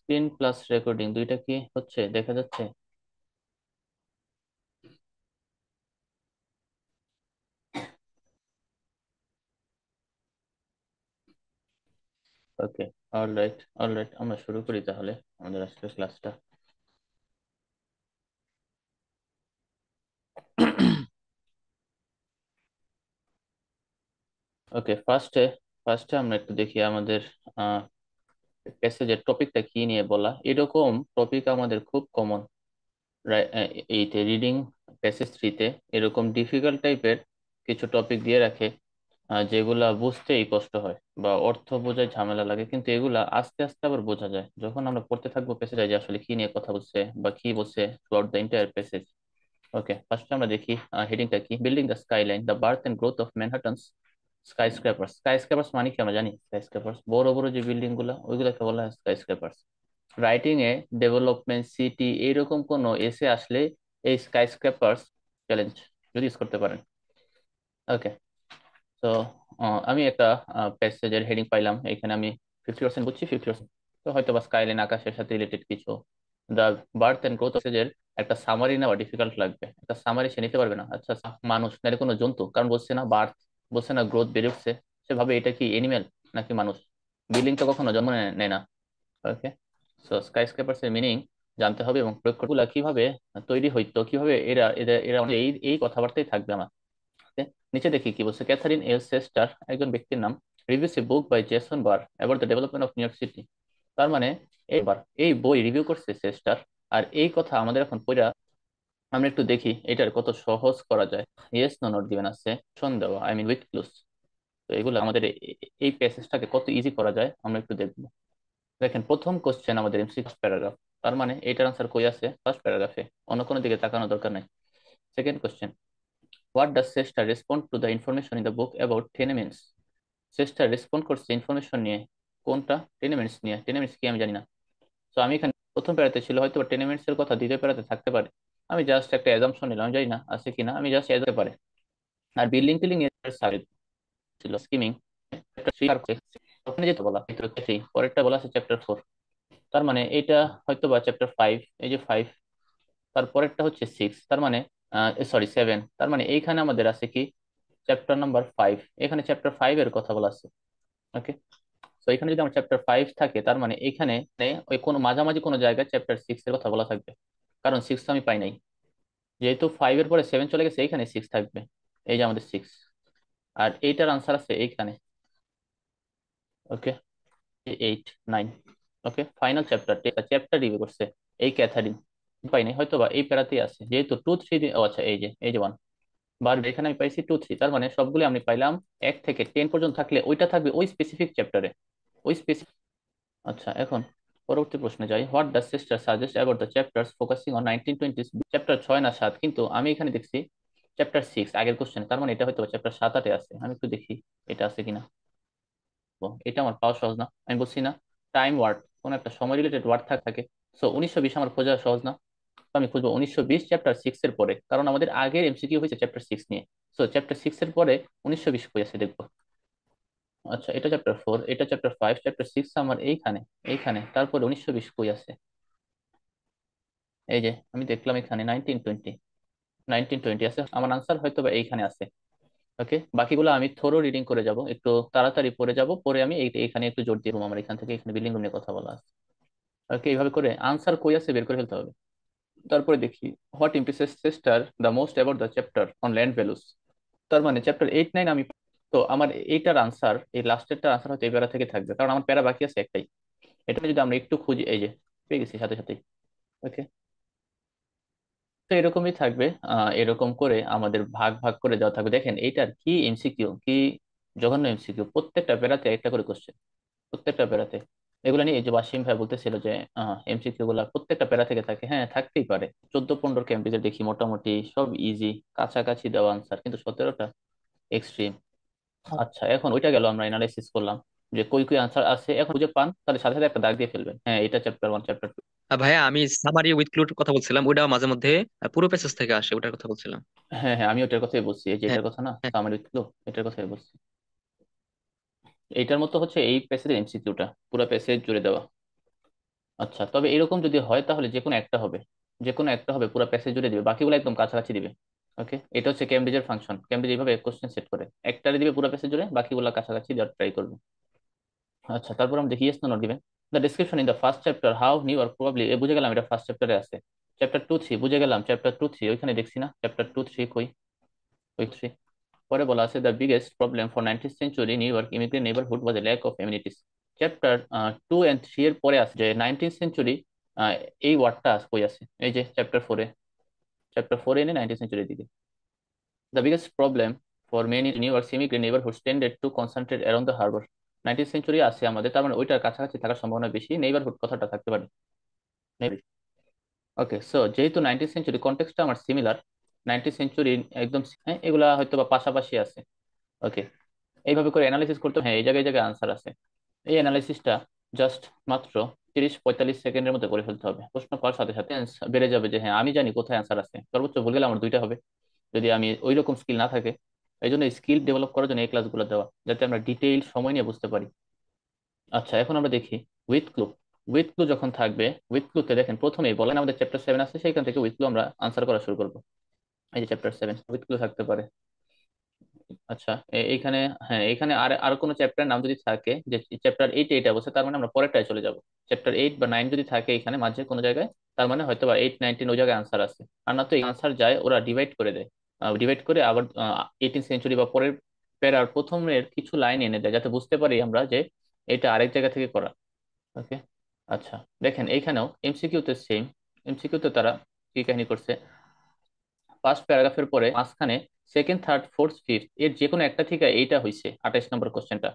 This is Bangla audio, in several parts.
স্ক্রিন প্লাস রেকর্ডিং দুইটা কি হচ্ছে দেখা যাচ্ছে? ওকে, অলরাইট অলরাইট, আমরা শুরু করি তাহলে আমাদের আজকের ক্লাসটা। ওকে, ফার্স্টে আমরা একটু দেখি আমাদের প্যাসেজের টপিকটা কি নিয়ে বলা। এরকম টপিক আমাদের খুব কমন এইতে রিডিং প্যাসেজ 3-তে। এরকম ডিফিকাল্ট টাইপের কিছু টপিক দিয়ে রাখে, যেগুলা বুঝতেই কষ্ট হয় বা অর্থ বোঝায় ঝামেলা লাগে, কিন্তু এগুলা আস্তে আস্তে আবার বোঝা যায় যখন আমরা পড়তে থাকবো প্যাসেজ যে আসলে কি নিয়ে কথা বলছে বা কি বলছে throughout the entire passage. Okay, ফার্স্টে আমরা দেখি হেডিংটা কি, building the skyline, the birth and growth of Manhattan's skyscrapers. Skyscrapers মানে কি আমরা জানি, স্কাই স্ক্র্যাপার্স বড় বড় যে বিল্ডিং গুলা ওইগুলাকে বলা হয় skyscrapers. Writing a development city এইরকম কোন এসে আসলে এই স্কাই স্ক্র্যাপার্স চ্যালেঞ্জ যদি ইউজ করতে পারেন। ওকে, তো আমি একটা প্যাসেজের হেডিং পাইলাম, এখানে আমি 50% বুঝছি, 50%। তো হয়তো বা স্কাইলাইন আকাশের সাথে রিলেটেড কিছু। দ্য বার্থ এন্ড গ্রোথ প্যাসেজের একটা সামারি নেওয়া ডিফিকাল্ট লাগবে, একটা সামারি সে নিতে পারবে না। আচ্ছা, মানুষ নাহলে কোনো জন্তু, কারণ বলছে না বার্থ, বলছে না গ্রোথ, বেড়ে উঠছে। সে ভাবে এটা কি এনিম্যাল নাকি মানুষ। বিল্ডিং তো কখনো জন্ম নেয় না। ওকে, সো স্কাই স্ক্র্যাপার্স এর মিনিং জানতে হবে এবং প্রয়োগগুলা কিভাবে তৈরি হইতো, কিভাবে এরা এরা এরা এই এই কথাবার্তাই থাকবে আমার। Okay? নিচে দেখি কি বলছে, ক্যাথারিন এল সেস্টার একজন ব্যক্তির নাম, reviews a book by Jason Barr about the development of New York City. তার মানে এবার এই বই রিভিউ করছে সেস্টার, আর এই কথা আমাদের এখন পড়া আমরা একটু দেখি এটার কত সহজ করা যায়। ইয়েস নো নোট দিবেন আছে, সন্দেহ আই মিন উইথ ক্লুজ। তো এগুলো আমাদের এই প্যাসেজটাকে কত ইজি করা যায় আমরা একটু দেখবো। দেখেন, প্রথম কোশ্চেন আমাদের এমসিকিউ প্যারাগ্রাফ, তার মানে এটার আনসার কই আছে, ফার্স্ট প্যারাগ্রাফে, অন্য কোনো দিকে তাকানোর দরকার নাই। Second question, what does Sester respond to the information in the book about tenements. Sester respond করছে ইনফরমেশন নিয়ে, কোনটা, টেনেমেন্টস নিয়ে। টেনেমেন্টস কি আমি জানি না। তো আমি এখানে প্রথম প্যারাতে ছিল, হয়তো টেনেমেন্টস এর কথা দ্বিতীয় প্যারাতে থাকতে পারে। আমি জাস্ট একটা অ্যাজাম্পশন নিলাম, জানি না আছে কিনা, আমি জাস্ট এতে পারে। আর বিল্ডিং টিল্ডিং এর সাইড ছিল স্কিমিং, ওখানে যেতে বলা হয়তো 3, পরেরটা বলা আছে চ্যাপ্টার 4। তার মানে এটা হয়তো বা চ্যাপ্টার 5, এই যে 5, তারপরেরটা হচ্ছে 6, তার মানে সরি 7, তার মানে এইখানে আমাদের আছে কি চ্যাপ্টার নাম্বার 5, এখানে চ্যাপ্টার 5 এর কথা বলা আছে। ওকে, তো এখানে যদি আমার চ্যাপ্টার 5 থাকে, তার মানে এখানে ওই কোনো মাঝামাঝি কোনো জায়গায় চ্যাপ্টার 6 এর কথা বলা থাকবে, কারণ 6 তো আমি পাই নাই। যেহেতু 5 এর পরে 7 চলে গেছে, এইখানে 6 থাকবে, এই যে আমাদের 6। আর এইটার আনসার আছে এইখানে। ওকে, 8, 9। ওকে, ফাইনাল চ্যাপ্টার, চ্যাপ্টার রিভিউ করছে এই ক্যাথারিন। পাই নাই, হয়তো বা এই প্যারাতেই আছে, যেহেতু 2, 3, ও আচ্ছা এই যে 1 বার, এখানে আমি পাইছি 2, 3, তার মানে সবগুলো আমি পাইলাম 1 থেকে 10 পর্যন্ত থাকলে ওইটা থাকবে ওই স্পেসিফিক চ্যাপ্টারে, ওই স্পেসিফিক। আচ্ছা, এখন পরবর্তী প্রশ্নে যাই, what does sister suggest about the chapters focusing on 1920s। Chapter 6 না 7, কিন্তু আমি এখানে দেখছি চ্যাপ্টার 6 আগের কোশ্চেন, তার মানে এটা হয়তো চ্যাপ্টার 7-8-এ আছে। আমি একটু দেখি এটা আছে কিনা। এটা আমার পাওয়া সহজ না, আমি বলছি না টাইম ওয়ার্ড, কোন একটা সময় রিলেটেড ওয়ার্ড থাকে। সো 1920 আমার খোঁজা সহজ না। তো আমি খুঁজবো 1920 চ্যাপ্টার 6 এর পরে, কারণ আমাদের আগের এমসিকিউ হয়েছে চ্যাপ্টার 6 নিয়ে। সো চ্যাপ্টার 6 এর পরে 1920 কই আছে দেখবো। আচ্ছা, এটা চ্যাপ্টার 4, এটা চ্যাপ্টার 5, চ্যাপ্টার 6 আমার এইখানে, এইখানে, তারপরে 1920 কই আছে। এই যে আমি দেখলাম এখানে 1920, 1920 আছে, আমার আনসার হয়তো বা এইখানে আছে। ওকে, বাকিগুলো আমি থোরো রিডিং করে যাব, একটু তাড়াতাড়ি পড়ে যাব, পরে আমি এইখানে একটু জোর দিয়ে দেবো, আমার এখান থেকে এখানে বিল্ডিং রুম নিয়ে কথা বলা আছে। ওকে, এইভাবে করে আনসার কই আছে বের করে ফেলতে হবে। তারপরে দেখি, what impresses sister the most about the chapter on land values. তার মানে চ্যাপ্টার 8, 9 আমি, তো আমার এইটার আনসার, এই লাস্টেরটার আনসার হয়তো এই প্যারা থেকে থাকবে, কারণ আমার প্যারা বাকি আছে একটাই। এটা যদি আমরা একটু খুঁজি, এই যে পেয়ে গেছি সাথে সাথেই। ওকে, তো এরকমই থাকবে। এরকম করে আমাদের ভাগ ভাগ করে দেওয়া থাকবে। দেখেন এইটার কি এমসিকিউ, কি জঘন্য এমসিকিউ, প্রত্যেকটা প্যারাতে একটা করে কোশ্চেন, প্রত্যেকটা প্যারাতে। এগুলো নিয়ে এই যে ওয়াসিম ভাই বলতেছিল যে এমসিকিউ গুলা প্রত্যেকটা প্যারা থেকে থাকে, হ্যাঁ থাকতেই পারে। 14-15 ক্যাম্পিজে দেখি মোটামুটি সব ইজি, কাছাকাছি দেওয়া আনসার, কিন্তু 17টা এক্সট্রিম। আচ্ছা, এখন ওইটা গেল, আমরা এনালাইসিস করলাম যে কই কই আনসার আছে, এখন খুঁজে পান তাহলে সাথে সাথে একটা দাগ দিয়ে ফেলবেন, হ্যাঁ এটা চ্যাপ্টার 1, চ্যাপ্টার 2। ভাইয়া আমি সামারি উইথ ক্লুর কথা বলছিলাম, ওটাও মাঝে মধ্যে পুরো পেসেজ থেকে আসে, ওটার কথা বলছিলাম। হ্যাঁ হ্যাঁ, আমি ওটার কথাই বলছি, এই যে হ্যাঁ, এটার কথা না, হ্যাঁ। সামারি উইথ, এটার কথাই বলছি। এইটার মতো হচ্ছে এই প্যাসেজের এমসিকিউটা পুরো প্যাসেজ জুড়ে দেওয়া। আচ্ছা, তবে এরকম যদি হয় তাহলে যে কোনো একটা হবে, যে কোনো একটা হবে, পুরো প্যাসেজ জুড়ে দিবে, বাকিগুলো একদম কাছাকাছি দিবে। ওকে, এটা হচ্ছে ক্যামব্রিজের ফাংশন। ক্যামব্রিজ এইভাবে কোশ্চেন সেট করে, একটারে দিবে পুরো প্যাসেজ জুড়ে, বাকিগুলো কাছাকাছি দেওয়ার ট্রাই করবে। আচ্ছা, তারপর আমরা দেখি ইয়েস নট দিবেন। The description in the first chapter how New York probably, a বুঝে গেলাম এটা ফার্স্ট চ্যাপ্টারে আছে। চ্যাপ্টার 2-3 বুঝে গেলাম, চ্যাপ্টার 2-3 ওইখানে দেখছি না, চ্যাপ্টার 2-3 কই, ওই 3। পরে বলা আছে the biggest problem for 19th century New York immigrant neighbourhood was a lack of amenities. Chapter 2 and 3 এর পরে আছে যে 19th সেঞ্চুরি, এই ওয়ার্ডটা কই আছে, এই যে চ্যাপ্টার 4-এ, চ্যাপ্টার 4 এনে 19th সেঞ্চুরির দিকে। The biggest problem for many new York immigrant neighbourhood টেন্ডেড to concentrate around the Harbour. 19th century আছে আমাদের, তার মানে ওইটার কাছাকাছি থাকার সম্ভাবনা বেশি, নেইবারহুড কথাটা থাকতে পারে। ওকে, সো যেহেতু 19th সেঞ্চুরি কনটেক্সটটা আমার সিমিলার, 19th সেঞ্চুরি একদম হ্যাঁ, এগুলা হয়তো বা পাশাপাশি আছে। ওকে, এইভাবে করে অ্যানালাইসিস করতে, হ্যাঁ এই জায়গায় এই জায়গায় আনসার আছে। এই অ্যানালাইসিসটা জাস্ট মাত্র 30-45 সেকেন্ডের মধ্যে করে ফেলতে হবে, প্রশ্ন পাওয়ার সাথে সাথে বেড়ে যাবে যে হ্যাঁ আমি জানি কোথায় আনসার আছে। সর্বোচ্চ ভুল গেলে আমার 2টা হবে, যদি আমি ওই রকম স্কিল না থাকে। এই জন্য স্কিল ডেভেলপ করার জন্য এই ক্লাসগুলো দেওয়া, যাতে আমরা ডিটেইল সময় নিয়ে বুঝতে পারি। আচ্ছা, এখন আমরা দেখি উইথ ক্লু। উইথ ক্লু যখন থাকবে, উইথ ক্লুতে দেখেন প্রথমেই বলেন আমাদের চ্যাপ্টার 7 আছে, সেইখান থেকে উইথ ক্লু আমরা আনসার করা শুরু করবো। এই যে চ্যাপ্টার 7 উইথ ক্লু থাকতে পারে। আচ্ছা, এইখানে, হ্যাঁ এখানে আর আর কোনো চ্যাপ্টার নাম যদি থাকে, যে চ্যাপ্টার 8 এটা বসে, তার মানে আমরা পরেরটায় চলে যাব। চ্যাপ্টার 8 বা 9 যদি থাকে এখানে মাঝে কোনো জায়গায়, তার মানে হয়তো বা 8-9-10 ওই জায়গায় আনসার আছে। আর না তো এই আনসার যায় ওরা ডিভাইড করে দেয়, ডিভাইড করে আবার 18th সেঞ্চুরি বা পরের প্যারার প্রথমের কিছু লাইন এনে দেয়, যাতে বুঝতে পারি আমরা যে এটা আরেক জায়গা থেকে করা। ওকে, আচ্ছা দেখেন এইখানেও এমসিকিউতে সেম। এমসিকিউতে তারা কি কাহিনী করছে, ফার্স্ট প্যারাগ্রাফের পরে মাঝখানে সেকেন্ড, থার্ড, ফোর্থ, ফিফথ এর যে কোনো একটা থেকে এইটা হয়েছে 28 নম্বর কোশ্চেনটা,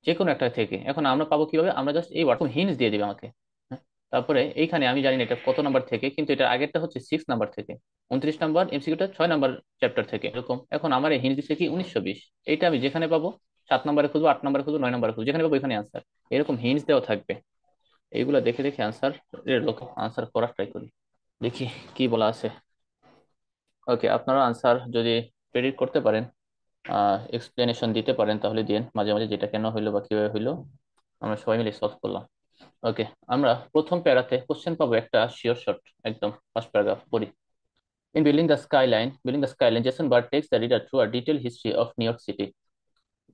যে কোনো একটা থেকে। এখন আমরা পাবো কিভাবে, আমরা জাস্ট এই ওয়ার্ড হিন্টস দিয়ে দিবে আমাকে। হ্যাঁ, তারপরে এইখানে আমি জানি না এটা কত নাম্বার থেকে, কিন্তু এটা আগেরটা হচ্ছে 6 নাম্বার থেকে, 29 নাম্বার এমসিকিউটা 6 নাম্বার চ্যাপ্টার থেকে এরকম। এখন আমার এই হিন্টস দিচ্ছে কি 1920, এইটা আমি যেখানে পাবো 7 নাম্বারে খুঁজবো, 8 নাম্বারে খুঁজবো, 9 নাম্বারে খুঁজবো, যেখানে পাবো এখানে আনসার। এরকম হিন্টস দেওয়া থাকবে, এইগুলো দেখে দেখে আনসার এর লোক আনসার করার ট্রাই করি, দেখি কি বলা আছে। ওকে, আপনারা আনসার যদি প্রেডিক্ট করতে পারেন, এক্সপ্লেনেশন দিতে পারেন, তাহলে দিন মাঝে মাঝে, যেটা কেন হইলো বা কিভাবে হইলো, আমরা সবাই মিলে সলভ করলাম। ওকে, আমরা প্রথম প্যারাতে কোশ্চেন পাবো একটা শিওর শট, একদম ফার্স্ট প্যারাগ্রাফ পড়ি। In building the skyline Jason bird text the reader through a detail history of New York city.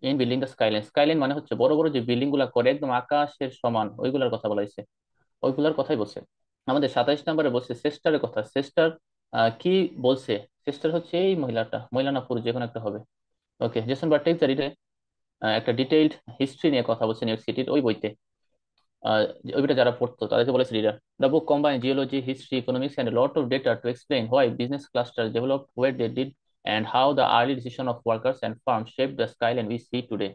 In building the skyline, skyline মানে হচ্ছে বড় বড় যে বিল্ডিং গুলা করে একদম আকাশের সমান, ওইগুলার কথা বলা হয়েছে, ওইগুলার কথাই বলছে। আমাদের 27 নম্বরে বলছে সেস্টারের কথা। সেস্টার কি বলছে, সেস্টার হচ্ছে এই মহিলাটা, মহিলা না পুরুষ যে কোনো একটা হবে। ওকে, জেসন বার্টেক্স দ্য রিডার একটা ডিটেইলড হিস্ট্রি নিয়ে কথা বলছে নিউ ইয়র্ক সিটির, ওই বইতে। ওই বইটা যারা পড়তো তাদেরকে বলেছে reader. The book combine geology, history, economics and lot of data to explain why business cluster develop where they did and how the early decision of workers and firm shape the skyline and we see today.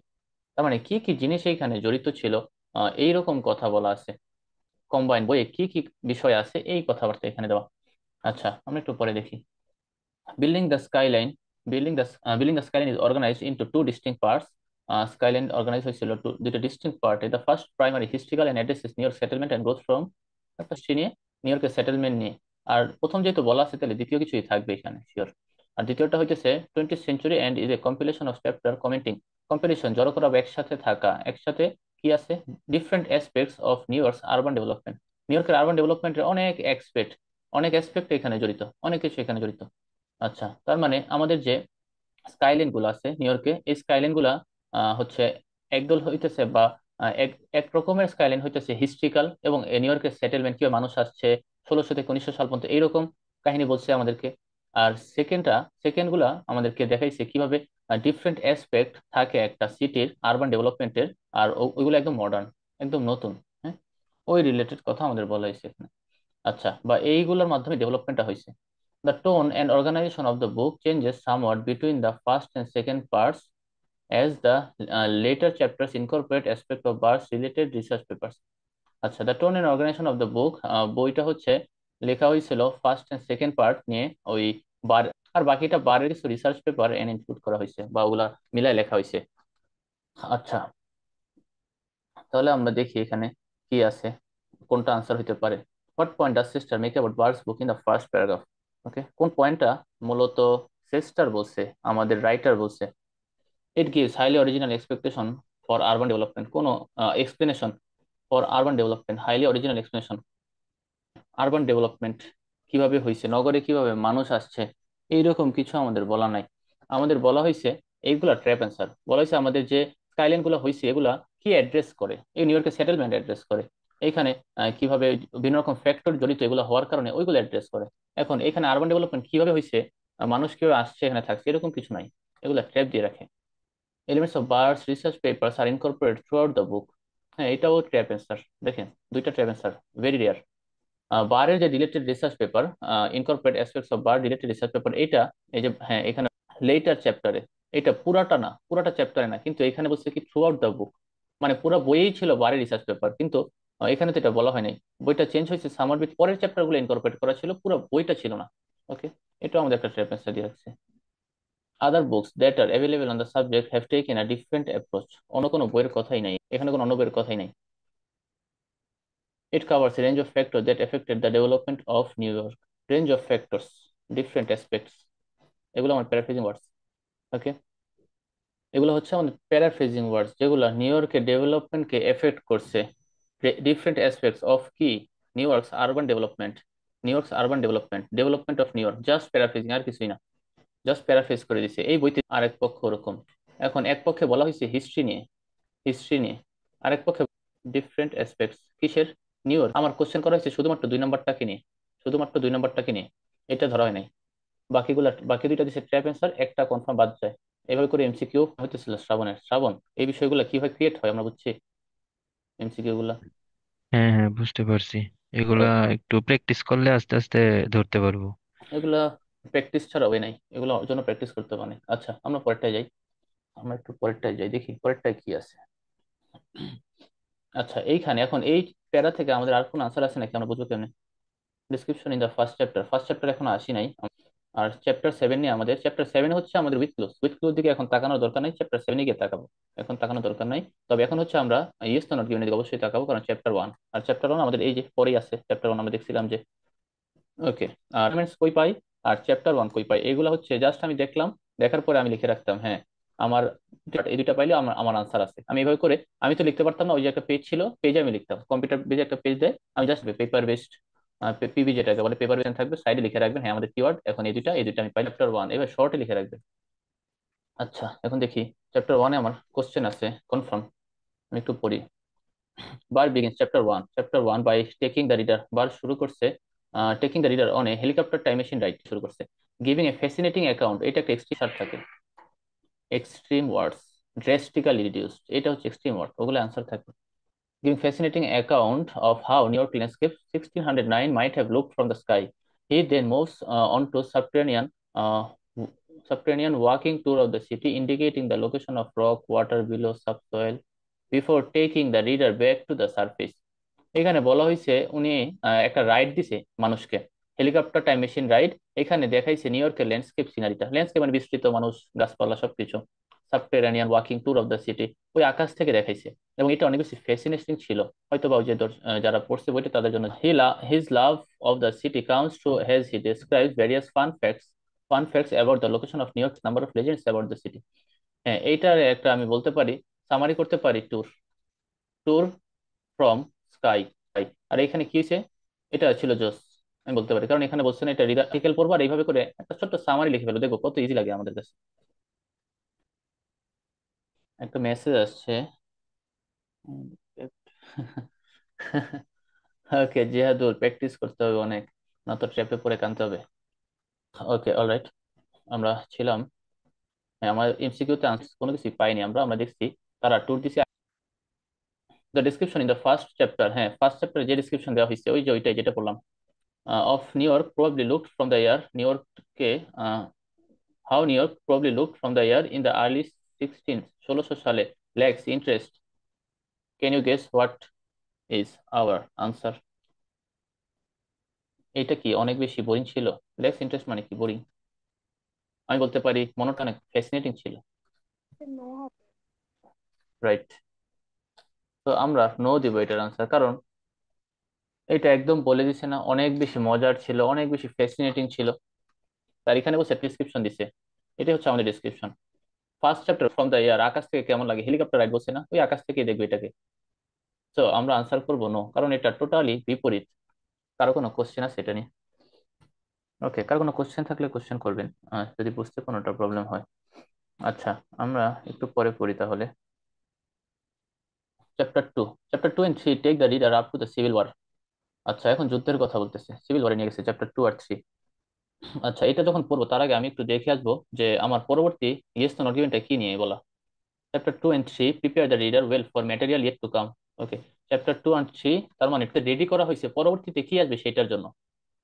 তার মানে কি কি জিনিস এইখানে জড়িত ছিল, এইরকম কথা বলা আছে। কম্বাইন বইয়ে কি কি বিষয় আছে এই কথাবার্তা এখানে দেওয়া। আচ্ছা, আমরা একটু পরে দেখি। Building the skyline, building the skyline is organized into two distinct parts. Skyline organized হয়েছিল দুটো distinct part. The first primary historical and addresses New York settlement and growth from একটা history নিয়ে, নিউ ইয়র্কের সেটেলমেন্ট নিয়ে। আর প্রথম যেহেতু বলা আছে, তাহলে দ্বিতীয় কিছুই থাকবে এখানে শিওর। আর দ্বিতীয়টা হইতেছে 20th century and is a compilation of chapter commenting. Compilation জড়ো করা বা একসাথে থাকা, একসাথে কি আছে, different aspects of New York's urban development. New ইয়র্কের আরবান ডেভেলপমেন্টের অনেক অ্যাসপেক্ট এখানে জড়িত, অনেক কিছু এখানে জড়িত। আচ্ছা, তার মানে আমাদের যে স্কাইলাইন গুলো আছে নিউ ইয়র্কে, এই স্কাইলাইন গুলা হচ্ছে একদল হইতেছে বা এক এক রকমের স্কাইলাইন হইতেছে হিস্ট্রিক্যাল, এবং নিউ ইয়র্কের সেটেলমেন্ট কিভাবে মানুষ আসছে 1600 থেকে 1900 সাল পর্যন্ত এইরকম কাহিনী বলছে আমাদেরকে। আর সেকেন্ড গুলা আমাদেরকে দেখাইছে কিভাবে ডিফারেন্ট অ্যাসপেক্ট থাকে একটা সিটির আরবান ডেভেলপমেন্টের, আর ওইগুলো একদম মডার্ন, একদম নতুন। হ্যাঁ, ওই রিলেটেড কথা আমাদের বলা হয়েছে এখানে। আচ্ছা, বা এইগুলোর মাধ্যমে ডেভেলপমেন্টটা হয়েছে। The tone and organization of the book changes somewhat between the first and second parts as the later chapters incorporate aspects of Bart's related research papers. আচ্ছা, the tone and organization of the book, বইটা হচ্ছে লেখা হয়েছিল ফার্স্ট এন্ড সেকেন্ড পার্ট নিয়ে, ওই বার, আর বাকিটা বারের কিছু রিসার্চ পেপার এন ইনক্লুড করা হয়েছে বা ওগুলা মিলাই লেখা হয়েছে। আচ্ছা, তাহলে আমরা দেখি এখানে কি আছে, কোনটা আনসার হতে পারে। What point does sister make about Barr's book in the first paragraph. Okay, কোন পয়েন্টটা মূলত সিস্টার বলছে, আমাদের রাইটার বলছে। It gives highly original expectation for urban development, কোনো explanation for urban development, highly original explanation. Urban development কিভাবে হয়েছে, নগরে কিভাবে মানুষ আসছে, এইরকম কিছু আমাদের বলা নাই। আমাদের বলা হয়েছে এইগুলা ট্র্যাপ অ্যান্সার। বলা হয়েছে আমাদের যে স্কাইল্যান্ড গুলো হয়েছে এগুলা কি অ্যাড্রেস করে, এই নিউ ইয়র্কের সেটেলমেন্ট অ্যাড্রেস করে। এইখানে কিভাবে বিভিন্ন রকম ফ্যাক্টর জড়িত এগুলো হওয়ার কারণে ওইগুলো অ্যাড্রেস করে। এখন এখানে আরবান ডেভেলপমেন্ট কিভাবে হয়েছে, মানুষ কিভাবে আসছে এখানে থাকছে, এরকম কিছু নাই, এগুলা ট্র্যাপ দিয়ে রাখে। Elements of Bird's research papers are incorporate throughout the book. হ্যাঁ, এটাও ট্র্যাপ অ্যান্সার। দেখেন, দুইটা ট্র্যাপ অ্যান্সার, ভেরি রেয়ার। বারের যে related research paper, incorporate aspects of bar related research paper, এটা এই যে হ্যাঁ এখানে লেটার চ্যাপ্টারে, এটা পুরাটা না, পুরাটা চ্যাপ্টারে না, কিন্তু এখানে বলছে কি থ্রু আউট দ্য বুক, মানে পুরো বইয়েই ছিল বারের রিসার্চ পেপার, কিন্তু এখানে তো এটা বলা হয় নাই। বইটা চেঞ্জ হয়েছে, সামার বিট পরের চ্যাপ্টার গুলো ইনকর্পোরেট করা ছিল, পুরো বইটা ছিল না। ওকে, এটাও আমাদের একটা ট্র্যাপ দিয়ে রাখছে। আদার books that R available on the subject have taken a different approach. অন্য কোনো বইয়ের কথাই নাই এখানে, কোনো অন্য বইয়ের কথাই নাই। It covers a range of factors that affected the development of New York. Range of factors, different aspects. এগুলো আমার প্যারাফ্রেজিং ওয়ার্ডস। ওকে, এগুলো হচ্ছে আমাদের প্যারাফ্রেজিং ওয়ার্ডস যেগুলো নিউ ইয়র্কের ডেভেলপমেন্টকে এফেক্ট করছে। ডিফারেন্ট অ্যাসপেক্টস অফ কি, New York's urban development, New York's urban development, development of New York, just paraphrasing, আর কিছুই না, জাস্ট প্যারাফ্রেজ করে দিছে। এই বইতে আরেক পক্ষ ওরকম। এখন এক পক্ষে বলা হয়েছে হিস্ট্রি নিয়ে, হিস্ট্রি নিয়ে, আরেক পক্ষে ডিফারেন্ট অ্যাসপেক্টস কিসের, নিউ ইয়র্ক। আমার কোশ্চেন করা হয়েছে শুধুমাত্র 2 নম্বরটাকে নিয়ে, শুধুমাত্র 2 নম্বরটাকে নিয়ে, এটা ধরা হয় নাই। বাকিগুলা, বাকি দুইটা দিচ্ছে ট্র্যাপ অ্যান্সার, একটা কনফার্ম বাদ যায়। এভাবে করে এমসিকিউ হইতেছিল শ্রাবণের। শ্রাবণ, এই বিষয়গুলো কিভাবে ক্রিয়েট হয় আমরা বুঝছি, এমসিকিউ গুলা। হ্যাঁ হ্যাঁ, বুঝতে পারছি। এগুলা রাইট, একটু প্র্যাকটিস করলে আস্তে আস্তে ধরতে পারবো। এগুলা প্র্যাকটিস ছাড়া হবে নাই, এগুলো জন্য প্র্যাকটিস করতে হবে অনেক। আচ্ছা, আমরা পরেরটায় যাই, আমরা একটু পরেরটায় যাই, দেখি পরেরটায় কি আছে। আচ্ছা, এইখানে এখন এই প্যারা থেকে আমাদের আর কোন আনসার আছে নাকি, আমরা বুঝবো কেমনে? Description in the first chapter, first chapter এখনো আসি নাই। আর চ্যাপ্টার 7 নিয়ে, আমাদের চ্যাপ্টার 7 হচ্ছে আমাদের উইথ ক্লোজ দিকে এখন তাকানোর দরকার নাই, চ্যাপ্টার 7 গিয়ে তাকাবো। এখন তাকানোর দরকার নাই, তবে এখন হচ্ছে আমরা ইয়েস তো নট গিভেন দিকে অবশ্যই তাকাবো, কারণ চ্যাপ্টার 1, আর চ্যাপ্টার 1 আমাদের এই যে পরেই আছে। চ্যাপ্টার 1 আমরা দেখছিলাম যে, ওকে, আর কই পাই আর চ্যাপ্টার 1 কই পাই, এগুলো হচ্ছে জাস্ট আমি দেখলাম, দেখার পরে আমি লিখে রাখতাম হ্যাঁ আমার এই দুইটা পাইলে আমার আমার আনসার আছে। আমি এইভাবে করে, আমি তো লিখতে পারতাম না, ওই যে একটা পেজ ছিল, পেজে আমি লিখতাম, কম্পিউটার বেজে একটা পেজ দেয়, আমি জাস্ট পেপার বেসড, পিবি যেটাকে বলে পেপার বেসড থাকবে, সাইডে লিখে রাখবেন হ্যাঁ আমাদের কিওয়ার্ড এখন এই দুইটা আমি পাই চ্যাপ্টার 1, এবার শর্টে লিখে রাখবেন। আচ্ছা, এখন দেখি চ্যাপ্টার 1-এ আমার কোশ্চেন আছে কনফার্ম, আমি একটু পড়ি। Barr begins chapter 1 by taking the reader. Barr শুরু করছে taking the reader on a helicopter time machine ride শুরু করছে। গিভিং এ ফ্যাসিনেটিং অ্যাকাউন্ট, এটা একটা এক্সট্রিম শার্ট থাকে, এক্সট্রিম ওয়ার্ডস, ড্রাস্টিক্যালি রিডিউসড, এটা হচ্ছে এক্সট্রিম ওয়ার্ড, ওগুলো অ্যান্সার থাকবে। Giving fascinating account of how New York landscape 1609 might have looked from the sky. He then moves on to subterranean walking tour of the city, indicating the location of rock, water below subsoil, before taking the reader back to the surface. এখানে বলা হয়েছে উনি একটা রাইড দিছে মানুষকে, হেলিকপ্টার টাইম মেশিন রাইড। এখানে দেখাইছে নিউ ইয়র্কের ল্যান্ডস্কেপ সিনারিটা, ল্যান্ডস্কেপ মানে বিস্তৃত, মানুষ, গাছপালা সবকিছু। Subterranean walking tour of the city, ওই আকাশ থেকে দেখাইছে, এবং এটা অনেক বেশি ফ্যাসিনেটিং ছিল। হয়তো বা ওই যে যারা পড়ছে বইটা তাদের জন্য। His love of the city counts too has he describe various fun facts about the location of New York, number of legends about the city. হ্যাঁ, এইটার একটা আমি বলতে পারি, সামারি করতে পারি, ট্যুর, ট্যুর ফ্রম স্কাই। আর এখানে কি হয়েছে, এটা ছিল জোস, আমি বলতে পারি, কারণ এখানে বলছে না এটা রিড আর্টিকেল পড়বো আর এইভাবে করে একটা ছোট্ট সামারি লিখে ফেলো, দেখো কত ইজি লাগে আমাদের কাছে। একটা মেসেজ আসছে। ওকে জিহাদুল, প্র্যাকটিস করতে হবে অনেক, না তো ট্র্যাপে পড়ে কানতে হবে। ওকে, অলরাইট, আমরা ছিলাম, হ্যাঁ আমার এমসিকিউতে কোনো কিছু পাইনি আমরা, আমরা দেখছি তারা ট্যুর দিছে। The description in the first chapter, হ্যাঁ ফার্স্ট চ্যাপ্টারে যে ডিসক্রিপশন দেওয়া হয়েছে ওই যে ওইটাই যেটা বললাম, of New York probably looked from the air, New ইয়র্ককে, how New York probably looked from the air in the early 1600 সালে, lax interest. Can you guess what is our answer? এটা কি অনেক বেশি বোরিং ছিল? ল্যাক্স ইন্টারেস্ট মানে কি, বোরিং? আমি বলতে পারি মনটা অনেক ফ্যাসিনেটিং ছিল। রাইট, তো আমরা নো দিব এটার আনসার, কারণ এটা একদম বলে দিছে না, অনেক বেশি মজার ছিল, অনেক বেশি ফ্যাসিনেটিং ছিল। তার এখানে বসে ডিসক্রিপশন দিছে, এটা হচ্ছে আমাদের description. First chapter from the air, আকাশ থেকে কেমন লাগে, হেলিকপ্টার রাইড বলছে না, ওই আকাশ থেকে দেখবে এটাকে। তো আমরা আনসার করবো নো, কারণ এটা টোটালি বিপরীত। কারো কোনো কোশ্চেন আছে এটা নিয়ে? ওকে, কারো কোনো কোশ্চেন থাকলে কোশ্চেন করবেন, যদি বুঝতে কোনোটা প্রবলেম হয়। আচ্ছা, আমরা একটু পরে পড়ি তাহলে। Chapter 2, chapter 2 and 3 take the reader up to the civil war. আচ্ছা, এখন যুদ্ধের কথা বলতেছে, সিভিল ওয়ারে নিয়ে গেছে চ্যাপ্টার 2 আর 3। আচ্ছা, এটা যখন পড়বো তার আগে আমি একটু দেখে আসবো যে আমার পরবর্তী ইয়েস নো নট গিভেনটা কি নিয়ে বলা। Chapter 2 and 3 prepare the reader well for material yet to come. Okay, chapter 2 and 3 তার মানে রেডি করা হয়েছে পরবর্তীতে কি আসবে সেটার জন্য।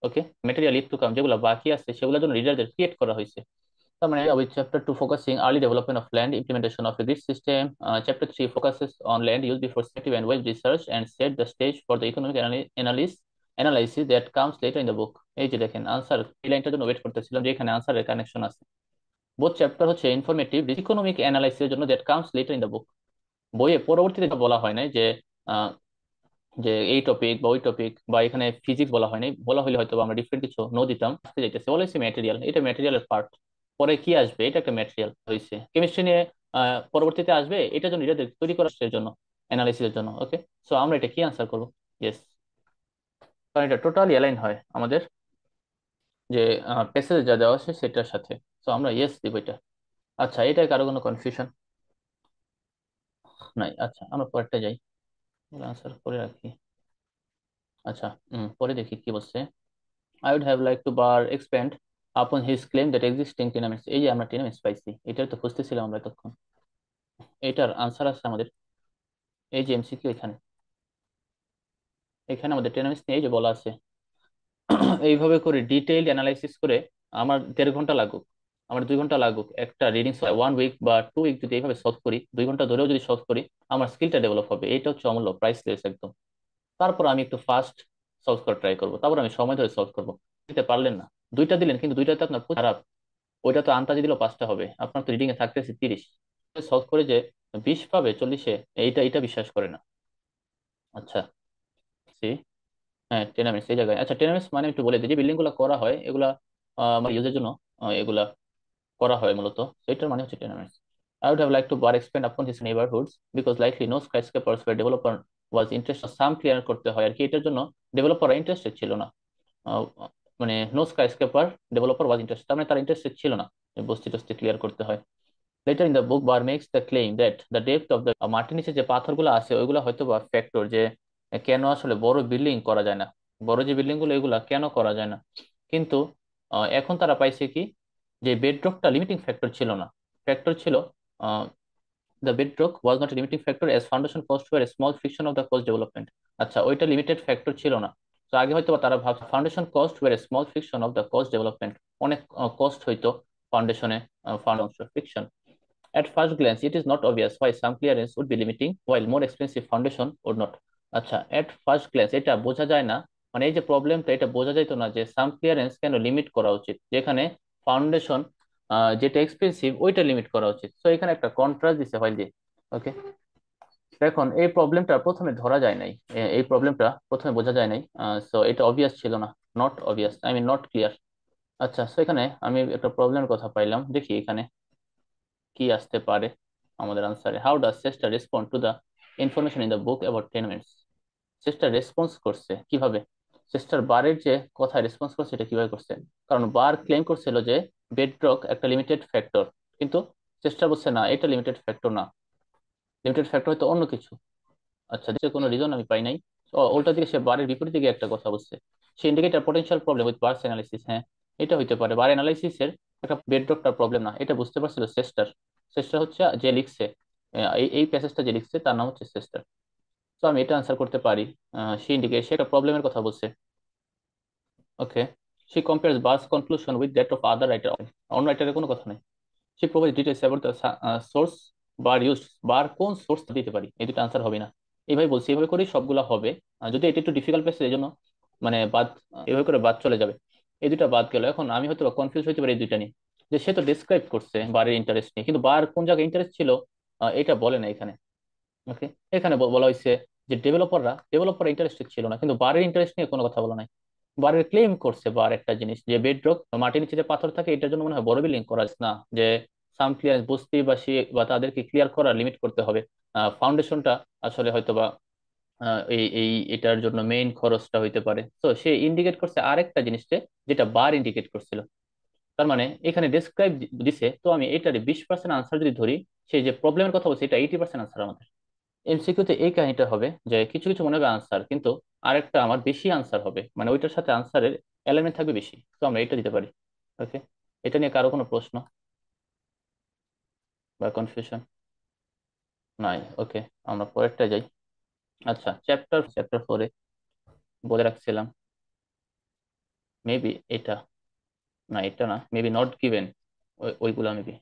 ওকে, ম্যাটেরিয়াল ইয়েট টু কাম যেগুলো বাকি আছে সেগুলোর জন্য রিডারদের ক্রিয়েট করা হয়েছে। তার মানে with chapter 2 focusing early development of land implementation of a grid system, chapter 3 focuses on land use before selective and wise research and set the stage for the economic analysis that comes later in the book। এই যে দেখেন আনসার, এই লাইনটার জন্য ওয়েট করতেছিলাম যে এখানে আনসারের কানেকশন আছে। বোথ চ্যাপ্টার হচ্ছে ইনফরমেটিভ ইকোনমিক অ্যানালাইসিসের জন্য that comes letter in the বুক। বইয়ে পরবর্তীতে এটা বলা হয় নাই যে আহ, যে এই টপিক বা ওই টপিক বা এখানে ফিজিক্স বলা হয়নি, বলা হলে হয়তো বা আমরা ডিফারেন্ট কিছু নো দিতাম। আসতে যাইতেছে বলা হয়েছে ম্যাটেরিয়াল, এটা ম্যাটেরিয়ালের পার্ট। পরে কি আসবে, এটা একটা ম্যাটেরিয়াল হয়েছে। কেমিস্ট্রি নিয়ে পরবর্তীতে আসবে, এটার জন্য এটা তৈরি করার জন্য, অ্যানালিসিসের জন্য। ওকে, সো আমরা এটা কি আনসার করবো? ইয়েস, কারণ এটা টোটালি অ্যালাইন হয় আমাদের যে প্যাসেজে যা দেওয়া আছে সেটার সাথে। সো আমরা ইয়েস দিব এটা। আচ্ছা, এটা কারো কোনো কনফিউশন নাই? আচ্ছা, আমরা পরেরটা যাই, আনসার করে রাখি। আচ্ছা, পরে দেখি কি বলছে। I would have liked to bar expand upon his claim that existing tenements, এই যে আমরা টেনেমেন্টস পাইছি, এটার তো খুঁজতেছিলাম আমরা তখন। এটার আনসার আছে আমাদের, এই যে এমসিকিউ এখানে, এখানে আমাদের টেনেমেন্টস নিয়ে এই যে বলা আছে। এইভাবে করে ডিটেইলড অ্যানালাইসিস করে আমার 1.5 ঘন্টা লাগুক, আমার 2 ঘন্টা লাগুক, একটা রিডিং 1 উইক বা 2 উইক যদি এইভাবে সলভ করি, 2 ঘন্টা ধরেও যদি সলভ করি, আমার স্কিলটা ডেভেলপ হবে। এটা হচ্ছে অমূল্য, প্রাইসলেস একদম। তারপর আমি একটু ফাস্ট সলভ করার ট্রাই করবো, তারপর আমি সময় ধরে সলভ করবো। দিতে পারলেন না, দুইটা দিলেন কিন্তু দুইটাতে আপনার খুব খারাপ। ওইটা তো আন্তাজে দিলেও 5টা হবে, আপনার তো রিডিং এ থাকতেছে 30। সলভ করে যে 20 পাবে 40-এ, এইটা এটা বিশ্বাস করে না। আচ্ছা, সি, হ্যাঁ টেনামেন্টস এই জায়গায়। আচ্ছা, টেনামেন্টস মানে আমি একটু বলে দিই, যে বিল্ডিং গুলো করা হয় এগুলা আমার ইউজের জন্য, এগুলা করা হয় মূলত, সেটার মানে হচ্ছে টেনামেন্টস। I would have liked to bar expand upon his neighborhoods because likely no skyscrapers where developer was interested, some clear করতে হয় আর কি, এটার জন্য ডেভেলপাররা ইন্টারেস্টেড ছিল না। আহ, মানে নো স্কাইস্ক্রেপার ডেভেলপার ওয়াজ ইন্টারেস্টেড, তার মানে তারা ইন্টারেস্টেড ছিল না, বস্তি টস্তি ক্লিয়ার করতে হয়। Later in the book Bird makes the claim that the depth of the মাটির নিচে যে পাথরগুলো আছে ওইগুলো হয়তো বা ফ্যাক্টর, যে কেন আসলে বড় বিল্ডিং করা যায় না, বড় যে বিল্ডিং গুলো এগুলা কেন করা যায় না। কিন্তু এখন তারা পাইছে কি, যে বেডরকটা লিমিটিং ফ্যাক্টর ছিল না, ফ্যাক্টর ছিল the bedrock was not limiting factor as foundation cost were small friction of the cost development. আচ্ছা, ওইটা লিমিটেড ফ্যাক্টর ছিল না। তো আগে হয়তো বা তারা ভাব foundation cost were small friction of the cost development, অনেক কস্ট হইতো ফাউন্ডেশনে, foundation fraction. At first glance, it is not obvious why some clearance would be limiting while more expensive foundation would not। আচ্ছা, at first glance এটা বোঝা যায় না, মানে এই যে প্রবলেমটা, এটা বোঝা যাইতো না যে সাম ক্লিয়ারেন্স কেন লিমিট করা উচিত, যেখানে ফাউন্ডেশন যেটা এক্সপেন্সিভ ওইটা লিমিট করা উচিত। তো এখানে একটা কন্ট্রাস্ট দিছে হয় যে। ওকে, এখন এই প্রবলেমটা প্রথমে ধরা যায় নাই, এই প্রবলেমটা প্রথমে বোঝা যায় নাই। সো এটা অবভিয়াস ছিল না, not obvious, I mean not clear. আচ্ছা, সো এখানে আমি একটা প্রবলেমের কথা পাইলাম, দেখি এখানে কি আসতে পারে আমাদের আনসারে। How does Chester respond to the information in the book about tenements. Chester response করছে কিভাবে, চেস্টার বারের যে কথা রেসপন্স করছে এটা কিভাবে করছে? কারণ বার ক্লেম করছিল যে বেডরক একটা লিমিটেড ফ্যাক্টর, কিন্তু চেস্টার বলছে না, এটা লিমিটেড ফ্যাক্টর না, লিমিটেড ফ্যাক্টর হয়তো অন্য কিছু। আচ্ছা, দেশে কোনো রিজন আমি পাই নাই। উল্টা দিকে সে বারের বিপরীত দিকে একটা কথা বলছে। সে indicator potential problem with Barr's analysis, হ্যাঁ এটা হইতে পারে বার অ্যানালাইসিসের একটা বেডরকটার প্রবলেম না, এটা বুঝতে পারছিল চেস্টার। চেস্টার হচ্ছে যে লিখছে, এই প্যাসেজটা যে লিখছে তার নাম হচ্ছে চেস্টার। তো আমি এটা আনসার করতে পারি। সে ইন্ডিকেট, সে একটা প্রবলেমের কথা বলছে। ওকে, সে compares Barr's conclusion with that of other writer, অন্য রাইটারের কোনো কথা নেই। সে provide details about the source Barr use, Barr কোন সোর্স দিতে পারি, এই দুটো আনসার হবে না। এইভাবে বলছি, এইভাবে করেই সবগুলো হবে। যদি এটা একটু ডিফিকাল্ট পেয়েছে এই জন্য মানে বাদ, এইভাবে করে বাদ চলে যাবে। এই দুটা বাদ গেল, এখন আমি হয়তো কনফিউজ হইতে পারি এই দুইটা নিয়ে, যে সে তো ডিসক্রাইব করছে বারের ইন্টারেস্ট নিয়ে, কিন্তু বার কোন জায়গায় ইন্টারেস্ট ছিল এটা বলে না এখানে। ওকে, এখানে বলা হয়েছে যে ডেভেলপাররা ইন্টারেস্টেড ছিল না, কিন্তু বারের ইন্টারেস্ট নিয়ে কোনো কথা বলা নাই। বারের ক্লেম করছে বার একটা জিনিস, যে বেডরক মাটির নিচে যে পাথর থাকে এটার জন্য মনে হয় বড় বিল্ডিং করা যায় না, যে সাম ক্লিয়ার বস্তি বা সে বা তাদেরকে ক্লিয়ার করা লিমিট করতে হবে, ফাউন্ডেশনটা আসলে হয়তো বা এই এই এটার জন্য মেইন খরচটা হইতে পারে। তো সে ইন্ডিকেট করছে আরেকটা জিনিসকে, যেটা বার ইন্ডিকেট করছিল। তার মানে এখানে ডেসক্রাইব দিছে, তো আমি এটার 20% আনসার যদি ধরি, সেই যে প্রবলেমের কথা বলছি এটা 80% আনসার আমাদের। এমসিকিউতে এই কাহিনীটা হবে যে কিছু কিছু মনে হবে আনসার, কিন্তু আরেকটা আমার বেশি আনসার হবে, মানে ওইটার সাথে আনসারের এলিমেন্ট থাকবে বেশি, তো আমরা এটা দিতে পারি। ওকে, এটা নিয়ে কারো কোনো প্রশ্ন বা কনফিউশন নাই? ওকে, আমরা পরেরটা যাই। আচ্ছা, চ্যাপ্টার চ্যাপ্টার 4-এ বলে রাখছিলাম মেবি এটা, না এটা না, মেবি নট গিভেন, ওইগুলা মেবি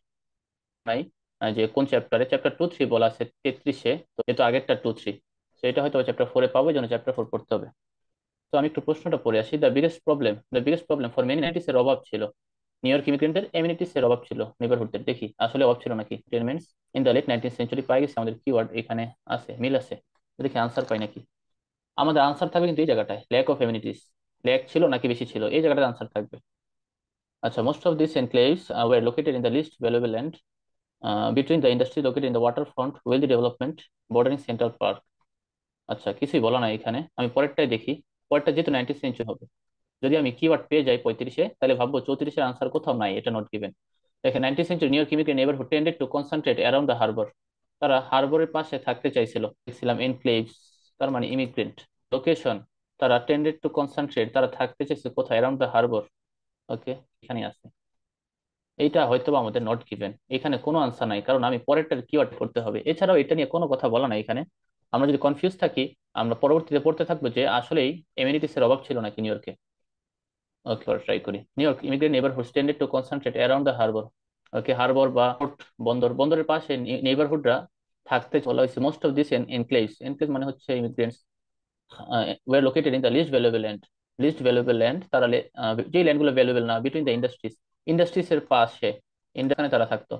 নাই। যে কোন চ্যাপ্টারে, চ্যাপ্টার 2-3 বলা আছে 33-এ, তো এটা আগেরটা 2-3, সেটা হয়তো চ্যাপ্টার 4-এ পাবো, এই জন্য চ্যাপ্টার 4 পড়তে হবে। তো আমি একটু প্রশ্নটা পড়ে আসি। The biggest problem for many এর অভাব ছিল, নিউ ইয়র্ক ইমিগ্রেন্টদের এমিনিটিস এর অভাব ছিল, নেবারহুডদের। দেখি আসলে অভাব ছিল নাকি। Tenements in the late 19th century পাই গেছে, আমাদের কিওয়ার্ড এখানে আছে, মিল আছে। দেখি আনসার পাই নাকি। আমাদের আনসার থাকবে কিন্তু এই জায়গাটায়, ল্যাক অফ এমিনিটিস। ল্যাক ছিল নাকি বেশি ছিল, এই জায়গাটায় আনসার থাকবে। আচ্ছা, most of this enclaves were located in the least valuable land between the industry located in the waterfront wealthy development bordering Central Park. আচ্ছা, কিছুই বলা নাই এখানে, আমি পরেরটাই দেখি। পরেরটা যেহেতু 19th সেঞ্চুরি হবে, যদি আমি কিওয়ার্ড পেয়ে যাই 35-এ, তাহলে ভাববো 34-এর আনসার কোথাও নাই, এটা নট গিভেন। দেখেন, 19th century New York immigrant neighbourhood tended to concentrate around the Harbour. তারা হারবারের পাশে থাকতে চাইছিল, দেখছিলাম এনক্লেভস, তার মানে ইমিগ্রেন্ট। লোকেশন, তারা টেন্ডেড টু কনসেন্ট্রেট, তারা থাকতে চাইছে কোথায়, অ্যারাউন্ড দ্য হারবার। ওকে, এখানে আছে। এইটা হয়তো বা আমাদের নট গিভেন, এখানে কোনো আনসার নাই, কারণ আমি পরেরটার কিওয়ার্ড করতে হবে। এছাড়াও এটা নিয়ে কোনো কথা বলা নাই এখানে। আমরা যদি কনফিউজ থাকি, আমরা পরবর্তীতে পড়তে থাকবো যে আসলেই এমিনিটিস এর অভাব ছিল নাকি নিউ ইয়র্কে। ওকে, ট্রাই করি। New York immigrant neighbourhood tended to concentrate around the harbour. Okay, harbour বা পোর্ট, বন্দর, বন্দরের পাশে নেইবারহুডরা থাকতে বলা হয়েছে। Most of this enclaves, enclave মানে হচ্ছে immigrants, were located in the least valuable land. Least valuable land, তারা যে ল্যান্ডগুলো ভ্যালুয়েবল না, বিটুইন দ্য ইন্ডাস্ট্রিজ, ইন্ডাস্ট্রিজ এর পাশে, ইন্ডাস্ট্রিজ তারা থাকতো।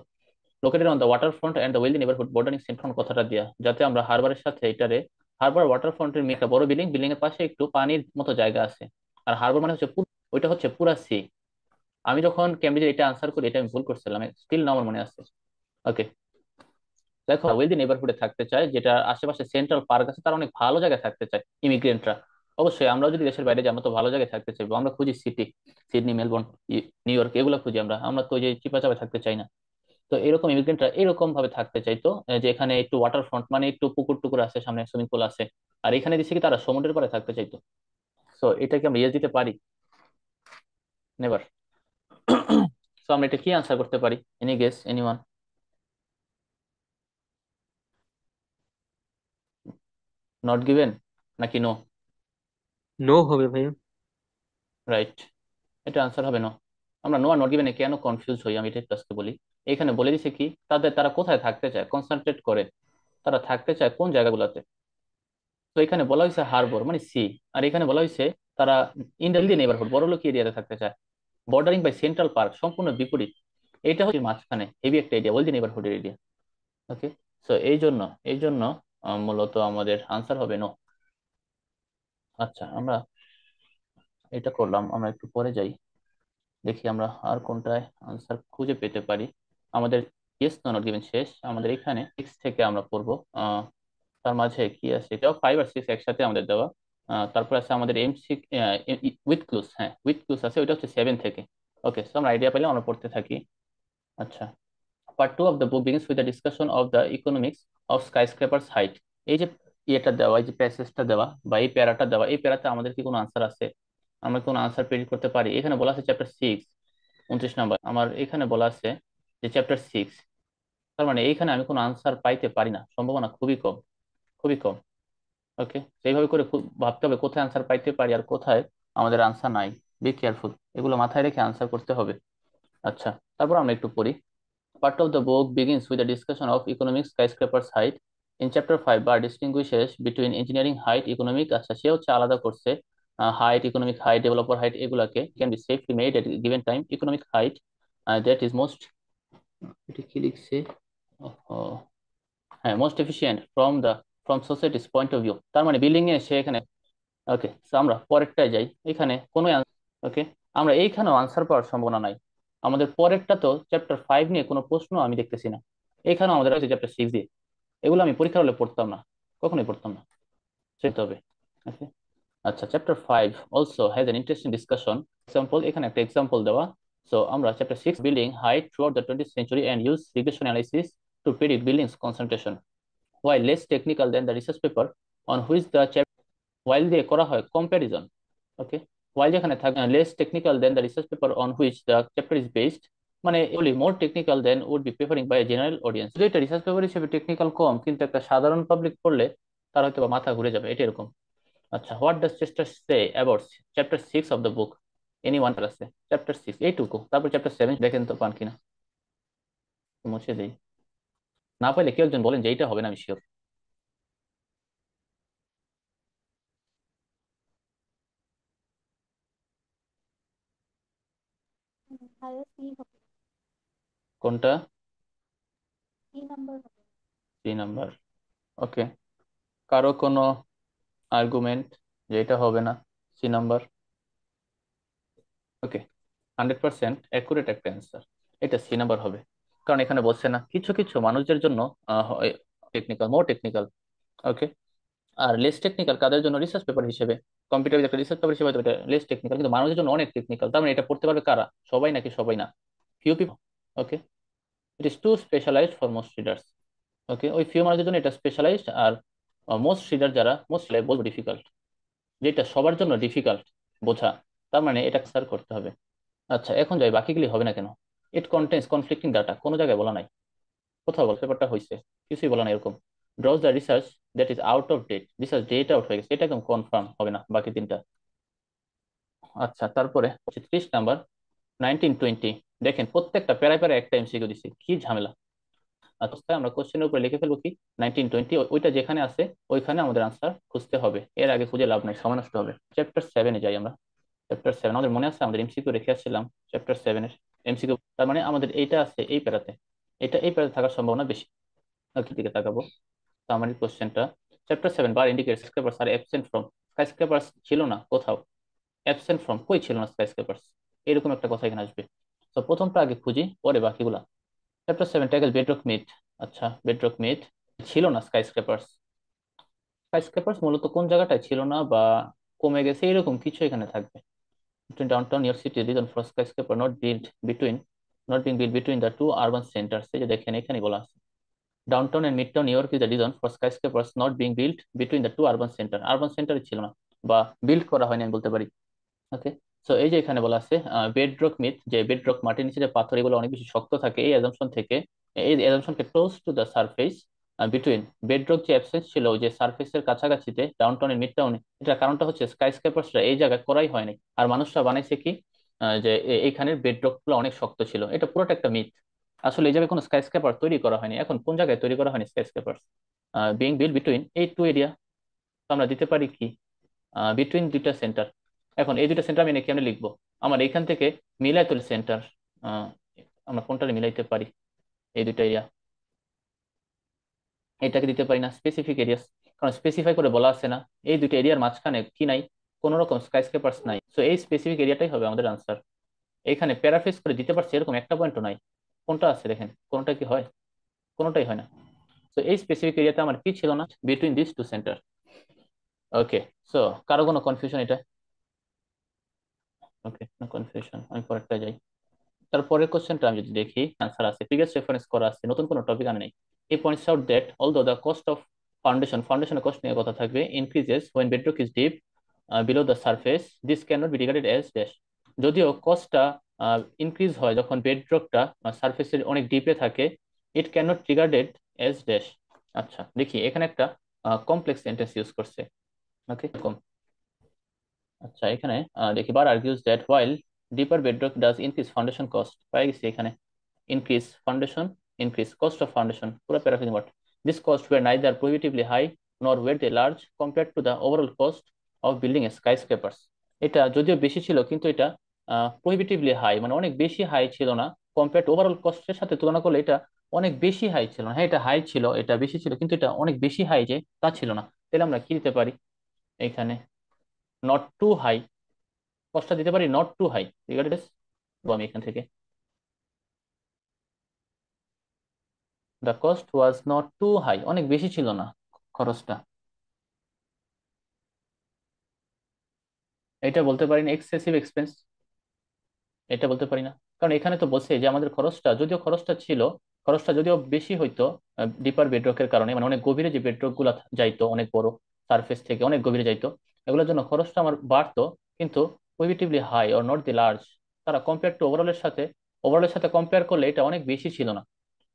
Located on the waterfront and the wealthy neighbourhood bordering central কথাটা দিয়া, যাতে আমরা হারবারের সাথে এটারে, হারবার ওয়াটার ফ্রন্টের একটা বড় বিল্ডিং, বিল্ডিং এর পাশে একটু পানির মতো জায়গা আছে। আর হারবার মানে হচ্ছে ওইটা হচ্ছে পুরা সি। আমি যখন ক্যামব্রিজে এটা আনসার করি, এটা আমি ভুল করছিলাম, স্টিল না আমার মনে আছে। ওকে, দেখো, ওয়েলদি নেবারহুডে থাকতে চায়, যেটা আশেপাশে সেন্ট্রাল পার্ক আছে, তারা অনেক ভালো জায়গায় থাকতে চায় ইমিগ্রেন্টরা। অবশ্যই আমরাও যদি দেশের বাইরে যাই, আমরা তো ভালো জায়গায় থাকতে চাইবো, আমরা খুঁজি city, Sydney, Melbourne, new York, এগুলো খুঁজি। আমরা আমরা তো ওই যে চিপাচাপে থাকতে চাই না। তো এরকম ইমিগ্রেন্টরা এরকম ভাবে থাকতে চাইতো, যে এখানে একটু ওয়াটার ফ্রন্ট, মানে একটু পুকুর টুকুর আছে, সামনে সুইমিং পুল আছে। আর এখানে দিচ্ছে কি, তারা সমুদ্রের পাড়ে থাকতে চাইতো। তো এটাকে আমরা ইয়েস দিতে পারি? নেভার। তো আমরা এটা কি আনসার করতে পারি? Any guess, anyone? Not given নাকি নো? নো হবে ভাই। রাইট, এটা আনসার হবে নো। আমরা নো আর নট গিভেনে কেন কনফিউজ হই, আমি এটা একটু আজকে বলি। এখানে বলে দিছে কি, তারা কোথায় থাকতে চায়, কনসেন্ট্রেট করে, তারা থাকতে চায় কোন জায়গাগুলোতে। তো এখানে বলা হয়েছে হারবর মানে সি, আর এখানে বলা হয়েছে তারা ইন দ্য নেবারহুড বড়লোক এরিয়াতে থাকতে চায়, বর্ডারিং বাই সেন্ট্রাল পার্ক, সম্পূর্ণ বিপরীত। এটা হচ্ছে মাঝখানে হেভি একটা এরিয়া, ওয়েলদি নেবারহুড এরিয়া। ওকে, সো এই জন্য মূলত আমাদের আনসার হবে নো। আচ্ছা, আমরা এটা করলাম, আমরা একটু পরে যাই, দেখি আমরা আর কোনটায় আনসার খুঁজে পেতে পারি। আমাদের ইয়েস নো নট গিভেন শেষ, আমাদের এখানে 6 থেকে আমরা পড়বো। তার মাঝে কি আছে, এটাও 5 আর 6 একসাথে আমাদের দেওয়া। তারপর আছে আমাদের এমসি উইথ ক্লুজ, হ্যাঁ উইথ ক্লুজ আছে, ওইটা হচ্ছে 7 থেকে। ওকে, তো আমরা আইডিয়া পেলে আমরা পড়তে থাকি। আচ্ছা, part 2 of the book begins with the discussion of the economics of skyscrapers height. এই যে ইয়েটা দেওয়া, এই যে প্যাসেজটা দেওয়া বা এই প্যারাটা দেওয়া, এই প্যারাতে আমাদের কি কোনো আনসার আছে? আমরা কোনো আনসার প্রেডিক্ট করতে পারি? এখানে বলা আছে চ্যাপ্টার 6, 29 নাম্বার। আমার এখানে বলা আছে যে চ্যাপ্টার 6, তার মানে এইখানে আমি কোনো আনসার পাইতে পারি না, সম্ভাবনা খুবই কম, খুবই কম। ওকে, সেইভাবে করে খুব ভাবতে হবে কোথায় আনসার পাইতে পারি আর কোথায় আমাদের আনসার নাই। বি কেয়ারফুল, এগুলো মাথায় রেখে আনসার করতে হবে। আচ্ছা, তারপর আমরা একটু পড়ি। Part of the book begins with a discussion of economic skyscrapers height. In chapter 5, bar distinguishes between engineering height, economic, আচ্ছা সে হচ্ছে আলাদা করছে height, economic height, developer height, এগুলাকে can be safely made at given time. Economic height that is most, এটা কি লিখছে, ওহ, হ্যাঁ most efficient from society's point of view, তার মানে বিল্ডিং এ সে এখানে। ওকে, আমরা পরেরটায় যাই, এখানে কোনো। ওকে, আমরা এইখানেও আনসার পাওয়ার সম্ভাবনা নাই। আমাদের পরেরটা তো চ্যাপ্টার 5 নিয়ে কোনো প্রশ্ন আমি দেখতেছি না। এখানেও আমাদের আছে চ্যাপ্টার 6 দিয়ে, এগুলো আমি পরীক্ষার হলে পড়তাম না, কখনোই পড়তাম না। সেটা হবে। ওকে। আচ্ছা, chapter 5 also has N interesting discussion example, এখানে একটা এক্সাম্পল দেওয়া। সো আমরা chapter 6 building height throughout the 20th century and use regression analysis to predict buildings concentration, while less technical than the research paper on which the chapter, while দিয়ে করা হয় কম্প্যারিজন। ওকে, while যেখানে থাকে less technical than the research paper on which the chapter is based, মানে এগুলি more technical than would be preferring by a general audience। যদি এটা রিসার্চ পেপার হিসেবে টেকনিক্যাল কম, কিন্তু একটা সাধারণ পাবলিক পড়লে তার হয়তো বা মাথা ঘুরে যাবে, এটা এরকম। আচ্ছা, what does Chester say about chapter 6 of the book? Any one আছে চ্যাপ্টার 6 এইটুকু, তারপর চ্যাপ্টার 7 দেখেন তো পান কিনা, মুছে দেই। না পাইলে কেউ একজন বলেন যে এইটা হবে না, আমি শিওর। তাহলে সি হবে। কোনটা? সি নাম্বার হবে। 3 নাম্বার। ওকে, কারো কোনো আর্গুমেন্ট যে এটা হবে না? 3 নাম্বার। ওকে, 100% অ্যাকুরেট একটা অ্যান্সার, এটা 3 নাম্বার হবে। কারণ এখানে বলছে না কিছু কিছু মানুষদের জন্য টেকনিক্যাল, মোর টেকনিক্যাল। ওকে, আর লেস টেকনিক্যাল কাদের জন্য? রিসার্চ পেপার হিসেবে, কম্পিউটার একটা রিসার্চ পেপার হিসেবে হয়তো এটা লেস টেকনিক্যাল, কিন্তু মানুষের জন্য অনেক টেকনিক্যাল। তার মানে এটা পড়তে পারবে কারা? সবাই নাকি সবাই না? Few people. Okay, it is too specialized for most readers. Okay, ওই ফিউ মানুষের জন্য এটা স্পেশালাইজড, আর মোস্ট রিডার যারা, মোস্ট বলবো ডিফিকাল্ট, যেটা সবার জন্য ডিফিকাল্ট বোঝা, তার মানে এটা স্যার করতে হবে। আচ্ছা, এখন যাই বাকিগুলি হবে না কেন? ইট কন্টেন্স কনফ্লিক্টিং ডাটা, কোনো জায়গায় বলা নাই। কোথাও বল পেপারটা হয়েছে, কিছুই বলা নাই এরকম। Draws the research that is out of date, research date out হয়ে গেছে, এটা একদম কনফার্ম হবে না বাকি তিনটা। আচ্ছা, তারপরে 30 নাম্বার 1920, দেখেন প্রত্যেকটা প্যারায় প্যারায় একটা এমসিকিউ দিছি, কি ঝামেলা। আচ্ছা, আমরা কোশ্চেনের উপরে লিখে ফেলবো কি 1920, ওইটা যেখানে আছে ওইখানে আমাদের আনসার খুঁজতে হবে, এর আগে খুঁজে লাভ নাই, সময় নষ্ট হবে। চ্যাপ্টার 7-এ যাই আমরা। চ্যাপ্টার 7 আমাদের মনে আছে, আমাদের এমসিকিউ রেখে আসছিলাম চ্যাপ্টার 7-এর এমসিকিউ, তার মানে আমাদের এইটা আছে এই প্যারাতে, এটা এই প্যারাতে থাকার সম্ভাবনা বেশি। কি দিকে তাকাবো? সামারি কোশ্চেনটা, chapter 7 Barr indicate skyscrapers are absent from, skyscrapers ছিল না কোথাও, অ্যাবসেন্ট ফ্রম কই ছিল না স্কাইস্ক্রাপার্স, এরকম একটা কথা এখানে আসবে। তো প্রথমটা আগে খুঁজি, পরে বাকিগুলা। Chapter 7 tackle bedrock myth. আচ্ছা, বেডরক মিথ, ছিল না স্কাইস্ক্রাপার্স। স্কাইস্ক্রাপার্স মূলত কোন জায়গাটায় ছিল না বা কমে গেছে এরকম কিছু এখানে থাকবে। Between downtown New York City, reason for skyscraper not being built between the two urban centers, এই যে দেখেন এখানে বলা আছে, downtown and midtown New York is the reason for skyscrapers not being built between the two urban center, urban সেন্টারে ছিল না বা বিল্ড করা হয়নি আমি বলতে পারি। ওকে, সো এই যে এখানে বলা আছে বেডরক মিথ, যে বেডরক মাটির নিচে যে পাথর এগুলো অনেক বেশি শক্ত থাকে, এই অ্যাজাম্পশন থেকে, এই অ্যাজাম্পশনকে close to the surface between, bedrock যে অ্যাবসেন্স ছিল যে সারফেসের কাছাকাছিতে ডাউনটাউন এর মিড টাউনে, এটা কারণটা হচ্ছে স্কাইস্ক্রেপার্সরা এই জায়গায় করাই হয়নি, আর মানুষরা বানাইছে কি, যে এইখানের বেডরক গুলো অনেক শক্ত ছিল, এটা পুরোটা একটা মিথ। আসলে এই জায়গায় কোনো স্কাইস্ক্রেপার তৈরি করা হয়নি। এখন কোন জায়গায় তৈরি করা হয়নি স্কাইস্ক্রেপার? বিং বিল্ড বিটুইন এই টু এরিয়া। আমরা দিতে পারি কি বিটুইন দুইটা সেন্টার। এখন এই দুইটা সেন্টার আমি কেমনে লিখবো? আমার এখান থেকে মিলাই তুলি সেন্টার, আমরা কোনটা মিলাইতে পারি? এই দুইটা এরিয়া, এটাকে দিতে পারি না স্পেসিফিক এরিয়াস, কারণ স্পেসিফাই করে বলা আছে না এই দুইটা এরিয়ার মাঝখানে কি নাই, কোন রকম স্কাইস্ক্রেপার্স নাই। সো এই স্পেসিফিক এরিয়াটাই হবে আমাদের আনসার। এখানে প্যারাফ্রেজ করে দিতে পারছি এরকম একটা পয়েন্টও নাই। কোনটা আছে দেখেন, কোনটা কি হয়? কোনটাই হয় না। তো এই স্পেসিফিক এরিয়াতে আমার কি ছিল না, between this two center. Okay, so কারো কোনো কনফিউশন এটা? ওকে, নো কনফিউশন, আমি পরেরটা যাই। তারপরের কোশ্চেনটা আমি যদি দেখি আনসার আছে, প্রিভিয়াস রেফারেন্স করা আছে, নতুন কোনো টপিক আনে নেই। He points out that although the cost of ফাউন্ডেশনের কস্ট নিয়ে কথা থাকবে, increases when bedrock is deep below the surface, this can not be regarded as dash. যদিও কস্টটা ইনক্রিজ হয় যখন বেডরকটা সারফেসের অনেক ডিপে থাকে, it can not regarded as dash. আচ্ছা, দেখি এখানে একটা কমপ্লেক্স সেন্টেন্স ইউজ করছে। ওকে, আচ্ছা এখানে দেখি Barr argues that while deeper bedrock does increase foundation cost, পাই গেছি এখানে increase foundation, increase cost of foundation, পুরো paraphrasing word, this cost were neither prohibitively high nor were they large compared to the overall cost of building a skyscrapers। এটা যদিও বেশি ছিল কিন্তু এটা প্রহিবিটিভলি হাই, মানে অনেক বেশি হাই ছিল না, কম্পেয়ার টু ওভারঅল কস্টের সাথে তুলনা করলে এটা অনেক বেশি হাই ছিল না। হ্যাঁ, এটা হাই ছিল, এটা বেশি ছিল, কিন্তু এটা অনেক বেশি হাই যে তা ছিল না। তাহলে আমরা কি দিতে পারি এখানে? নট টু হাই, কস্টটা দিতে পারি নট টু হাই রিগার্ডেড, আমি এখান থেকে the cost was not too high, অনেক বেশি ছিল না খরচটা। এটা বলতে পারি না এক্সেসিভ এক্সপেন্স, এটা বলতে পারি না। কারণ এখানে তো বলছে যে আমাদের খরচটা, যদিও খরচটা ছিল, খরচটা যদিও বেশি হইতো ডিপার বেডরকের কারণে, মানে অনেক গভীরে যে বেডরক গুলা যাইতো, অনেক বড় সারফেস থেকে অনেক গভীরে যাইতো, এগুলোর জন্য খরচটা আমার বাড়তো, কিন্তু prohibitively high or not the large, তারা কম্পেয়ার টু ওভারঅলের সাথে কম্পেয়ার করলে এটা অনেক বেশি ছিল না,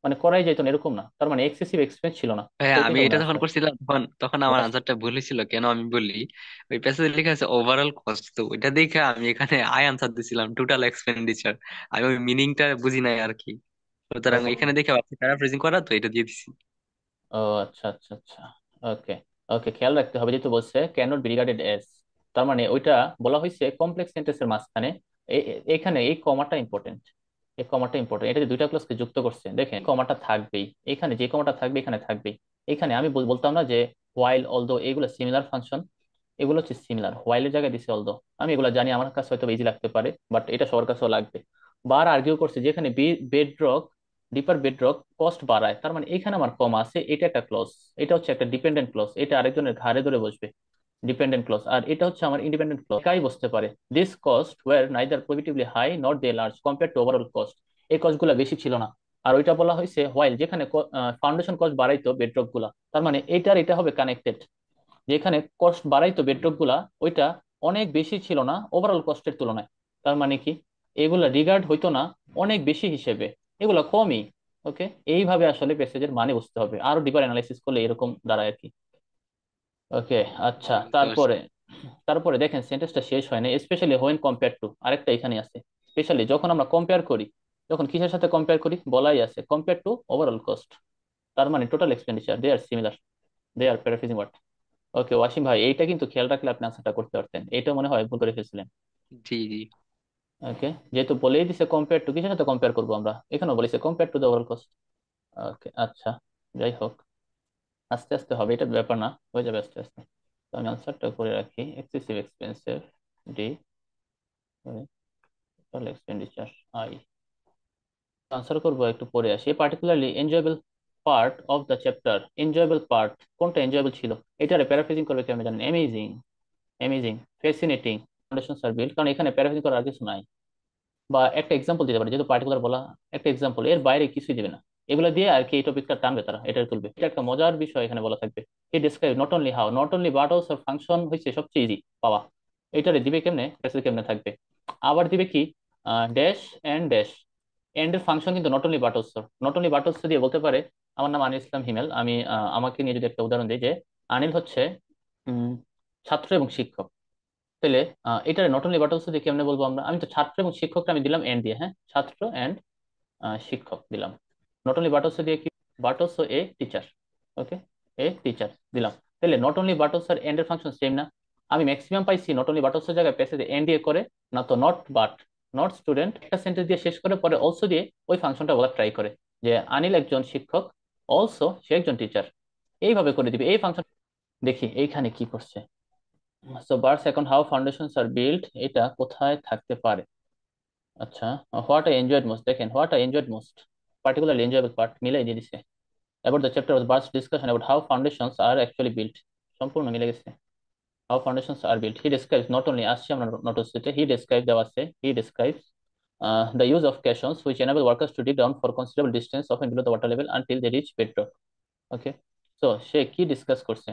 মানে করাই যাইতো না এরকম না, তার মানে এক্সেসিভ এক্সপেন্স ছিল না। তো হ্যাঁ, এটাই আমি হবে এটা যখন আনসার। করছিলাম তখন তখন আমার আনসারটা ভুল হয়েছিল। কেন আমি বলি, ওই প্যাসেজে লেখা আছে ওভারঅল কস্ট, তো ওইটা দেখে আমি এখানে আই আনসার দিছিলাম টোটাল এক্সপেন্ডিচার। আমি ওই মিনিংটা বুঝি নাই আর কি, সুতরাং এখানে দেখে প্যারাফ্রেজিং করা, তো এটা দিয়ে দিছি। ও আচ্ছা আচ্ছা আচ্ছা। ওকে। ওকে, খেয়াল রাখতে হবে, যেহেতু বলছে ক্যানট বি রিগার্ডেড এস, তার মানে ওইটা বলা হয়েছে কমপ্লেক্স সেন্টেন্সের মাঝখানে। এখানে এই কমাটা ইম্পর্টেন্ট, এই কমাটা ইম্পর্টেন্ট, এটা যে দুইটা ক্লাসকে যুক্ত করছে, দেখেন কমাটা থাকবেই এখানে, যে কমাটা থাকবে এখানে থাকবেই। এখানে আমি বলতাম না যে হোয়াইল অলদো এগুলো সিমিলার ফাংশন, এগুলো হচ্ছে সিমিলার, হোয়াইলের জায়গায় দিছে অলদো। আমি এগুলো জানি, আমার কাছে হয়তো ইজি লাগতে পারে, বাট এটা সবার কাছেও লাগবে। বার আর্গিউ করছে যেখানে বেডরক, ডিপার বেডরক কস্ট বাড়ায়, তার মানে এখানে আমার কম আছে, এটা একটা ক্লজ, এটা হচ্ছে একটা ডিপেন্ডেন্ট ক্লজ, এটা আরেকজনের ঘাড়ে ধরে বসবে, ডিপেন্ডেন্ট ক্লজ। আর এটা হচ্ছে আমার ইন্ডিপেন্ডেন্ট ক্লজ, একাই বসতে পারে। This cost were neither prohibitively high not they large compare to overall cost, এই কস্ট গুলা বেশি ছিল না। আর ওইটা বলা হয়েছে হোয়াইল, যেখানে ফাউন্ডেশন কস্ট বাড়াইতো বেডরক গুলা, তার মানে এইটার এটা হবে কানেক্টেড, যেখানে কস্ট বাড়াইতো বেডরক গুলা, ওইটা অনেক বেশি ছিল না ওভারঅল কস্টের তুলনায়। তার মানে কি, এগুলা রিগার্ড হইতো না অনেক বেশি হিসেবে, এগুলা কমই। ওকে, এইভাবে আসলে প্যাসেজের মানে বুঝতে হবে, আরো ডিপার অ্যানালাইসিস করলে এরকম দাঁড়ায় আর কি। ওকে। আচ্ছা, বুঝতে পারছি। তারপরে, তারপরে দেখেন সেন্টেন্সটা শেষ হয় না, স্পেশালি হোয়েন কম্পেয়ার টু, আরেকটা এখানে আছে, স্পেশালি যখন আমরা কম্পেয়ার করি, যখন কিসের সাথে কম্পেয়ার করি বলাই আছে কম্পেয়ার টু ওভারঅল কস্ট, তার মানে total expenditure they are similar, they R paraphrasing watt. ওকে ওয়াসিম ভাই, এইটা কিন্তু খেয়াল রাখলে আপনি আনসারটা করতে পারতেন, এটা মনে হয় ভুল করে ফেলছিলেন। জি জি। ওকে, যেহেতু বলেই দিছে কম্পেয়ার টু, কিসের সাথে কম্পেয়ার করবো আমরা, এখানেও বলেছে compare to the overall cost. Okay আচ্ছা, যাই হোক, আস্তে আস্তে হবে, এটা ব্যাপার না, হয়ে যাবে আস্তে আস্তে। তো আমি আনসারটা করে রাখি, excessive expensive D, total expenditure I. Answer করবো, একটু পরে আসি। Particularly enjoyable part of the chapter, enjoyable part কোনটা এনজয়েবল ছিল, এটারে প্যারাফ্রেজিং করবে কেমন জানেন, amazing, amazing, fascinating, foundations are build, কারণ এখানে প্যারাফ্রেজিং করার আর কিছু নাই। বা একটা এক্সাম্পল দিতে পারে, যেহেতু পার্টিকুলার বলা, একটা এক্সাম্পল, এর বাইরে কিছুই দিবে না, এগুলো দিয়ে আর কি এই টপিকটা টানবে তারা, এটা তুলবে, এটা একটা মজার বিষয় এখানে বলা থাকবে। He describe not only how, not only but also function হচ্ছে সবচেয়ে ইজি পাওয়া, এটারে দিবে কেমনে, প্যাসেজ কেমনে থাকবে। আবার দিবে কি, ড্যাশ এন্ড ড্যাশ, এন্ড এর ফাংশন কিন্তু not only but also, not only but also দিয়ে বলতে পারে, আমার নাম আনিল ইসলাম হিমেল, আমি আমাকে নিয়ে যদি একটা উদাহরণ দিই, যে আনিল হচ্ছে উম, ছাত্র এবং শিক্ষক, তাহলে এটা নট অনলি বাট অলসো দিয়ে কেমনে বলবো আমরা, আমি তো ছাত্র এবং শিক্ষকটা আমি দিলাম এন্ড দিয়ে, হ্যাঁ, ছাত্র এন্ড শিক্ষক দিলাম। নট অনলি বাট অলসো দিয়ে কি, but also a teacher, okay, a teacher দিলাম। তাহলে নট অনলি বাট অলসো আর এন্ড এর ফাংশন সেম না। আমি ম্যাক্সিমাম পাইছি নট অনলি বাট অলসো জায়গায় প্যাসেজে এন্ড দিয়ে করে, না তো নট বাট, নট স্টুডেন্ট একটা সেন্টেন্স দিয়ে শেষ করে পরে অলসো দিয়ে ওই ফাংশনটা বলা ট্রাই করে, যে আনিল একজন শিক্ষক, অলসো সে একজন টিচার, এইভাবে করে দিবে এই ফাংশন। দেখি এইখানে কি করছে। সো বার্ডস এখন হাউ ফাউন্ডেশনস আর বিল্ড, এটা কোথায় থাকতে পারে। আচ্ছা, হোয়াট আই এনজয়েড মোস্ট, দেখেন what I enjoyed most, particularly enjoyable part মিলাই দিয়ে দিছে। About the chapter was Bird's discussion about how foundations are actually built, সম্পূর্ণ মিলে গেছে। How foundations are built, he describes, not only আসছে আমরা নোটসটিতে, হি ডেসক্রাইব দেওয়া আছে, he describes the use of caissons which enable workers to dig down for considerable distance often below the water level until they reach bedrock. Okay, so সে কি ডিসকাস করছে,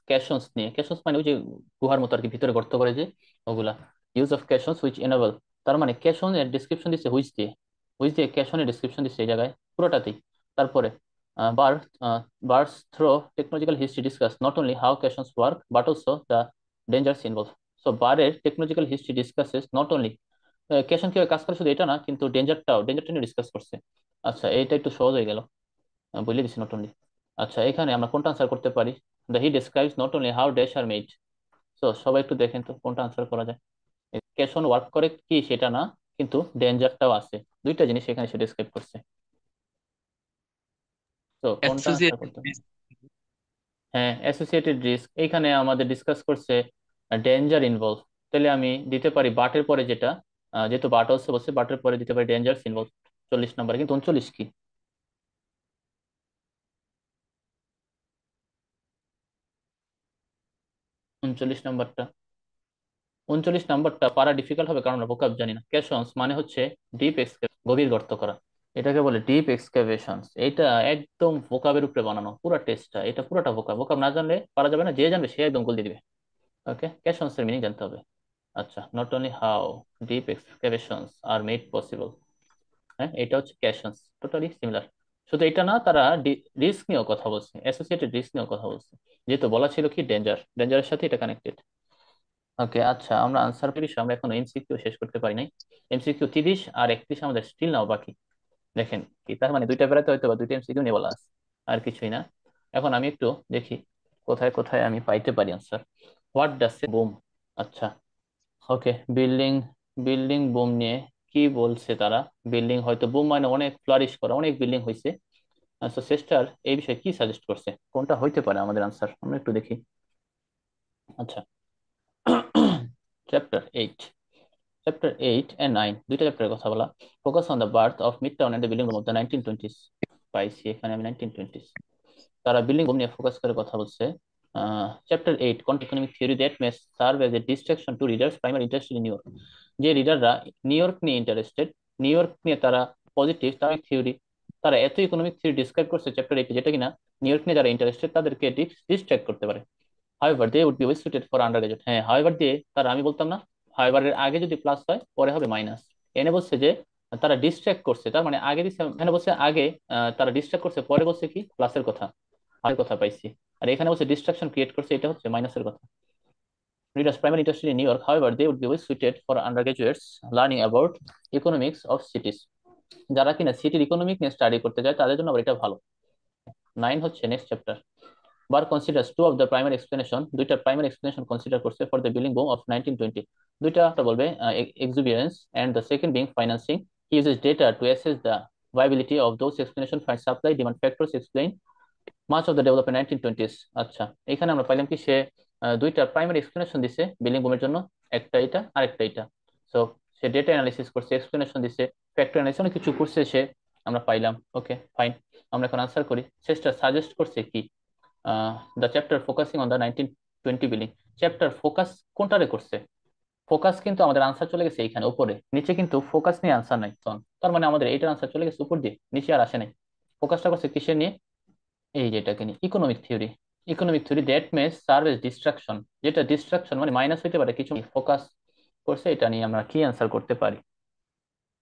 ক্যাশনস নিয়ে, ক্যাশনস মানে ওই যে গুহার মতো আর কি, ভিতরে গর্ত করে যে ওগুলা, ইউজ অফ ক্যাশনস হুইচ এনেবল, তার মানে ক্যাশন এর ডিসক্রিপশন দিচ্ছে হুইচ দিয়ে, হুইচ দিয়ে ক্যাশনের ডিসক্রিপশন দিচ্ছে এই জায়গায় পুরোটাতেই। তারপরে Barr Barr's through technological history discuss not only how caissons work but also the dangers involve. So বারের technological history discusses not only caisson কিভাবে কাজ করে শুধু এটা না, কিন্তু ডেঞ্জারটা নিয়ে ডিসকাস করছে। আচ্ছা, এটা একটু সহজ হয়ে গেল, বলে দিছি নট অনলি। আচ্ছা, এখানে আমরা কোনটা আনসার করতে পারি, the he describes not only how dash are made. তো সবাই একটু দেখেন তো কোনটা আনসার করা যায়। ক্যাশন ওয়ার্ক করে কি সেটা না, কিন্তু ডেঞ্জারটাও আছে, দুইটা জিনিস এখানে সে ডেসক্রাইব করছে, তো কোনটা আনসার অ্যাসোসিয়েটেড। করতে হবে। হ্যাঁ, অ্যাসোসিয়েটেড রিস্ক এইখানে আমাদের ডিসকাস করছে, ডেঞ্জার ইনভলভ, তাহলে আমি দিতে পারি বাটের পরে যেটা, যেহেতু বাট অলসো বলছে, বাটের পরে দিতে পারি ডেঞ্জার্স ইনভলভ। 40 নাম্বার, কিন্তু 39 কি, 39 নাম্বারটা। 39 নাম্বারটা পারা ডিফিকাল্ট হবে কারণ আমরা ভোকাব জানি না। ক্যাশনস মানে হচ্ছে ডিপ গভীর গর্ত করা, এটাকে বলে ডিপ এক্সকাভেশনস। এটা একদম ভোকাবের উপরে বানানো পুরো টেস্টটা, এটা পুরোটা ভোকাব। ভোকাব না জানলে পারা যাবে না, যে জানবে সে একদম গোল দিয়ে দিবে। ওকে, ক্যাশনস এর মিনিং জানতে হবে। আচ্ছা, not only how deep excavations are made possible. হ্যাঁ, এটা হচ্ছে ক্যাশনস, টোটালি সিমিলার। শুধু এটা না, তারা রিস্ক নিয়েও কথা বলছে, অ্যাসোসিয়েটেড রিস্ক নিয়েও কথা বলছে, যেহেতু বলা ছিল কি ডেঞ্জারের সাথে এটা কানেক্টেড। ওকে, আচ্ছা, আমরা আনসার বিষয়ে আমরা এখন এমসিকিউ শেষ করতে পারি নাই। এমসিকিউ 30 আর 31 আমাদের স্টিল নাও বাকি। দেখেন কি, তার মানে দুইটা বেড়াতে হয়তো বা দুইটা এমসিকিউ নিয়ে বলা আছে, আর কিছুই না। এখন আমি একটু দেখি কোথায় কোথায় আমি পাইতে পারি answer. What does say broom. আচ্ছা, ওকে, বিল্ডিং বিল্ডিং বুম নিয়ে কি বলছে তারা? বিল্ডিং হয়তো বুম মানে অনেক ফ্লারিশ করা, অনেক বিল্ডিং হয়েছে। তো সেস্টার এই বিষয়ে কি সাজেস্ট করছে, কোনটা হইতে পারে আমাদের আনসার, আমরা একটু দেখি। আচ্ছা, চ্যাপ্টার 8, চ্যাপ্টার 8 and 9 দুইটা চ্যাপ্টারের কথা বলা। Focus on the birth of Midtown and the building boom of the 1920s। পাইছি এখানে আমি 1920s, তারা বিল্ডিং বুম নিয়ে ফোকাস করে কথা বলছে। Chapter 8 contains economic theory that may serve as a distraction to readers primary interested in New York. যে রিডাররা নিউ ইয়র্ক নিয়ে ইন্টারেস্টেড, নিউ ইয়র্ক নিয়ে তারা পজিটিভ, তারা থিওরি, তারা এত ইকোনমিক থিওরি ডিসক্রাইব করছে চ্যাপ্টার 8 যেটা কিনা নিউ ইয়র্ক নিয়ে যারা ইন্টারেস্টেড তাদেরকে ডিস্ট্রাক্ট করতে পারে। However they would be well suited for undergraduate. হ্যাঁ, হাউএভার দিয়ে তারা, আমি বলতাম না, হাউএভার এর আগে যদি প্লাস হয় পরে হবে মাইনাস। এনে বলছে যে তারা ডিস্ট্রাক্ট করছে, তার মানে আগে দিচ্ছে, এখানে বলছে আগে তারা ডিস্ট্রাক্ট করছে, পরে বলছে কি প্লাসের কথা, আগের কথা পাইছি। আর এখানে বলছে ডিস্ট্রাকশন ক্রিয়েট করছে, এটা হচ্ছে মাইনাসের কথা। Readers primary interested in New York, however, they would be well suited for undergraduates learning about economics of cities. যারা কিনা সিটির ইকোনমিক নিয়ে স্টাডি করতে যায় তাদের জন্য আবার এটা ভালো। 9 হচ্ছে next chapter. Barr considers two of the primary explanation, দুইটা প্রাইমারি এক্সপ্লেনেশন কনসিডার করছে for the building boom of 1920। দুইটা বলবে exuberance and the second being financing. He uses data to assess the viability of those explanation, find supply demand factors, explain much of the development 1920s। আচ্ছা, এখানে আমরা পাইলাম কি সে দুইটা প্রাইমারি এক্সপ্লেনেশন দিছে বিল্ডিং বুমের জন্য, একটা এটা আর একটা এটা। সো সে ডেটা অ্যানালিসিস করছে, এক্সপ্লেনেশন দিছে, ফ্যাক্টর অ্যানালিসিস, অনেক কিছু করছে সে, আমরা পাইলাম। ওকে, ফাইন, আমরা এখন আনসার করি। শেষটা সাজেস্ট করছে কি, the chapter focusing on the 1920 building. Chapter focus কোনটারে করছে? ফোকাস কিন্তু আমাদের আনসার চলে গেছে এইখানে উপরে, নিচে কিন্তু ফোকাস নিয়ে আনসার নাই। তার মানে আমাদের এইটার আনসার চলে গেছে উপর দিয়ে, নিচে আর আসে নাই। ফোকাসটা করছে কিসের নিয়ে? এই যেটাকে নিয়ে economic theory. Economic theory that may serve as distraction, যেটা ডিস্ট্রাকশন মানে মাইনাস হইতে পারে কিছু, ফোকাস করছে এটা নিয়ে আমরা কি অ্যান্সার করতে পারি।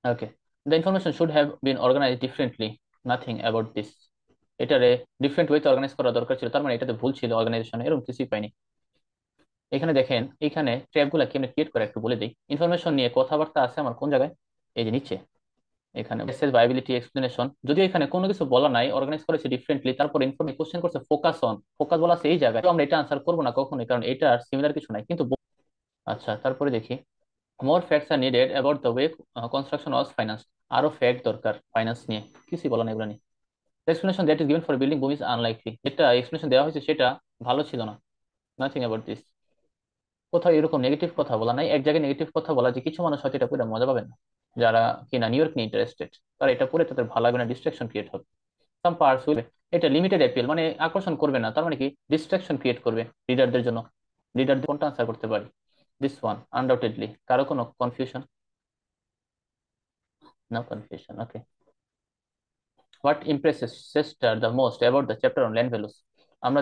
Okay, the information should have been organize differently, nothing about this. এটারে ডিফারেন্ট ওয়েতে অর্গানাইজ করা দরকার ছিল, তার মানে এটাতে ভুল ছিল অর্গানাইজেশন, এরকম কিছুই পাইনি। এখানে দেখেন, এখানে ট্র্যাপ গুলা কেমনে ক্রিয়েট করে একটু বলে দিই। ইনফরমেশন নিয়ে কথাবার্তা আছে আমার কোন জায়গায়, এই যে নিচে, এখানে মেসেজ ভাইবিলিটি এক্সপ্লেনেশন, যদি এখানে কোনো কিছু বলা নাই, অর্গানাইজ করেছে ডিফারেন্টলি, তারপর ইনফরমেশন কোশ্চেন করছে ফোকাস অন, ফোকাস বলা আছে এই জায়গায়, তো আমরা এটা আনসার করবো না কখনোই, কারণ এটা আর সিমিলার কিছু নাই কিন্তু আচ্ছা, তারপরে দেখি, more facts are needed about the way construction was finance. আরো ফ্যাক্ট দরকার ফাইন্যান্স নিয়ে, কিছুই বলা নাই এগুলো নিয়ে। Explanation that is given for building boom is unlikely, যেটা এক্সপ্লেনেশন দেওয়া হয়েছে সেটা ভালো ছিল না, নাথিং অ্যাবাউট দিস। কোথাও এরকম নেগেটিভ কথা বলা নাই, এক জায়গায় নেগেটিভ কথা বলা যে কিছু মানুষ হয়তো এটা পড়ে মজা পাবে না, যারা কিনা নিউ ইয়র্ক নিয়ে ইন্টারেস্টেড, তারা এটা পড়ে তাদের ভালো লাগবে না, ডিস্ট্রাকশন ক্রিয়েট হবে। সাম পার্টস উইল, এটা লিমিটেড অ্যাপিল মানে আকর্ষণ করবে না, তার মানে কি ডিস্ট্রাকশন ক্রিয়েট করবে রিডারদের জন্য। রিডারদের কোনটা আনসার করতে পারি? This one undoubtedly. কারো কোনো confusion? No confusion, okay. What impresses Chester the most about the chapter on land values. আমরা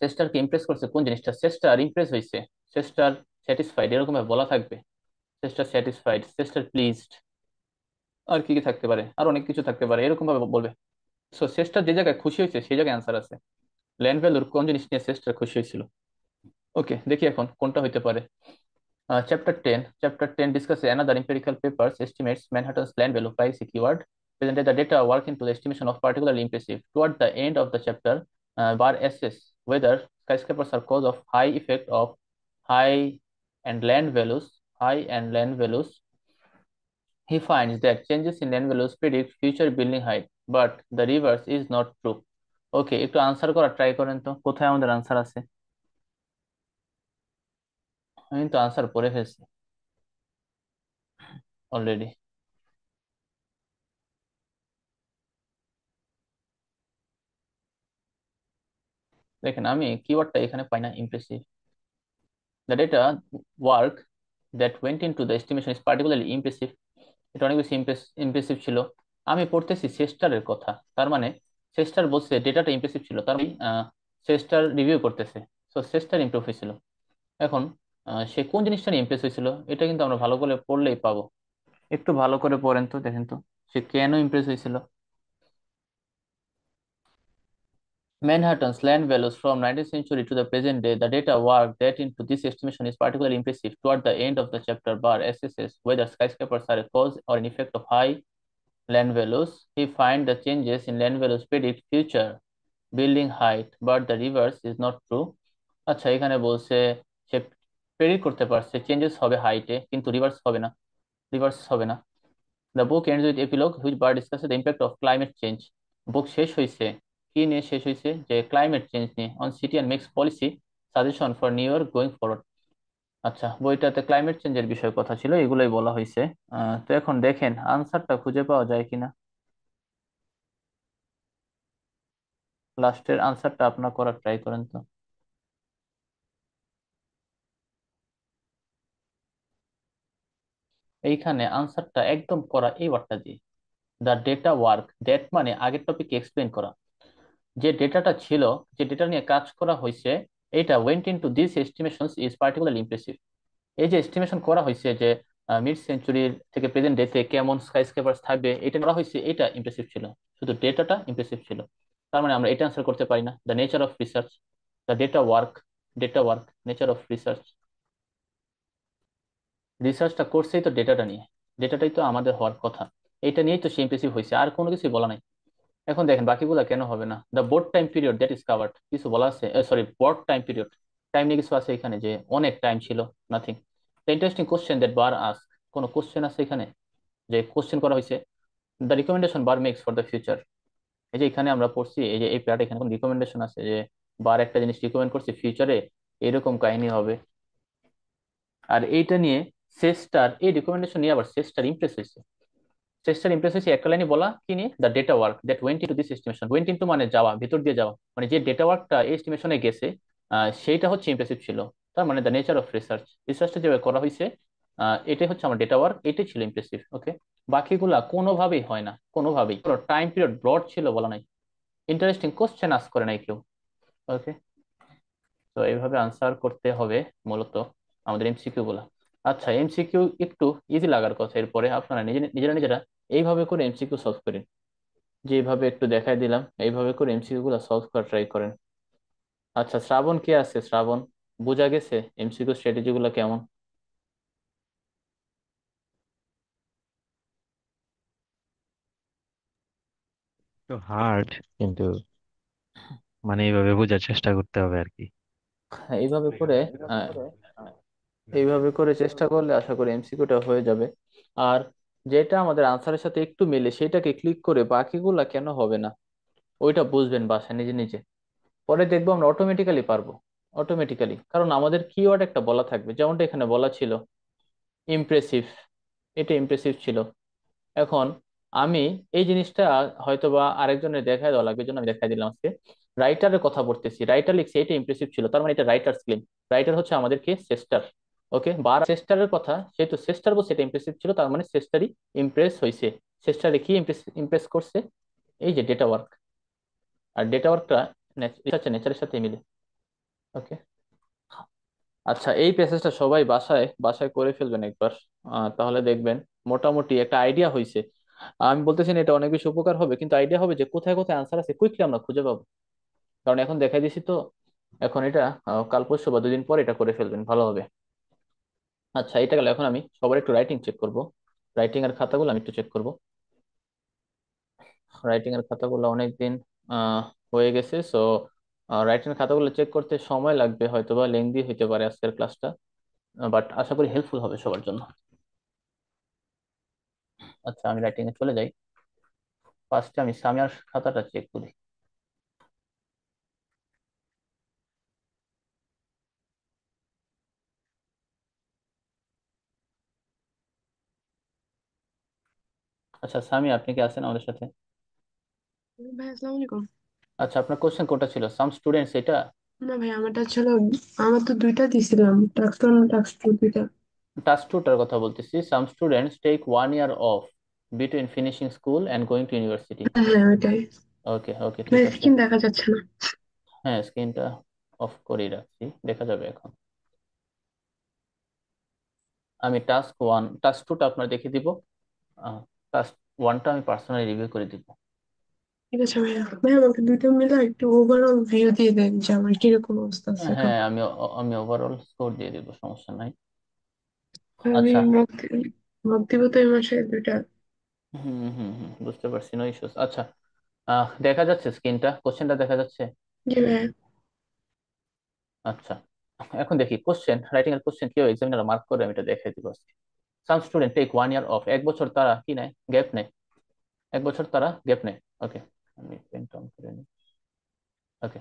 সেস্টারকে ইমপ্রেস করছে কোন জিনিসটা? সেস্টার ইমপ্রেস হয়েছে, সেস্টার স্যাটিসফাইড, এরকম ভাবে বলা থাকবে। চেস্টার স্যাটিসফাইড, চেস্টার প্লিজড, আর কি কি থাকতে পারে, আর অনেক কিছু থাকতে পারে, এরকম ভাবে বলবে। সো চেস্টার যে জায়গায় খুশি হয়েছে সেই জায়গায় অ্যান্সার আছে। ল্যান্ড ভ্যালুর কোন জিনিস নিয়ে চেস্টার খুশি হয়েছিল? ওকে, দেখি এখন কোনটা হইতে পারে। Chapter ten discusses another empirical papers estimates Manhattan's land value price keyword presented the data work into the estimation of particularly impressive. Toward the end of the chapter, Barr assess whether skyscrapers are cause of high and land values, high and land values. He finds that changes in land values predict future building height, but the reverse is not true. ওকে, একটু আনসার করার ট্রাই করেন তো, কোথায় আমাদের আনসার আছে? আমি তো আনসার পড়ে ফেলছি অলরেডি। দেখেন আমি কিওয়ার্ডটা এখানে পাই না, impressive. The data work that went in to the estimation is particularly impressive. এটা অনেক বেশি ইমপ্রেসিভ ছিল। আমি পড়তেছি সেস্টারের কথা, তার মানে সেস্টার বলছে ডেটাটা ইমপ্রেসিভ ছিল, তার মানে সেস্টার রিভিউ করতেছে। তো সেস্টার ইমপ্রুভ হয়েছিল। এখন সে কোন জিনিসটা নিয়ে ইমপ্রেস হয়েছিল, এটা কিন্তু আমরা ভালো করে পড়লেই পাবো। একটু ভালো করে পড়েন তো, দেখেন তো সে কেন ইমপ্রেস হয়েছিল। Manhattan's land values from 19th century to the present day, the data work that into this estimation is particularly impressive. Toward the end of the chapter, Barr assesses whether skyscrapers are a cause or an effect of high land values. He finds the changes in land values predict future building height, but the reverse is not true. আচ্ছা, এখানে বলছে সে প্রেডিক্ট করতে পারছে চেঞ্জেস হবে হাইটে, কিন্তু রিভার্স হবে না। The book ends with epilogue which Barr discusses the impact of climate change. Book শেষ হয়েছে কি নিয়ে? শেষ হয়েছে যে ক্লাইমেট চেঞ্জ নিয়ে, on city and makes policy suggestion for New York going forward. আচ্ছা, বইটাতে ক্লাইমেট চেঞ্জের বিষয়ে কথা ছিল, এগুলোই বলা হয়েছে। তো এখন দেখেন আনসারটা খুঁজে পাওয়া যায় কিনা। লাস্টের আনসারটা আপনার করার ট্রাই করেন তো। এইখানে আনসারটা একদম করা এই ওয়ার্ডটা দিয়ে, দ্য ডেটা ওয়ার্ক। দ্যাট মানে আগের টপিকে এক্সপ্লেন করা, যে ডেটাটা ছিল, যে ডেটা নিয়ে কাজ করা হয়েছে, এটা went into this estimations is particularly impressive. এই যে এস্টিমেশন করা হয়েছে যে মিড সেঞ্চুরির থেকে প্রেজেন্ট ডেতে কেমন স্কাইস্ক্রেপার থাকবে, এটা করা হয়েছে, এটা ইমপ্রেসিভ ছিল, শুধু ডেটাটা ইমপ্রেসিভ ছিল। তার মানে আমরা এটা আনসার করতে পারি না। The nature of research, the data work nature of research. রিসার্চটা করছেই তো ডেটাটা নিয়ে, ডেটাটাই তো আমাদের হওয়ার কথা, এটা নিয়েই তো সে ইমপ্রেসিভ হয়েছে, আর কোনো কিছুই বলা নাই। এখন দেখেন বাকিগুলা কেন হবে না। The broad time period that is covered, কিছু বলা আছে, sorry, broad time period, time নিয়ে কিছু আছে এখানে যে অনেক টাইম ছিল, nothing. The interesting question that Bird ask, কোনো কোশ্চেন আছে এখানে যে কোশ্চেন করা হয়েছে। The recommendation Bird makes for the future, এই যে এখানে আমরা পড়ছি, এই যে এই প্যারাট, এখানে কোন রিকমেন্ডেশন আছে যে বার একটা জিনিস রিকমেন্ড করছে ফিউচারে এরকম কাহিনী হবে। আর এইটা নিয়ে সেস্টার, এই রিকমেন্ডেশন নিয়ে আবার সেস্টার ইমপ্রেস হয়েছে। চেষ্টার ইমপ্রেস হয়েছে একটা লাইনে বলা কি নিয়ে, the data work that went into this estimation. Went into মানে যাওয়া, ভিতর দিয়ে যাওয়া, মানে যে ডেটা ওয়ার্কটা এই এস্টিমেশনে গেছে সেইটা হচ্ছে ইমপ্রেসিভ ছিল। তার মানে দ্য নেচার অফ রিসার্চ, রিসার্চটা যেভাবে করা হয়েছে এটাই হচ্ছে আমার ডেটা ওয়ার্ক, এটাই ছিল ইমপ্রেসিভ। ওকে, বাকিগুলা কোনোভাবেই হয় না, কোনোভাবেই। টাইম পিরিয়ড ব্রড ছিল বলা নাই, ইন্টারেস্টিং কোশ্চেন আস্ক করে নাই কেউ। ওকে, তো এইভাবে আনসার করতে হবে মূলত আমাদের এমসিকিউ গুলা। আচ্ছা, এমসিকিউ একটু ইজি লাগার কথা, এরপরে আপনারা নিজেরা নিজেরা এইভাবে করে এমসিকিউ সলভ করেন, যেভাবে একটু দেখাই দিলাম এইভাবে করে এমসিকিউ গুলো সলভ করার ট্রাই করেন। আচ্ছা, শ্রাবণ কে আছে? শ্রাবণ, বোঝা গেছে এমসিকিউ স্ট্র্যাটেজি গুলো কেমন? তো হার্ড, কিন্তু মানে এইভাবে বোঝার চেষ্টা করতে হবে আর কি। হ্যাঁ, আহ, এইভাবে করে চেষ্টা করলে আশা করি এমসিকিউটা হয়ে যাবে। আর যেটা আমাদের আনসারের সাথে একটু মিলে সেটাকে ক্লিক করে বাকিগুলা কেন হবে না, ওইটা বুঝবেন বাসায় নিজে নিজে। পরে দেখবো আমরা অটোমেটিক্যালি পারবো, অটোমেটিক্যালি, কারণ আমাদের কিওয়ার্ড একটা বলা থাকবে, যেমনটা এখানে বলা ছিল ইমপ্রেসিভ, এটা ইমপ্রেসিভ ছিল। এখন আমি এই জিনিসটা হয়তো বা আরেকজনের দেখায় দেওয়া লাগবে, এই জন্য আমি দেখাই দিলাম আজকে। রাইটারের কথা বলতেছি, রাইটার লিখছে এটা ইমপ্রেসিভ ছিল, তার মানে এটা রাইটার্স ক্লেম। রাইটার হচ্ছে আমাদেরকে সেস্টার। ওকে, বার সেস্টারের কথা, সেহেতু সেস্টার বলছে এটা ইমপ্রেসিভ ছিল, তার মানে সেস্টারই ইমপ্রেস হয়েছে। সেস্টারে কি ইমপ্রেস ইমপ্রেস করছে? এই যে ডেটা ওয়ার্ক, আর ডেটা ওয়ার্কটা নেচারের সাথে মিলে। ওকে, আচ্ছা, এই প্যাসেজটা সবাই বাসায় বাসায় করে ফেলবেন একবার, তাহলে দেখবেন মোটামুটি একটা আইডিয়া হয়েছে। আমি বলতেছি না এটা অনেক বেশি উপকার হবে, কিন্তু আইডিয়া হবে যে কোথায় কোথায় আনসার আছে কুইকলি আমরা খুঁজে পাবো। কারণ এখন দেখাই দিছি তো, এখন এটা কাল পরশু বা 2 দিন পর এটা করে ফেলবেন, ভালো হবে। আচ্ছা, এটা গেল, এখন আমি সবার একটু রাইটিং চেক করব। রাইটিং এর খাতাগুলো আমি একটু চেক করব। রাইটিং এর খাতাগুলো অনেকদিন আহ হয়ে গেছে, সো রাইটিং এর খাতাগুলো চেক করতে সময় লাগবে, হয়তো বা লেংদি হইতে পারে আজকের ক্লাসটা, বাট আশা করি হেল্পফুল হবে সবার জন্য। আচ্ছা, আমি রাইটিং এ চলে যাই। ফার্স্টে আমি সামিয়ার খাতাটা চেক করি। আচ্ছা সামি, আপনি কি আছেন আমাদের সাথে? ভাই আসসালামু আলাইকুম। আচ্ছা, আপনার কোশ্চেন কোনটা ছিল? সাম স্টুডেন্টস এটা? না ভাই, আমারটা ছিল, আমার তো দুইটা দিছিলাম, টাস্ক ওয়ান টাস্ক টু দুইটা। টাস্ক টুটার কথা বলতেছি। Some students take 1 year off between finishing school and going to university. হ্যাঁ হ্যাঁ, ওইটাই। ওকে ওকে, ঠিক ভাই আছে। স্ক্রিন দেখা যাচ্ছে না। হ্যাঁ, স্ক্রিনটা অফ করেই রাখছি, দেখা যাবে এখন। আমি টাস্ক টুটা আপনার দেখিয়ে দিব। টাস্ক ওয়ানটা আমি পার্সোনালি রিভিউ করে দিব। ঠিক আছে ভাইয়া, ভাই আমাকে দুইটা মিলে একটু ওভারঅল ভিউ দিয়ে দেন যে আমার কিরকম অবস্থা আছে এখন। হ্যাঁ, আমি ওভারঅল স্কোর দিয়ে দিব, সমস্যা নাই। আমি আচ্ছা। মক দিব তো এই মাসে দুইটা। হুম হুম হুম, বুঝতে পারছি, নো ইস্যুস। আচ্ছা, দেখা যাচ্ছে স্ক্রিনটা, কোশ্চেনটা দেখা যাচ্ছে? জি ভাইয়া। আচ্ছা, এখন দেখি কোশ্চেন, রাইটিং এর কোশ্চেন কেউ এক্সামিনার মার্ক করে, আমি এটা দেখাই দিব আজকে। Some student take 1 year off, 1 বছর তারা কি নেয়, গ্যাপ নেয়। 1 বছর তারা গ্যাপ নেয়। ওকে, আমি পেনটা অন করে নিই। Okay,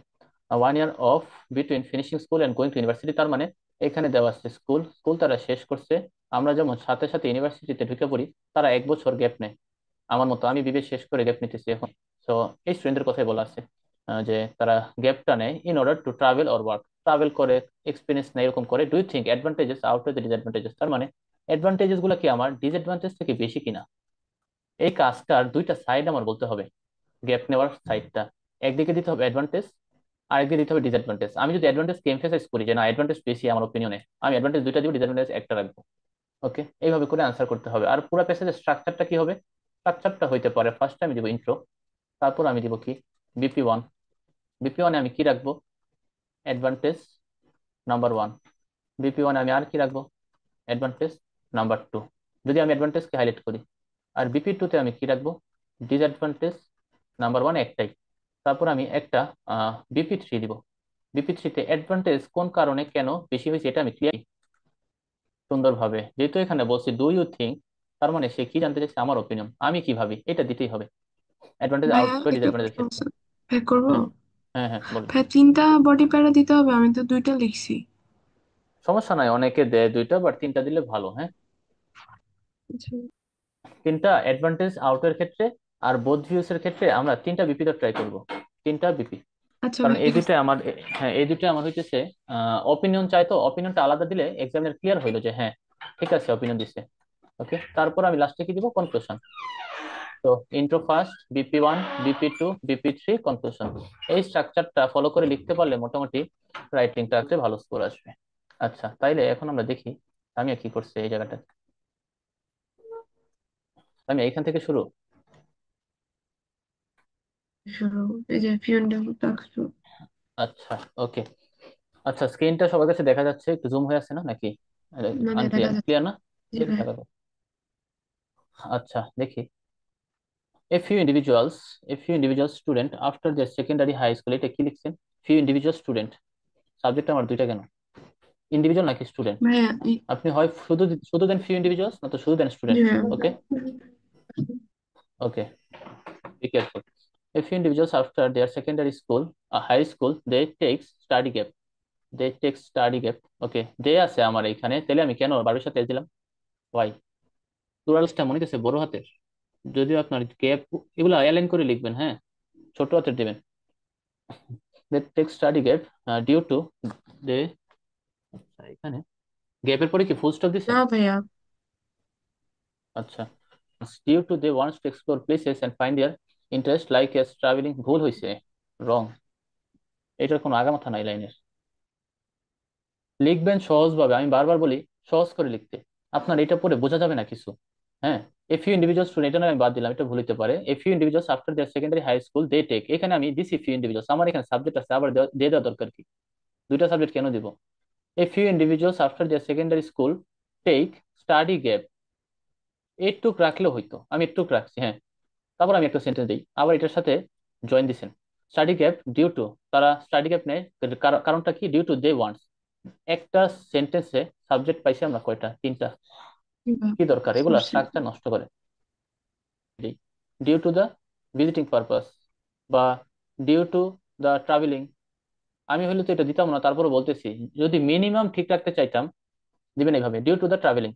1 year off between finishing school and going to university, তার মানে এখানে দেওয়া আছে স্কুল, স্কুল তারা শেষ করছে। আমরা যেমন সাথে সাথে ইউনিভার্সিটিতে ঢুকে পড়ি, তারা 1 বছর গ্যাপ নেয়। আমার মতো, আমি বিবিএ শেষ করে গ্যাপ নিতেছি এখন। তো এই স্টুডেন্টদের কথাই বলা আছে, যে তারা গ্যাপটা নেয় in order to travel or work, travel করে, এক্সপিরিয়েন্স নেয়, এরকম করে। Do you think advantages outweigh the disadvantages, তার মানে অ্যাডভান্টেজেস গুলো কি আমার ডিসঅ্যাডভান্টেজ থেকে বেশি কিনা। এই কাজটার দুইটা সাইড আমার বলতে হবে। গ্যাপ নেওয়ার সাইডটা একদিকে দিতে হবে অ্যাডভান্টেজ, আরেকদিকে দিতে হবে ডিসঅ্যাডভান্টেজ। আমি যদি অ্যাডভান্টেজকে এমফেসাইজ করি যে না অ্যাডভান্টেজ বেশি আমার ওপিনিয়নে, আমি অ্যাডভান্টেজ দুইটা দিব, ডিসঅ্যাডভান্টেজ একটা রাখবো। ওকে, এইভাবে করে আনসার করতে হবে। আর পুরো প্যাসেজের স্ট্রাকচারটা কি হবে? স্ট্রাকচারটা হইতে পারে, ফার্স্ট আমি দিব ইন্ট্রো, তারপর আমি দিব কি বিপি 1। বিপি 1-এ আমি কি রাখবো? Advantage number 1। বিপি 1-এ আমি আর কি রাখবো? অ্যাডভান্টেজ নাম্বার 2, যদি আমি অ্যাডভান্টেজকে হাইলাইট করি। আর বিপি 2-তে আমি কি রাখবো? ডিসঅ্যাডভান্টেজ নাম্বার 1 একটাই। তারপর আমি একটা বিপি 3 দিব। বিপি 3-তে অ্যাডভান্টেজ কোন কারণে কেন বেশি হয়েছে এটা আমি ক্লিয়ার সুন্দরভাবে, যেহেতু এখানে বলছি ডু ইউ থিঙ্ক, তার মানে সে কি জানতে চাইছে আমার ওপিনিয়ন, আমি কি ভাবি, এটা দিতেই হবে অ্যাডভান্টেজ ভাইয়া আউটওয়ে একটা ডিসঅ্যাডভান্টেজের প্রশ্ন ক্ষেত্রে। আছে, ভাই করবো? হ্যাঁ হ্যাঁ হ্যাঁ, বলুন। ভাই তিনটা বডি প্যারা দিতে হবে, আমি তো দুইটা লিখছি। সমস্যা নাই, অনেকে দেয় দুইটা, বাট তিনটা দিলে ভালো। হ্যাঁ, আচ্ছা। তিনটা অ্যাডভান্টেজ আউটের ক্ষেত্রে আর বোথ ভিউস এর ক্ষেত্রে আমরা তিনটা বিপি ট্রাই করব। তিনটা বিপি, আচ্ছা কারণ ভাই এই ঠিক আছে। দুটো আমার, হ্যাঁ এই দুটো আমার হইতেছে অপিনিয়ন চাই, তো অপিনিয়নটা আলাদা দিলে এক্সামিনার ক্লিয়ার হইলো যে হ্যাঁ ঠিক আছে অপিনিয়ন দিছে। ওকে, তারপর আমি লাস্টে কি দিব? কনক্লুশন। তো intro first, BP 1, BP 2, BP 3, conclusion. এই স্ট্রাকচারটা ফলো করে লিখতে পারলে মোটামুটি রাইটিংটাতে ভালো স্কোর আসবে। আচ্ছা, তাইলে এখন আমরা দেখি আমি কি করছি এই জায়গাটা। আমি এইখান থেকে শুরু। শুরু, এই যে পিএনডব্লিউ টাস্ক। আচ্ছা ওকে। আচ্ছা, স্ক্রিনটা সবার কাছে দেখা যাচ্ছে? একটু জুম হয়ে আছে না নাকি? না ভাই দেখা আনক্লিয়ার, যাচ্ছে। ক্লিয়ার না? জি দেখি ভাই। থাকা। আচ্ছা দেখি, a few individuals student after their secondary high school, এটা কি লিখছেন? few individual student, সাবজেক্ট আমার দুইটা কেন? ইন্ডিভিজুয়াল নাকি স্টুডেন্ট? ভাইয়া আপনি হয় শুধু শুধু দেন few individuals, না তো শুধু দেন জি স্টুডেন্ট। ভাইয়া। ওকে ওকে, be careful. A few individuals after their secondary school, high school, they take study gap. ওকে, দে আছে আমার এইখানে, তাহলে আমি কেন বারোর সাথে দিলাম? ওয়াই, প্লুরালসটা মনে হচ্ছে বড় হাতের, যদিও আপনার গ্যাপ এগুলো অ্যালাইন করে লিখবেন। হ্যাঁ, ছোট হাতের দিবেন। they take study gap due to they, আচ্ছা এখানে গ্যাপের পরে কি ফুল স্টপ দিছে? না ভাইয়া। আচ্ছা, due to they wants to explore places and find their interest like as traveling, ভুল হয়েছে, রং। এটার কোনো আগামাথা নাই লাইনের। লিখবেন সহজভাবে, আমি বারবার বলি সহজ করে লিখতে, আপনার এটা পড়ে বোঝা যাবে না কিছু। হ্যাঁ, এ ফিউ ইন্ডিভিজুয়াল স্টুডেন্ট, এটা না আমি বাদ দিলাম, এটা ভুল হতে পারে। A few individuals after their secondary high school they take, এখানে আমি দিছি ফিউ ইন্ডিভিজুয়ালস, আমার এখানে সাবজেক্ট আছে, আবার দিয়ে দেওয়া দরকার কি? দুইটা সাবজেক্ট কেন দিব? A few individuals after their secondary school take study gap, একটুক রাখলেও হইতো, আমি একটুক রাখছি। হ্যাঁ, তারপর আমি একটা সেন্টেন্স দিই, আবার এটার সাথে জয়েন দিছেন। স্টাডি গ্যাপ ডিউ টু, তারা স্টাডি গ্যাপ নেয়, কারণটা কি? Due to they wants. একটা সেন্টেন্সে সাবজেক্ট পাইছি আমরা কয়টা? তিনটা। জি ভাইয়া, কি দরকার এগুলা করছি। স্ট্রাকচার নষ্ট করে? Due to the visiting purpose বা ডিউ টু দ্য ট্রাভেলিং, আমি হলে তো এটা দিতাম না, তারপরে বলতেছি। যদি মিনিমাম ঠিক রাখতে চাইতাম দিবেন এইভাবে, due to the travelling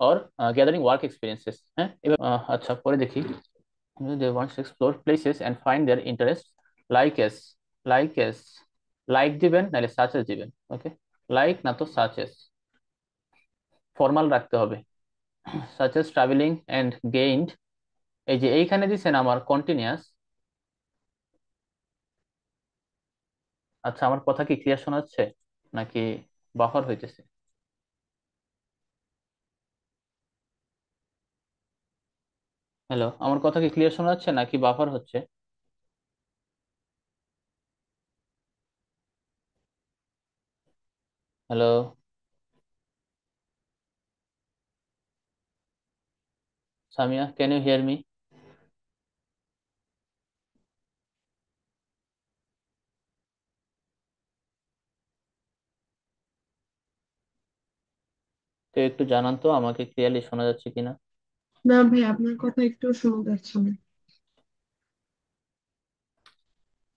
or gathering work experiences. হ্যাঁ, এবার আচ্ছা পরে দেখি, they want to explore places and find their interest like S, like S, like দিবেন নাহলে সাচেস দিবেন। ওকে, লাইক না তো সাচেস, ফর্মাল রাখতে হবে। সাচেস ট্রাভেলিং এন্ড গেইনড, এই যে এইখানে দিছেন আমার কন্টিনিউয়াস। আচ্ছা, আমার কথা কি ক্লিয়ার শোনা যাচ্ছে নাকি বাফার হইতেছে? হ্যালো, আমার কথা কি ক্লিয়ার শোনা যাচ্ছে নাকি বাফার হচ্ছে? Hello Samia, can you hear me? তো একটু জানান তো আমাকে ক্লিয়ারলি শোনা যাচ্ছে কিনা। না ভাই, আপনার কথা একটু শোনা যাচ্ছে না।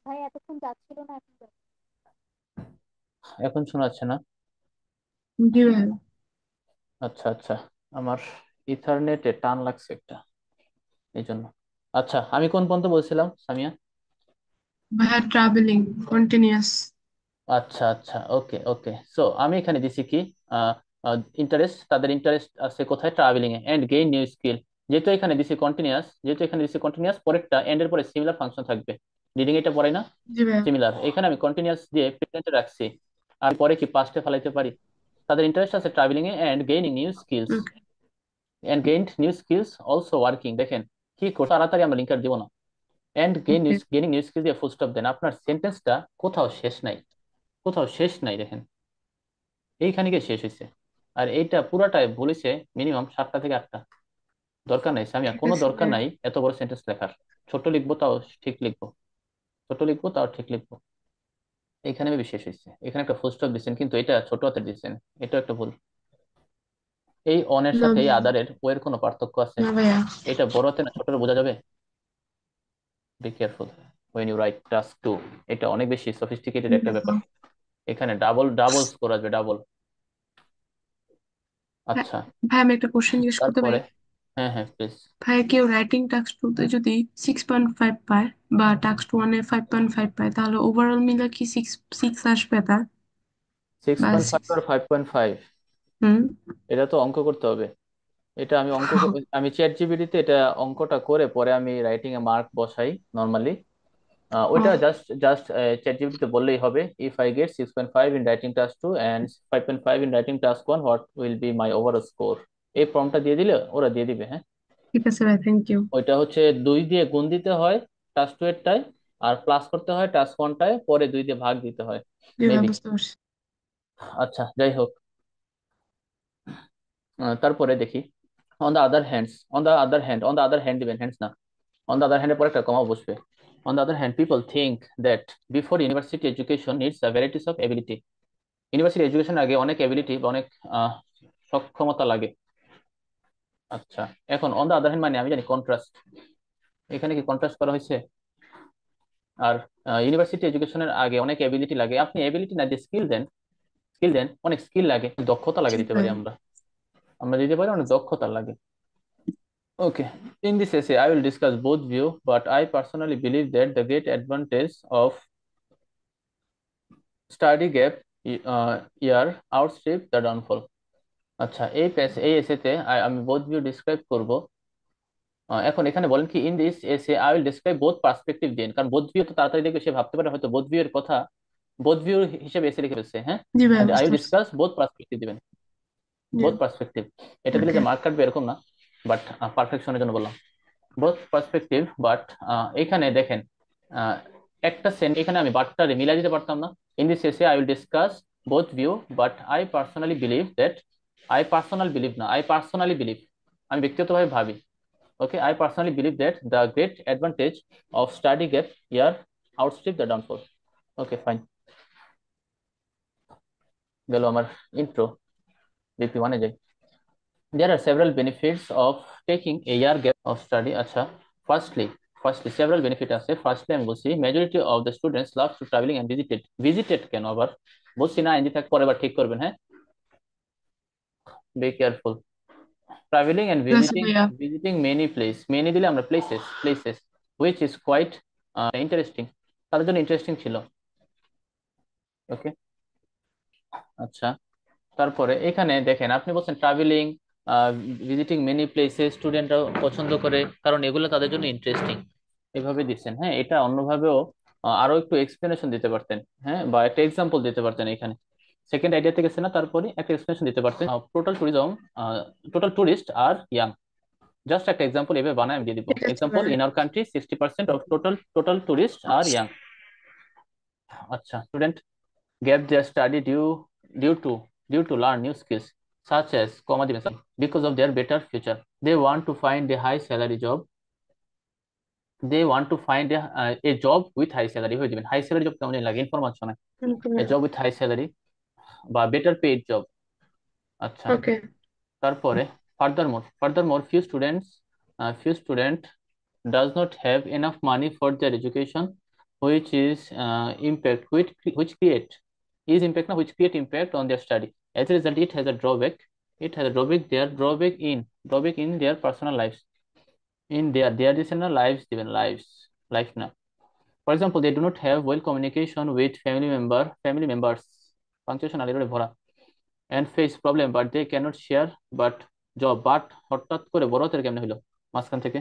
ভাই এতক্ষণ যাচ্ছিল না, এখন যাচ্ছে। এখন শোনা যাচ্ছে না? জি ভাই। আচ্ছা আচ্ছা, আমার ইথারনেটে টান লাগছে একটা, এই জন্য। আচ্ছা, আমি কোন পর্যন্ত বলছিলাম সামিয়া? ভাইয়া ট্রাভেলিং কন্টিনিউয়াস। আচ্ছা আচ্ছা, ওকে ওকে। সো আমি এখানে দিছি কি, ইন্টারেস্ট, তাদের ইন্টারেস্ট আছে কোথায়? ট্রাভেলিং এ। এন্ড গেইন নিউ স্কিল, যেহেতু এখানে দিছি কন্টিনিউয়াস, যেহেতু এখানে দিছি কন্টিনিউয়াস, পরেরটা এন্ড এর পরে সিমিলার ফাংশন থাকবে। রিডিং এটা পড়াই না? জি ভাইয়া। সিমিলার, এখানে আমি কন্টিনিউয়াস দিয়ে প্রেজেন্টে রাখছি, আর পরে কি পাস্টে ফেলাইতে পারি। তাদের ইন্টারেস্ট আছে ট্রাভেলিং এ and gaining new skills, okay. And gained new skills also working. দেখেন কি করতে তাড়াতাড়ি আমরা লিঙ্কার দিব না। And okay. Gaining new skill দিয়ে ফুল স্টপ দেন। আপনার সেন্টেন্সটা কোথাও শেষ নাই, কোথাও শেষ নাই, দেখেন এইখানে গিয়ে শেষ হয়েছে। আর এইটা পুরাটাই বলেছে মিনিমাম 7টা থেকে 8টা। দরকার নাই সামিয়া, ঠিক কোনো আছে দরকার ভাইয়া। নাই এত বড় সেন্টেন্স লেখার। ছোট লিখবো তাও ঠিক লিখবো, ছোট লিখবো তাও ঠিক লিখবো। এখানে ভেবে শেষ হয়েছে, এখানে একটা ফুল স্টপ দিচ্ছেন কিন্তু এটা ছোট হাতে দিচ্ছেন, এটা একটা ভুল। এই অনের না সাথে এই ভাইয়া। আদারের ও এর কোনো পার্থক্য আছে? না ভাইয়া। এটা বড় হাতে না ছোট হাতে বোঝা যাবে? Be careful when you write task 2, এটা অনেক বেশি সফিস্টিকেটেড জি একটা ব্যাপার। ভাইয়া। এখানে ডাবল ডাবল স্কোর আসবে, ডাবল। ভাই আচ্ছা, ভাই, আমি একটা কোশ্চেন জিজ্ঞেস করতে পারি? তারপরে হ্যাঁ হ্যাঁ প্লিজ। ভাই, কেউ রাইটিং টাস্ক টুতে যদি 6.5 পায় বা টাস্ক ওয়ানে 5.5 পায়, তাহলে ওভারঅল মিলে কি সিক্স সিক্স আসবে তার? সিক্স বা পয়েন্ট ফাইভ সিক্স? আর 5.5? হুম। এটা তো অঙ্ক করতে হবে। এটা আমি আমি চ্যাট জিপিটিতে এটা অঙ্কটা করে পরে আমি রাইটিং এ মার্ক বসাই নর্মালি। ওইটা জাস্ট জাস্ট চ্যাট জিপিটিতে বললেই হবে, if I get 6.5 in writing task 2 and 5.5 in writing task 1, what will be my overall score. এই ফর্মটা দিয়ে দিলে ওরা দিয়ে দিবে, হ্যাঁ। ঠিক আছে ভাই, থ্যাংক ইউ। ওইটা হচ্ছে 2 দিয়ে গুণ দিতে হয় টাস্ক 2 এরটায়, আর প্লাস করতে হয় টাস্ক 1টায়, পরে 2 দিয়ে ভাগ দিতে হয় জি ভাই, মেবি। বুঝতে পারছি। আচ্ছা, যাই হোক। তারপরে দেখি, on the other hands, on the other hand, on the other hand দিবেন, হ্যান্ডস না। অন দা আদার হ্যান্ডের পরে একটা কমা বসবে। On the other hand people think that before university education needs a varieties of ability, university education আগে অনেক এবিলিটি বা অনেক আহ, সক্ষমতা লাগে। আচ্ছা, এখন অন দা আদার হ্যান্ড মানে আমি জানি কন্ট্রাস্ট, এখানে কি কন্ট্রাস্ট করা হয়েছে? আর ইউনিভার্সিটি এডুকেশনের আগে অনেক এবিলিটি লাগে, আপনি এবিলিটি না দিয়ে স্কিল দেন, স্কিল দেন, অনেক স্কিল লাগে, দক্ষতা লাগে জি দিতে পারি ভাই। আমরা, আমরা দিতে পারি অনেক দক্ষতা লাগে। Okay. In this essay, I will discuss both view, but I personally believe that the great advantage of study gap year outstrip the downfall. আচ্ছা, এই এসেতে আমি বোথ ভিউ ডিসক্রাইব করব। এখন এখানে বলেন কি, in this essay I will describe both perspective then, কারণ বোথ ভিউ তো তাড়াতাড়ি দেখবে, সে ভাবতে পারে হয়তো বোথ ভিউ এর কথা বোথ ভিউ হিসেবে এসে লিখে ফেলছে, হ্যাঁ। জি ভাই, আই বুঝতে উইল পারছি। ডিসকাস বোথ পার্সপেক্টিভ দিবেন, জি। Both perspective. এটা দিলে ওকে। যে মার্ক কাটবে এরকম না, বাট পারফেকশনের জন্য বললাম বোথ পার্সপেক্টিভ। বাট এখানে দেখেন, আহ, একটা সেন্ট এখানে আমি বাটটারে মিলাই দিতে পারতাম না। ইন দিস শেষে I will discuss both view, but I personally believe that, I personally believe, আমি ব্যক্তিগতভাবে ভাবি। Okay, I personally believe that the great advantage of study gap year outstrip the downfall. Okay fine, গেল আমার ইন্ট্রো। বিপি ওয়ানে যাই। There are several benefits of taking a year gap of study. আচ্ছা, firstly, several benefit আছে। Firstly আমি বলছি majority of the students love to traveling and visited কেন আবার বলছি না, এনজি থাক পরে আবার ঠিক করবেন, হ্যাঁ। Be careful. Traveling and ঠিক আছে ভাইয়া। visiting many দিলে আমরা places, which is quite interesting. তাদের জন্য ইন্টারেস্টিং ছিল। ওকে, আচ্ছা। তারপরে এখানে দেখেন আপনি বলছেন ট্রাভেলিং, ভিজিটিং মেনি প্লেসেস স্টুডেন্টরা পছন্দ করে, কারণ এগুলো তাদের জন্য ইন্টারেস্টিং, এভাবে দিচ্ছেন। হ্যাঁ, এটা অন্যভাবেও আরো একটু এক্সপ্লেনেশন দিতে পারতেন, হ্যাঁ, বা একটা এক্সাম্পল দিতে পারতেন। এখানে সেকেন্ড আইডিয়াতে গেছে না, তারপরে একটা এক্সপ্লেনেশন দিতে পারতেন। Total tourist are young, just একটা এক্সাম্পল এভাবে বানায় আমি দিয়ে দিব। ঠিক আছে এক্সাম্পল, ভাইয়া। In our country 60% of total tourist are young. আচ্ছা, student gap their study due to learn new skills such as comma দিবেন sorry, because of their better future. They want to find a high salary job. They want to find a job with high salary হয়ে দিবেন। হাই স্যালারি জব কেমন লাগে information, a job with high salary বা better paid job। আচ্ছা, ওকে। তারপরে furthermore few student does not have enough money for their education, which is which create which create impact on their study. As a result, it has a drawback. It has a drawback in their personal lives. In their additional lives না। For example, they do not have well communication with family members, punctuation আলিরে ভরা, and face problem but they cannot share but job। But হঠাৎ করে বড় হাতের কেমনে হইলো মাঝখান থেকে?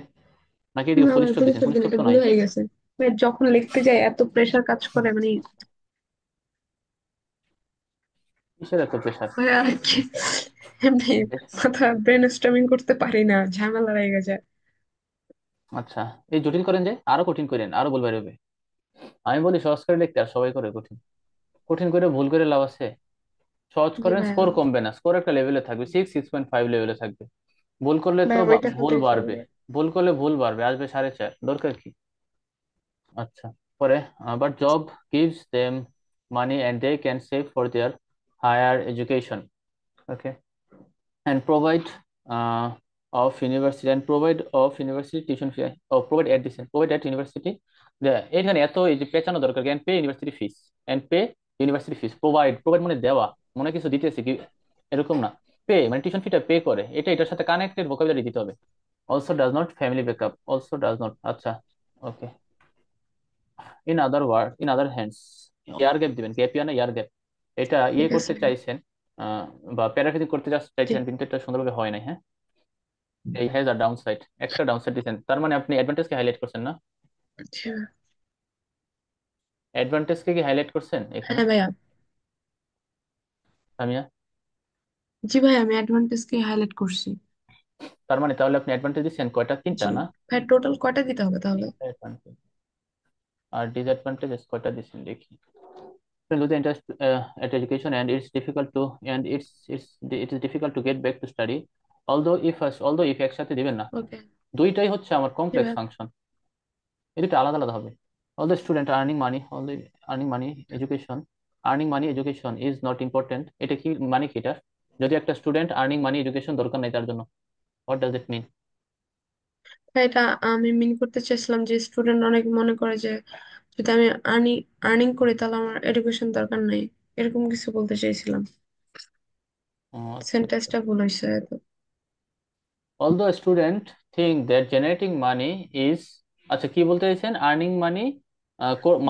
নাকি এদিকে না ফুল ভাই, স্টপ ভুল দিচ্ছেন? ফুল দিন, স্টপ এটা তো ভুল নাই। হয়ে গেছে। ভাই, যখন লিখতে যাই এত প্রেসার কাজ করে মানে কিসের এত প্রেশার? ভাই আর কি, এমনি মাথা ব্রেন স্টর্মিং করতে পারি না, ঝামেলা লেগে যায়। আচ্ছা, এই জটিল করেন যে আরো কঠিন করেন, আরো ভুল বের হবে। আমি বলি সহজ করে লিখতে, আর সবাই করে কঠিন। কঠিন করে ভুল করে লাভ আছে? সহজ জি করেন, ভাইয়া। স্কোর কমবে না, স্কোর একটা লেভেলে থাকবে, 6.5 লেভেলে থাকবে। ভুল করলে তো ভাইয়া ওইটার ভুল সাথেই বাড়বে, চলবে। ভুল করলে ভুল বাড়বে, আসবে 4.5, দরকার কি? আচ্ছা, পরে but job gives them money and they can save for their higher education. Okay, and provide of university tuition fee, provide at university এখানে এত এই যে পেঁচানো দরকার, and pay university fees provide মানে দেওয়া, মনে হয় কিছু দিতেছে কি, এরকম না। পে মানে টিউশন ফিটা পে করে, এটার সাথে কানেক্টেড ভোকাবুলারি দিতে হবে। Also does not. আচ্ছা, okay. In other hands, year gap দিবেন, গ্যাপ ইয়ার না ইয়ার গ্যাপ। এটা ঠিক আছে করতে ভাইয়া। চাইছেন, বা প্যারাফ্রেজিং করতে জি। চাইছেন, কিন্তু এটা সুন্দরভাবে হয় নাই। হ্যাঁ, এই হ্যাজ আর ডাউন সাইড, একটা ডাউন সাইড দিচ্ছেন, তার মানে আপনি অ্যাডভান্টেজকে হাইলাইট করছেন না? আচ্ছা। অ্যাডভান্টেজকে কি হাইলাইট করছেন এখানে হ্যাঁ ভাইয়া। সামিয়া? জি ভাই, আমি অ্যাডভান্টেজকে হাইলাইট করছি। তার মানে তাহলে আপনি অ্যাডভান্টেজ দিচ্ছেন কয়টা? তিনটা জি না? ভাই, টোটাল কয়টা দিতে হবে তাহলে? তিনটা অ্যাডভান্টেজ। আর ডিসঅ্যাডভান্টেজেস কয়টা দিচ্ছেন দেখি। Lose the interest at education and it is difficult to get back to study, although if একসাথে দিবেন না, ওকে। দুইটাই হচ্ছে আমার জি কমপ্লেক্স ভাই। ফাংশন, এই দুটো আলাদা আলাদা হবে। Although student earning money education is not important, এটা কি মানে কি এটা? যদি একটা স্টুডেন্ট আর্নিং মানি এডুকেশন দরকার নাই তার জন্য, হোয়াট ডাজ ইট মিন? ভাই, এটা আমি মিন করতে চাইছিলাম যে স্টুডেন্ট অনেক মনে করে যে যদি আমি আর্নিং করি তাহলে আমার এডুকেশন দরকার নাই, এরকম কিছু বলতে চাইছিলাম। আচ্ছা, আচ্ছা। সেন্টেন্সটা ভুল হয়েছে হয়তো। Although a student think that generating money is, আচ্ছা কি বলতে চাইছেন? আর্নিং মানি,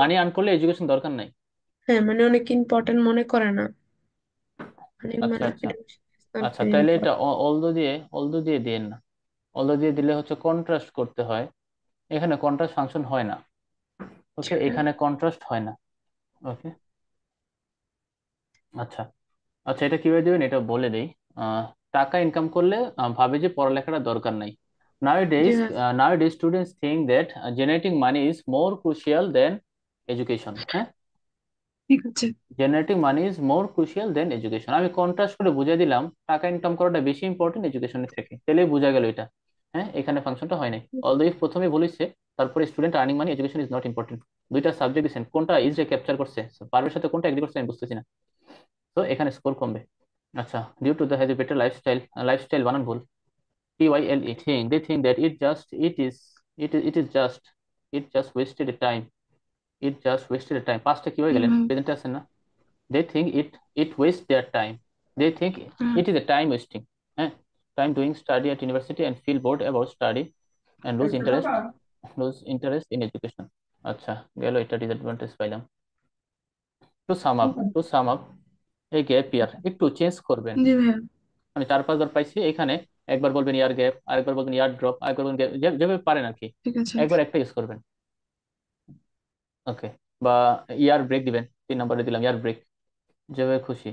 মানি আর্ন করলে এডুকেশন দরকার নাই। হ্যাঁ, মানে অনেক ইম্পর্টেন্ট মনে করে না, আর্নিং আচ্ছা, মানে আচ্ছা। এডুকেশন ইজ নট আচ্ছা, ভেরি তাহলে এটা ইম্পর্টেন্ট। অলদো দিয়ে দেন না। অলদো দিয়ে দিলে হচ্ছে কন্ট্রাস্ট করতে হয়, এখানে কন্ট্রাস্ট ফাংশন হয় না। ওকে, এখানে কন্ট্রাস্ট হয় না। ওকে, আচ্ছা। আচ্ছা, এটা কিভাবে দিবেন এটা বলে দেই। আহ, টাকা ইনকাম করলে ভাবে যে পড়ালেখাটা দরকার নাই। জি Nowadays, ভাই। nowadays students think that generating money is more crucial than education. হ্যাঁ, ঠিক আছে। Generating money is more crucial than education. আমি কন্ট্রাস্ট করে বুঝিয়ে দিলাম টাকা ইনকাম করাটা বেশি ইম্পর্টেন্ট এডুকেশনের থেকে, তাহলেই বোঝা গেল এটা। হ্যাঁ, এখানে ফাংশনটা হয় নাই। অলদো ইফ প্রথমে বলেছে, তারপরে student earning money education is not important, দুইটা সাবজেক্ট দিচ্ছেন, কোনটা ইজ রে ক্যাপচার করছে, পারবের সাথে কোনটা এগ্রি করছে আমি বুঝতেছি না। তো এখানে স্কোর কমবে। আচ্ছা, due to the has a better lifestyle বানান ভুল, they think that it just wasted a time, পাঁচটা কি হয়ে জি গেলেন, ভাই। প্রেজেন্টে আছেন না? They think it wastes their time. They think it is a time wasting. Eh? Time doing study at university and feel bored about study and lose interest in education. আচ্ছা, গেল, এটা ডিসঅ্যাডভান্টেজ পাইলাম। টু সাম আপ এই গ্যাপ ইয়ার একটু চেঞ্জ করবেন। জি ভাইয়া। মানে 4-5 বার পাইছি এখানে, একবার বলবেন ইয়ার গ্যাপ, আরেকবার বলবেন ইয়ার ড্রপ, আরেকবার বলবেন যেভাবে পারেন আর কি, ঠিক আছে। একবার একটা ইউজ করবেন। ওকে, বা ইয়ার ব্রেক দিবেন, 3 নম্বরে দিলাম ইয়ার ব্রেক, যেভাবে খুশি।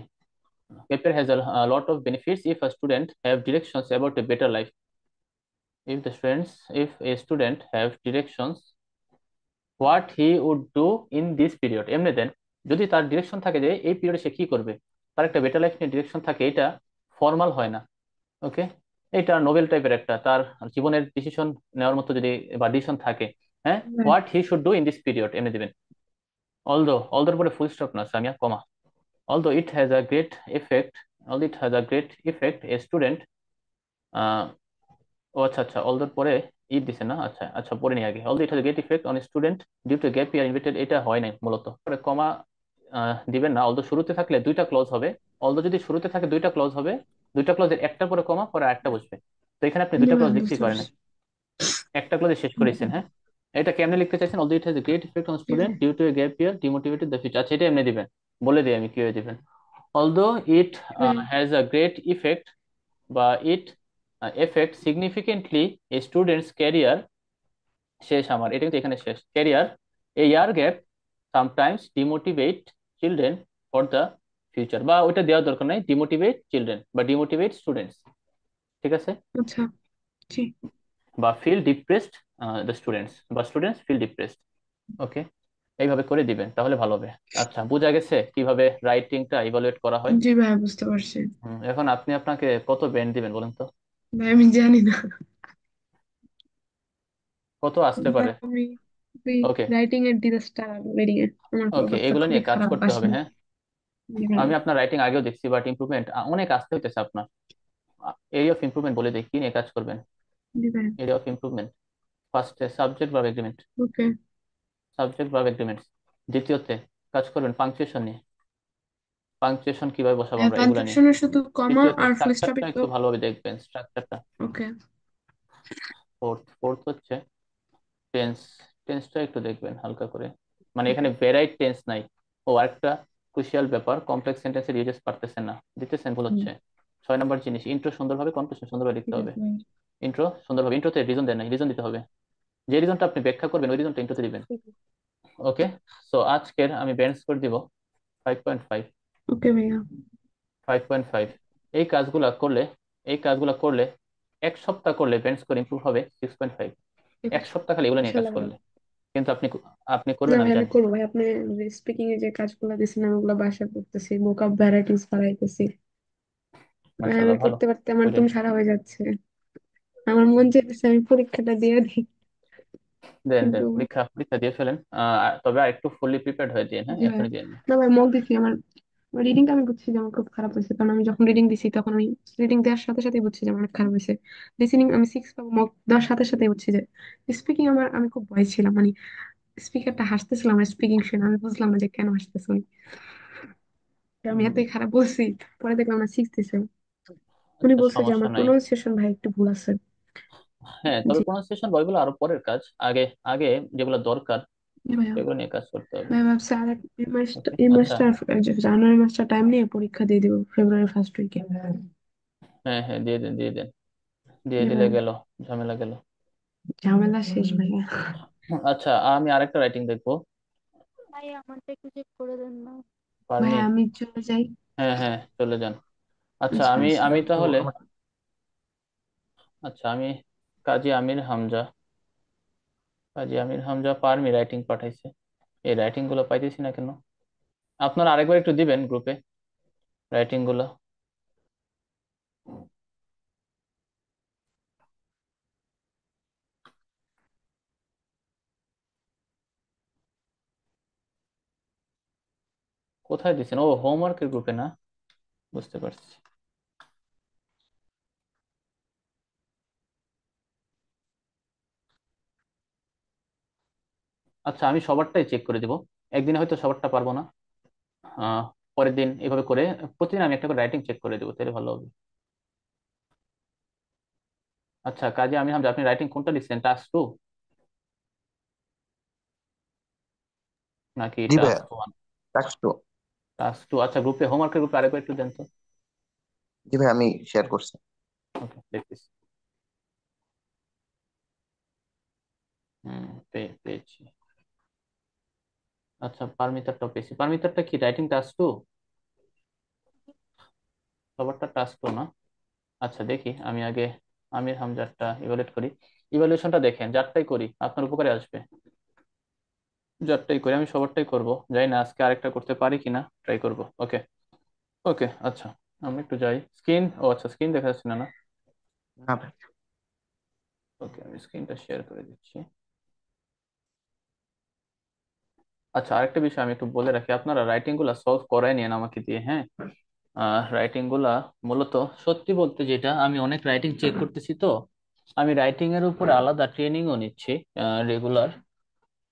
Paper has a lot of benefits if a student have directions about a better life. If a student have directions what he would do in this period, এমনি দেন যদি তার ডিরেকশন থাকে যে এই পিরিয়ডে সে কি করবে, তার একটা বেটার লাইফ নিয়ে ডিরেকশন থাকে, এটা ফর্মাল হয় না। ওকে, এটা নোবেল টাইপের একটা তার জীবনের ডিসিশন নেওয়ার মতো যদি বা ডিসিশন থাকে, হ্যাঁ, ভাইয়া। What he should do in this period এমনি দিবেন। অলদো পরে ফুল স্টপ না সামিয়া, কমা, although it has a great effect although it has a great effect a student আহ ও আচ্ছা আচ্ছা, অলদোর পরে ইফ দিছে না, আচ্ছা আচ্ছা পরে নিয়ে আগে, although it has a great effect on a student due to gap year invited, এটা হয় নাই মূলত, পরে কমা দিবেন না। অলদো শুরুতে থাকলে দুইটা ক্লজ হবে, অলদো যদি শুরুতে থাকে দুইটা ক্লজ হবে, দুইটা ক্লজের একটার পরে কমা পরে আরেকটা বসবে। তো এখানে আপনি জি দুইটা ক্লজ ভাইয়া, লিখতেই বুঝতে পারেন পারছি। নাই, একটা ক্লজে শেষ করেছেন। হ্যাঁ, এটা কেমনে লিখতে চাইছেন, although it has a great effect on the student ভাইয়া। Due to a gap year demotivated the future, আচ্ছা এটা এমনি দিবেন, বলে দিই আমি কিভাবে দিবেন। Although it ভাইয়া। has a great effect বা it affect significantly a student's career, শেষ আমার, এটা কিন্তু এখানে শেষ career, a year gap sometimes demotivate children for the future, বা ওইটা দেওয়ার দরকার নাই, ডিমোটিভেট চিলড্রেন বা ডিমোটিভেট স্টুডেন্টস, ঠিক আছে, আচ্ছা। জি। বা ফিল ডিপ্রেসড দ্য স্টুডেন্টস বা স্টুডেন্টস ফিল ডিপ্রেসড। ওকে, এইভাবে করে দিবেন তাহলে ভালো হবে। আচ্ছা, বোঝা গেছে কিভাবে রাইটিংটা ইভালুয়েট করা হয়। জি ভাইয়া, বুঝতে পারছি। এখন আপনি আপনাকে কত ব্যান্ড দিবেন বলেন তো, ভাই আমি জানি না। কত আসতে ভাই পারে? আমি ওই ওকে, রাইটিং এর দিকে স্টার রিডিং এ আমার ওকে, অবস্থা এগুলো খুবই নিয়ে কাজ খারাপ করতে হবে। আসলে। হ্যাঁ, জি ভাইয়া। আমি আপনার রাইটিং আগেও দেখছি, বাট ইমপ্রুভমেন্ট অনেক আসতে হইতেছে আপনার। এরিয়া অফ ইমপ্রুভমেন্ট বলে দেখি, কি নিয়ে কাজ করবেন? জি ভাইয়া। এরিয়া অফ ইমপ্রুভমেন্ট, ফার্স্টে subject verb agreement, okay. Subject verb agreements. দ্বিতীয়তে কাজ করবেন পাংচুয়েশন নিয়ে, পাংচুয়েশন কিভাবে বসাবো আমরা, এগুলা নিয়ে। পাঞ্চুয়েশনের শুধু কমা তৃতীয়তে আর ফুল স্ট্রাকচারটা স্টপই তো। একটু ভালোভাবে দেখবেন, স্ট্রাকচারটা। ওকে। ফোর্থ হচ্ছে টেন্স, টেন্সটা একটু দেখবেন হালকা করে, মানে এখানে ভেরাইট টেন্স নাই। ও আরেকটা ক্রুশিয়াল ব্যাপার, কমপ্লেক্স সেন্টেন্সের ইউজেস পারতেছেন না, দিতেছেন ভুল হুম, হচ্ছে। 6 নম্বর জিনিস, ইন্ট্রো সুন্দরভাবে, কনক্লুশন সুন্দরভাবে লিখতে ঠিক হবে। আছে ভাই। ইন্ট্রো সুন্দরভাবে, ইন্ট্রোতে রিজন দেন নাই, রিজন দিতে হবে, যে রিজনটা আপনি ব্যাখ্যা করবেন ওই রিজনটা ইন্ট্রোতে দিবেন। ঠিক আছে। ওকে, সো আজকের আমি ব্যান্ড স্কোর দিব 5.5। ওকে ভাইয়া। 5.5, এই কাজগুলা করলে, এই কাজগুলা করলে 1 সপ্তাহ করলে ব্যান্ড স্কোর ইমপ্রুভ হবে 6.5। ঠিক এক আছে সপ্তাহ খালি এগুলো নিয়ে কাজ ইনশাল্লাহ ভাইয়া। করলে, কিন্তু আপনি আপনি না করবেন আমি ভাই আমি জানি। করবো ভাই, আপনি স্পিকিং এ যে কাজগুলো দিয়েছেন আমি ওগুলো বাসায় করতেছি, ভোকাব ভ্যারাইটিস বাড়াইতেছি। ভাই আমি মাশাআল্লাহ, ভালো পড়তে পড়তে আমার করেন। একদম সারা হয়ে যাচ্ছে। আমার মন চাইতেছে আমি পরীক্ষাটা দিয়ে দিই, দেন কিন্তু দেন, পরীক্ষা পরীক্ষা দিয়ে ফেলেন, তবে আর একটু ফুললি প্রিপেয়ার্ড হয়ে দিয়ে, হ্যাঁ, জি ভাই। এখনই দিয়ে নেন। না ভাই মক দিচ্ছি আমার রিডিংটা আমি বুঝছি যে আমার খুব খারাপ হয়েছে, কারণ আমি যখন রিডিং দিছি তখন আমি রিডিং দেওয়ার সাথে সাথে বুঝছি যে আমার অনেক খারাপ হয়েছে। লিসেনিং আমি 6 পাবো, মক দেওয়ার সাথে সাথে বুঝছি যে স্পিকিং আমার আমি খুব ভয় ছিলাম, মানে স্পিকারটা হাসতেছিলাম আমার স্পিকিং শুনে, আমি বুঝলাম না যে কেন হাসতেছে উনি। আমি এতই খারাপ বলছি, পরে দেখলাম না 6 দিছে। উনি আচ্ছা, বলছে যে সমস্যা আমার নাই। প্রোনাউন্সিয়েশন ভাই একটু ভুল আছে। হ্যাঁ, তবে জি। প্রোনাউন্সিয়েশন বইগুলো আরো পরের কাজ, আগে আগে যেগুলো দরকার জি ভাইয়া। সেগুলো নিয়ে কাজ করতে হবে। ভাই ভাবছি আর এই মাসটা ওকে, এই আচ্ছা, মাসটা জানুয়ারি মাসটা টাইম নিয়ে পরীক্ষা দিয়ে দিব ফেব্রুয়ারি ফার্স্ট উইকে। হ্যাঁ হ্যাঁ, দিয়ে দেন দিয়ে দেন, দিয়ে জি দিলে ভাইয়া। গেল, ঝামেলা গেল। ঝামেলা শেষ ভাইয়া। আচ্ছা, আমি আরেকটা রাইটিং দেখবো। ভাই আমারটা একটু চেক করে দেন না। পারমি, ভাইয়া আমি চলে যাই। হ্যাঁ হ্যাঁ, চলে যান। আচ্ছা, আচ্ছা আমি আচ্ছা। আমি তাহলে, আচ্ছা আমি কাজী আমির হামজা, কাজী আমির হামজা পারমি রাইটিং পাঠাইছে, এই রাইটিং গুলো পাইতেছি না কেন? আপনারা আরেকবার একটু দিবেন গ্রুপে রাইটিং গুলো। কোথায় দিচ্ছেন? ও, হোমওয়ার্কের গ্রুপে না, বুঝতে পারছি। আচ্ছা, আমি সবারটাই চেক করে দিব, একদিনে হয়তো সবারটা পারবো না, আহ পরের দিন এভাবে করে প্রতিদিন আমি একটা করে রাইটিং চেক করে দেবো, তাহলে ভালো হবে। আচ্ছা, কাজে আমি হামজা, আপনি রাইটিং কোনটা লিখছেন, টাস্ক 2? নাকি জি ভাইয়া, task one? Task two. Task two. আচ্ছা, গ্রুপে হোমওয়ার্কের গ্রুপে আরেকবার একটু দেন তো। জি ভাই, আমি শেয়ার করছি। ওকে, দেখতেছি। পেয়েছি। আচ্ছা, পারমিতারটা পেয়েছি। পারমিতারটা কি রাইটিং টাস্ক টু? সবারটা টাস্ক টু না? আচ্ছা, দেখি আমি আগে আমির হামজারটা ইভালুয়েট করি। ইভালুয়েশনটা দেখেন, যারটাই করি আপনার উপকারে আসবে। যারটাই করি আমি সবারটাই করব, জানি না আজকে আরেকটা করতে পারি কিনা, ট্রাই করব। ওকে। ওকে, আচ্ছা, আমি একটু যাই। স্ক্রিন, ও আচ্ছা, স্ক্রিন দেখা যাচ্ছে না, না? না ভাই। ওকে, আমি স্ক্রিনটা শেয়ার করে দিচ্ছি। আচ্ছা, আরেকটা বিষয় আমি একটু বলে রাখি, আপনারা রাইটিং গুলা সলভ করাই নিন আমাকে দিয়ে, হ্যাঁ? রাইটিং গুলা মূলত, সত্যি বলতে যেটা, আমি অনেক রাইটিং চেক করতেছি তো, আমি রাইটিং এর উপরে আলাদা ট্রেনিংও নিচ্ছি রেগুলার,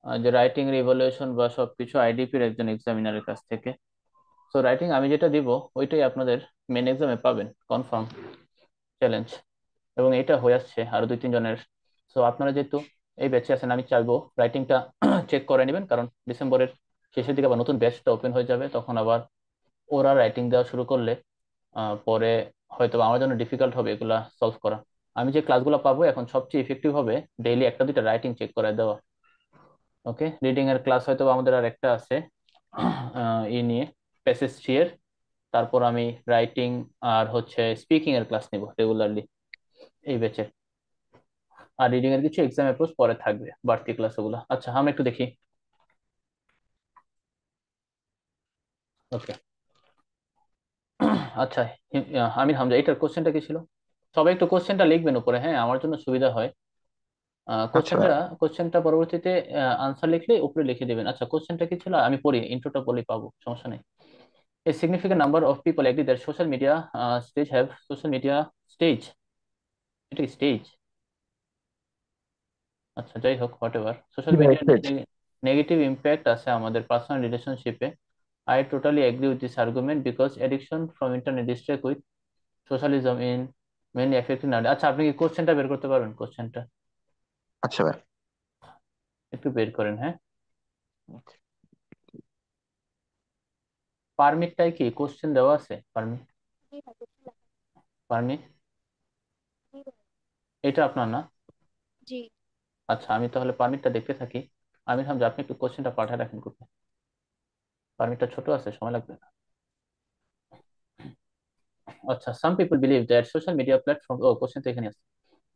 যে রাইটিং রিভলিউশন বা সবকিছু আইডিপির একজন এক্সামিনারের কাছ থেকে। তো রাইটিং আমি যেটা দিব ওইটাই আপনাদের মেন এক্সামে পাবেন, কনফার্ম চ্যালেঞ্জ। এবং এটা হয়ে আসছে আরো 2-3 জনের। তো আপনারা যেহেতু এই ব্যাচে আছেন, আমি চাইবো রাইটিংটা চেক করে নেবেন, কারণ ডিসেম্বরের শেষের দিকে আবার নতুন ব্যাচটা ওপেন হয়ে যাবে, তখন আবার ওরা রাইটিং দেওয়া শুরু করলে পরে হয়তো আমার জন্য ডিফিকাল্ট হবে এগুলা সলভ করা। আমি যে ক্লাসগুলো পাবো এখন সবচেয়ে ইফেক্টিভ হবে ডেইলি একটা দুইটা রাইটিং চেক করে দেওয়া। ওকে, রিডিং এর ক্লাস হয়তো আমাদের আর একটা আছে ই নিয়ে, প্যাসেজ 3 এর। তারপর আমি রাইটিং আর হচ্ছে স্পিকিং এর ক্লাস নিব রেগুলারলি এই ব্যাচে। আর রিডিং এর কিছু এক্সাম অ্যাপ্রোচ পরে থাকবে, বাড়তি ক্লাস ওগুলো। আচ্ছা, আমরা একটু দেখি। ওকে। আচ্ছা, আমির হামজা, এটার কোশ্চেনটা কি ছিল? সবাই একটু কোশ্চেনটা লিখবেন উপরে, হ্যাঁ, আমার জন্য সুবিধা হয়। আচ্ছা কোশ্চেনটা ভাই। কোশ্চেনটা পরবর্তীতে আনসার লিখলে উপরে লিখে দিবেন। আচ্ছা, কোশ্চেনটা কি ছিল আমি পড়ি, ইন্ট্রোটা বলি, পাবো, সমস্যা নেই। A significant number of people agree that social media stage have social media stage, এটা স্টেজ। আচ্ছা, যাই হোক, হোয়াট এভার, সোশ্যাল জি ভাই, মিডিয়ার শেষ। নেগেটিভ ইম্প্যাক্ট আছে আমাদের পার্সোনাল রিলেশনশিপে। I totally agree with this argument because addiction from internet distract with socialism in mainly affecting নাউডেজ। আচ্ছা, আপনি কি কোশ্চেনটা বের করতে পারবেন? কোশ্চেনটা আচ্ছা ভাই। একটু বের করেন, হ্যাঁ। পারমিটটাই কি কোশ্চেন দেওয়া আছে? পারমিট, জি ভাই, কিছু লেখা পারমিট, জি ভাই। এটা আপনার না? জি। আচ্ছা, আমি তাহলে পারমিটটা দেখতে থাকি। আমি ভাবছি আপনি একটু কোশ্চেনটা পাঠায় রাখেন গ্রুপে। পারমিটটা ছোট আছে, সময় লাগবে না। আচ্ছা, some people believe that social media platforms, ও কোশ্চেন তো এখানে আছে,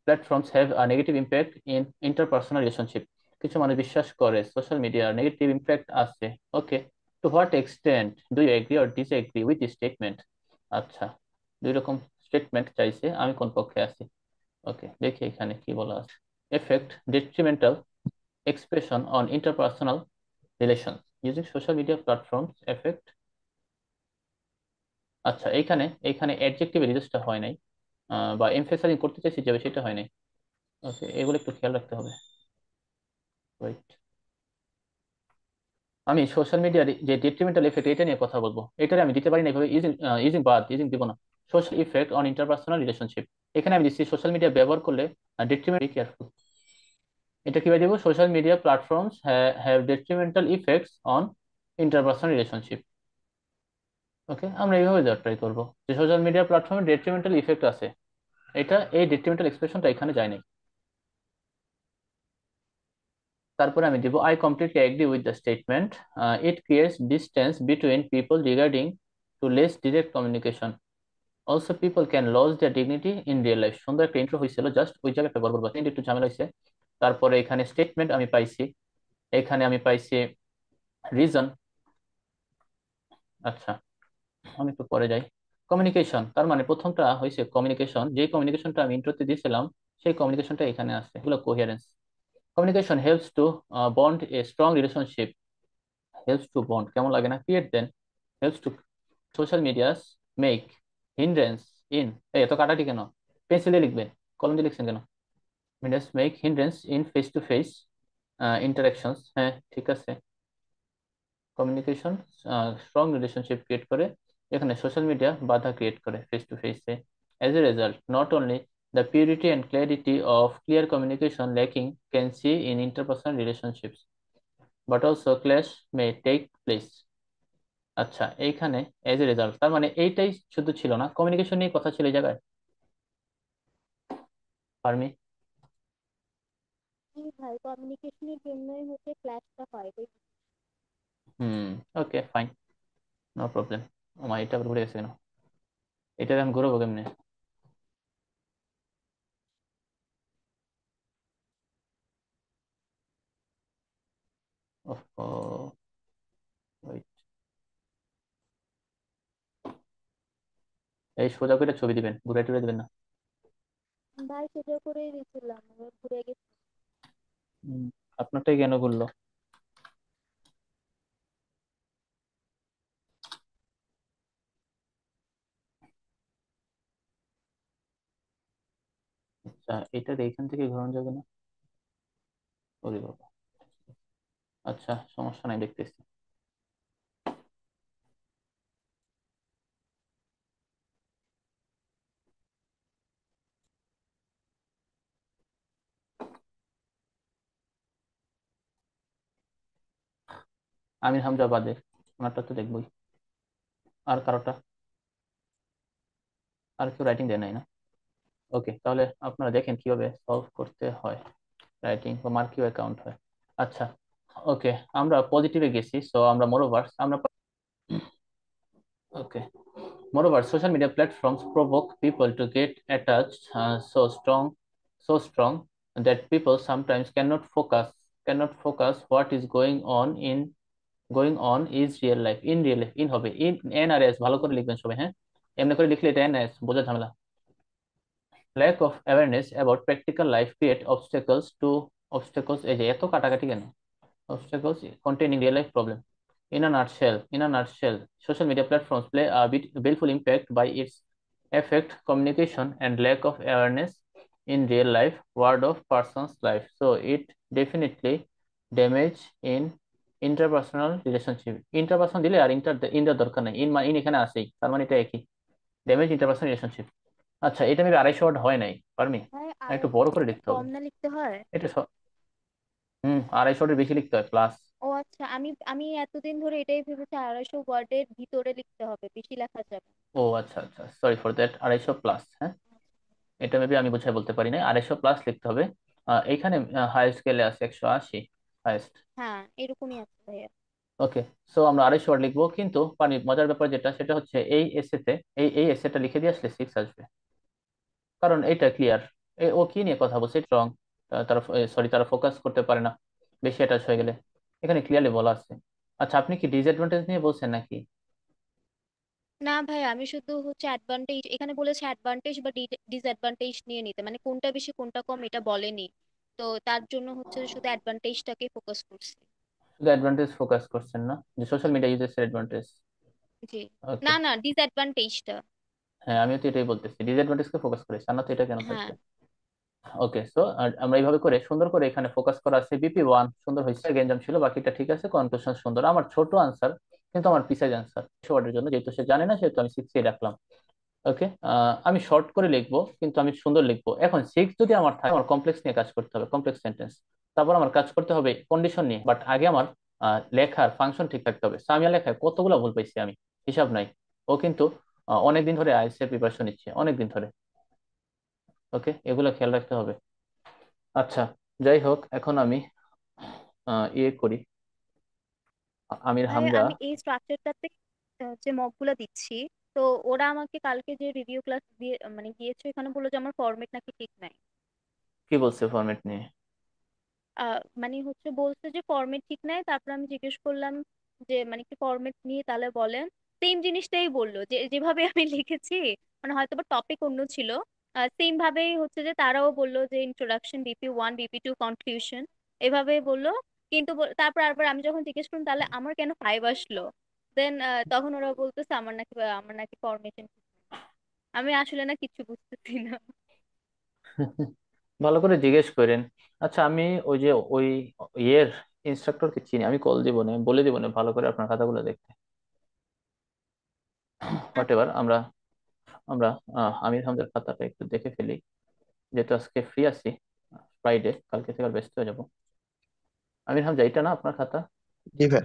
platforms have a negative impact in interpersonal relationship। কিছু মানুষ বিশ্বাস করে সোশ্যাল মিডিয়ার নেগেটিভ ইম্প্যাক্ট আছে। Okay, to what extent do you agree or disagree with this statement? আচ্ছা, দুই রকম স্টেটমেন্ট চাইছে, আমি কোন পক্ষে আছি। ওকে, দেখি এখানে কি বলা আছে। Effect detrimental expression on interpersonal relations using social media platforms affect। আচ্ছা, এইখানে এইখানে অ্যাডজেক্টিভ রিলিজটা হয় নাই, বা এমফেসাইজিং করতে চাইছি যে সেটা হয় নাই। ওকে, এগুলো একটু খেয়াল রাখতে হবে। ওয়েট, আমি সোশ্যাল মিডিয়ার যে ডিট্রিমেন্টাল এফেক্ট এটা নিয়ে কথা বলবো, এটারে আমি দিতে পারি না এইভাবে, ইউজিং ইউজিং দিব না। Social effect on interpersonal relationship, এখানে আমি দিচ্ছি সোশ্যাল মিডিয়া ব্যবহার করলে ডিট্রিমেন্ট, কেয়ারফুল। এটা কিভাবে দেবো? Social media platforms have detrimental effects on interpersonal relationship. Okay, আমরা এইভাবে দেওয়ার ট্রাই করবো যে সোশ্যাল মিডিয়া প্ল্যাটফর্মে ডিট্রিমেন্টাল ইফেক্ট আছে, এটা এই ডিট্রিমেন্টাল এক্সপ্রেশনটা এখানে যায় নাই। তারপরে আমি দিব I completely agree with the statement, it creates distance between people regarding to less direct communication, also people can lose their dignity in real life. সুন্দর একটা ইন্ট্রো হয়েছিল, জাস্ট ওই জায়গাটা গড়বড়, বাট একটু ঝামেলা হয়েছে। তারপরে এখানে স্টেটমেন্ট আমি পাইছি, এখানে আমি পাইছি রিজন। আচ্ছা, আমি একটু পরে যাই। কমিউনিকেশন, তার মানে প্রথমটা হয়েছে কমিউনিকেশন, যে কমিউনিকেশনটা আমি ইন্ট্রোতে দিয়েছিলাম সেই কমিউনিকেশনটা এখানে আছে, এগুলো coherence. Communication helps to bond a strong relationship, helps to bond কেমন লাগে না, create then, helps to. Social medias make hindrance in, এই এত কাটাটি কেন, পেন্সিল দিয়ে লিখবেন, কলম দিয়ে লিখছেন কেন? Medias make hindrance in face to face interactions, হ্যাঁ ঠিক আছে। কমিউনিকেশন স্ট্রং রিলেশনশিপ ক্রিয়েট করে, এখানে সোশ্যাল মিডিয়া বাধা ক্রিয়েট করে ফেস টু ফেসে। As a result, not only the purity and clarity of clear communication lacking can see in interpersonal relationships. but also clash may take place. আচ্ছা, এইখানে এজ এ রেজাল্ট, তার মানে এইটাই শুধু ছিল না, কমিউনিকেশন নিয়ে কথা ছিল এই জায়গায়। পারমি? জি ভাই, কমিউনিকেশনের জন্যই হচ্ছে ক্লাসটা হয় বুঝ- হুম, ওকে ফাইন, নো প্রবলেম। আমার এটা আবার ঘুরে গেছে কেন? এটা আমি ঘুরবো কেমনে? ওহো, wait, এই সোজা করে ছবি দিবেন, ঘুরে টুরে দিবেন না। ভাই সেটা করেই দিয়েছিলাম, এবার ঘুরে গেছি। হুম, আপনারটাই কেন ঘুরলো? আচ্ছা, এটা এইখান থেকে ঘোরানো যাবে না? ওরে বাবা, আচ্ছা সমস্যা নাই, দেখতেছি। আমির হামজা বাদে ওনারটা তো দেখবোই। আর কারোটা? আর কেউ রাইটিং দেয় নাই না? ওকে, তাহলে আপনারা দেখেন কিভাবে সলভ করতে হয়, রাইটিং বা মার্কিও অ্যাকাউন্ট হয়। আচ্ছা, ওকে, আমরা পজিটিভে গেছি, সো আমরা মোরওভার আমরা ওকে, moreover, social media platforms provoke people to get attached so strong that people sometimes cannot focus what is going on is real life. In real life, in হবে in NRS, ভালো করে লিখবেন সবাই, হ্যাঁ? এমনি করে লিখলে এটা NRS বোঝা ঝামেলা। Lack of awareness about practical life create obstacles, এই যে এত কাটাকাটি কেন? Obstacles containing real life problem. In a nutshell, social media platforms play a baleful impact by its effect, communication, and lack of awareness in real life, word of person's life. So it definitely damage in interpersonal relationship. Interpersonal দিলে আর ইন্টার দরকার নাই, ইন এখানে আসেই, তার মানে এটা একই, ড্যামেজ ইন্টারপার্সনাল রিলেশনশিপ। আচ্ছা, এটা মেবি 250 ওয়ার্ড হয় নাই, পারমি? ভাই আর একটু বড় করে লিখতে হবে কম না লিখতে হয়? এটা। 250 ওয়ার্ডের বেশি লিখতে হয় প্লাস। ও আচ্ছা, আমি আমি এতদিন ধরে এটাই ভেবেছি 250 ওয়ার্ডের ভিতরে লিখতে হবে, বেশি লেখা যাবে না। ও আচ্ছা আচ্ছা, সরি ফর দ্যাট, 250 প্লাস, হ্যাঁ। এটা মেবি আমি বুঝাই বলতে পারি না, 250 প্লাস লিখতে হবে। এইখানে হাইয়েস্ট স্কেলে আছে 180, হাইয়েস্ট। হ্যাঁ, এরকমই আছে ভাইয়া। ওকে, সো আমরা 250 ওয়ার্ড লিখবো, কিন্তু পানি মজার ব্যাপার যেটা সেটা হচ্ছে এই এসেতে এই এসেটা লিখে দিয়ে আসলে 6 আসবে, কারণ এটা ক্লিয়ার। ও কি নিয়ে কথা বলছে, স্ট্রং, তারা সরি তারা ফোকাস করতে পারে না বেশি অ্যাটাচ হয়ে গেলে, এখানে ক্লিয়ারলি বলা আছে। আচ্ছা, আপনি কি ডিসঅ্যাডভান্টেজ নিয়ে বলছেন নাকি? না ভাই, আমি শুধু হচ্ছে অ্যাডভান্টেজ এখানে বলেছে, অ্যাডভান্টেজ বা ডিসঅ্যাডভান্টেজ নিয়ে নিতে, মানে কোনটা বেশি কোনটা কম এটা বলেনি। তো তার জন্য হচ্ছে শুধু অ্যাডভান্টেজটাকে ফোকাস করছি। শুধু অ্যাডভান্টেজ ফোকাস করছেন না, যে সোশ্যাল মিডিয়া ইউজেস অ্যাডভান্টেজ? জি। ওকে, না না, ডিসঅ্যাডভান্টেজটা। হ্যাঁ আমিও তো এটাই বলতেছি, ডিসঅ্যাডভান্টেজকে ফোকাস করেছি, আর না তো এটা কেন হ্যাঁ। থাকবে? ওকে, সো আমরা এইভাবে করে সুন্দর করে এখানে ফোকাস করা আছে, BP1 সুন্দর হয়েছে, গেঞ্জাম ছিল, বাকিটা ঠিক আছে, কনক্লুশন সুন্দর, আমার ছোট আনসার কিন্তু আমার প্রিসাইজ আনসার ওয়ার্ডের জন্য, যেহেতু সে জানে না সেহেতু আমি 6 রাখলাম। ওকে, আমি শর্ট করে লিখবো কিন্তু আমি সুন্দর লিখবো। এখন 6 যদি আমার থাকে, আমার কমপ্লেক্স নিয়ে কাজ করতে হবে, কমপ্লেক্স সেন্টেন্স, তারপর আমার কাজ করতে হবে কন্ডিশন নিয়ে, বাট আগে আমার লেখার ফাংশন ঠিক থাকতে হবে। সামিয়া লেখায় কতগুলো ভুল পাইছি আমি, হিসাব নাই। ও কিন্তু অনেকদিন ধরে আইএলটিএস এর প্রিপারেশন নিচ্ছে, অনেকদিন ধরে। ওকে, এগুলো খেয়াল রাখতে হবে। আচ্ছা, যাই হোক, এখন আমি ইয়ে করি, আমির ভাই হামজা। আমি এই স্ট্রাকচারটাতে যে মকগুলো দিচ্ছি, তো ওরা আমাকে কালকে যে রিভিউ ক্লাস দিয়ে মানে গিয়েছে, এখানে বললো যে আমার ফরম্যাট নাকি ঠিক নাই। কি বলছে ফরম্যাট নিয়ে? মানে হচ্ছে বলছে যে ফরম্যাট ঠিক নাই, তারপর আমি জিজ্ঞেস করলাম যে মানে কি ফরম্যাট নিয়ে তাহলে বলেন। সেম জিনিসটাই বললো, যে যেভাবে আমি লিখেছি, মানে হয়তো বা টপিক অন্য ছিল, সেম ভাবেই হচ্ছে যে তারাও বললো যে ইন্ট্রোডাকশন BP1 BP2 কনক্লুশন, এভাবেই বললো। কিন্তু তারপর আবার আমি যখন জিজ্ঞেস করলাম তাহলে আমার কেন 5 আসলো, দেন তখন ওরা বলতেছে আমার নাকি ফরমেশন। আমি আসলে না কিছু বুঝতেছি না। ভালো করে জিজ্ঞেস করেন। আচ্ছা, আমি ওই যে ওই ইয়ের ইনস্ট্রাক্টরকে চিনি, আমি কল দিব না, বলে দিব না ভালো করে আপনার খাতাগুলো দেখতে। হোয়াট আচ্ছা। এভার, আমরা আমরা আমির হামজার খাতাটা একটু দেখে ফেলি, যেহেতু আজকে ফ্রি আছি, ফ্রাইডে, কালকে থেকে আর ব্যস্ত হয়ে যাবো। আমির হামজা, এটা না আপনার খাতা? জি ভাই।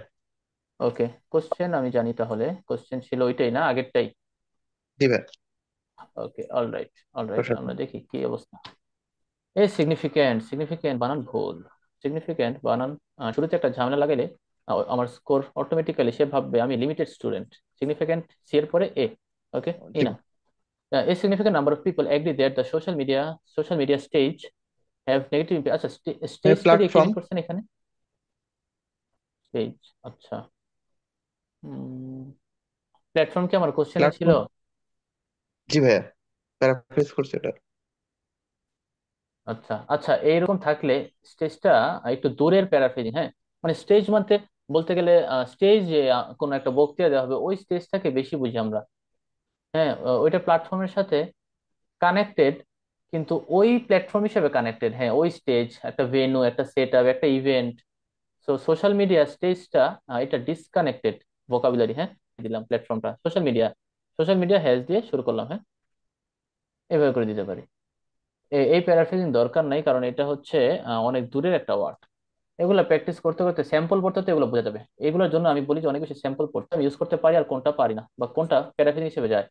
ওকে, কোশ্চেন আমি জানি, তাহলে কোশ্চেন ছিল ওইটাই না, আগেরটাই? জি ভাই। ওকে, অলরাইট অলরাইট, প্রশ্ন। আমরা দেখি কি অবস্থা। এই সিগনিফিকেন্ট, সিগনিফিকেন্ট বানান ভুল। সিগনিফিকেন্ট বানান শুরুতে একটা ঝামেলা লাগাইলে আমার স্কোর অটোমেটিক্যালি সে ভাববে আমি লিমিটেড স্টুডেন্ট। সিগনিফিকেন্ট সি এর পরে এ। ওকে, ই জি না। A significant number of people agree that the social media stage have negative impact. আচ্ছা, ভাই। স্টেজটা দিয়ে কি প্ল্যাটফর্ম। মিন করছেন এখানে? স্টেজ, আচ্ছা। প্ল্যাটফর্ম কি আমার কোশ্চেনে ছিল? প্ল্যাটফর্ম। জি ভাইয়া, প্যারাফ্রেজ করছে এটা। আচ্ছা আচ্ছা, এইরকম থাকলে স্টেজটা একটু দূরের প্যারাফ্রেজিং, হ্যাঁ। মানে স্টেজ মানতে বলতে গেলে স্টেজ যে কোনো একটা বক্তৃতা দেওয়া হবে ওই স্টেজটাকে বেশি বুঝি আমরা। হ্যাঁ, ওইটা প্ল্যাটফর্মের সাথে কানেক্টেড, কিন্তু ওই প্ল্যাটফর্ম হিসেবে কানেক্টেড, হ্যাঁ। ওই স্টেজ একটা ভেন্যু, একটা সেট আপ, একটা ইভেন্ট। সো সোশ্যাল মিডিয়া স্টেজটা এটা ডিসকানেক্টেড ভোকাবুলারি, হ্যাঁ। দিলাম প্ল্যাটফর্মটা social media, social media has দিয়ে শুরু করলাম, হ্যাঁ। এভাবে করে দিতে পারি। এই প্যারাফ্রেজিং দরকার নাই, কারণ এটা হচ্ছে অনেক দূরের একটা ওয়ার্ড। এগুলো প্র্যাকটিস করতে করতে, স্যাম্পল পড়তে তো এগুলো বোঝা যাবে। এগুলোর জন্য আমি বলি যে অনেক বেশি স্যাম্পল পড়তে আমি ইউজ করতে পারি, আর কোনটা পারি না, বা কোনটা প্যারাফ্রেজিং হিসেবে যায়।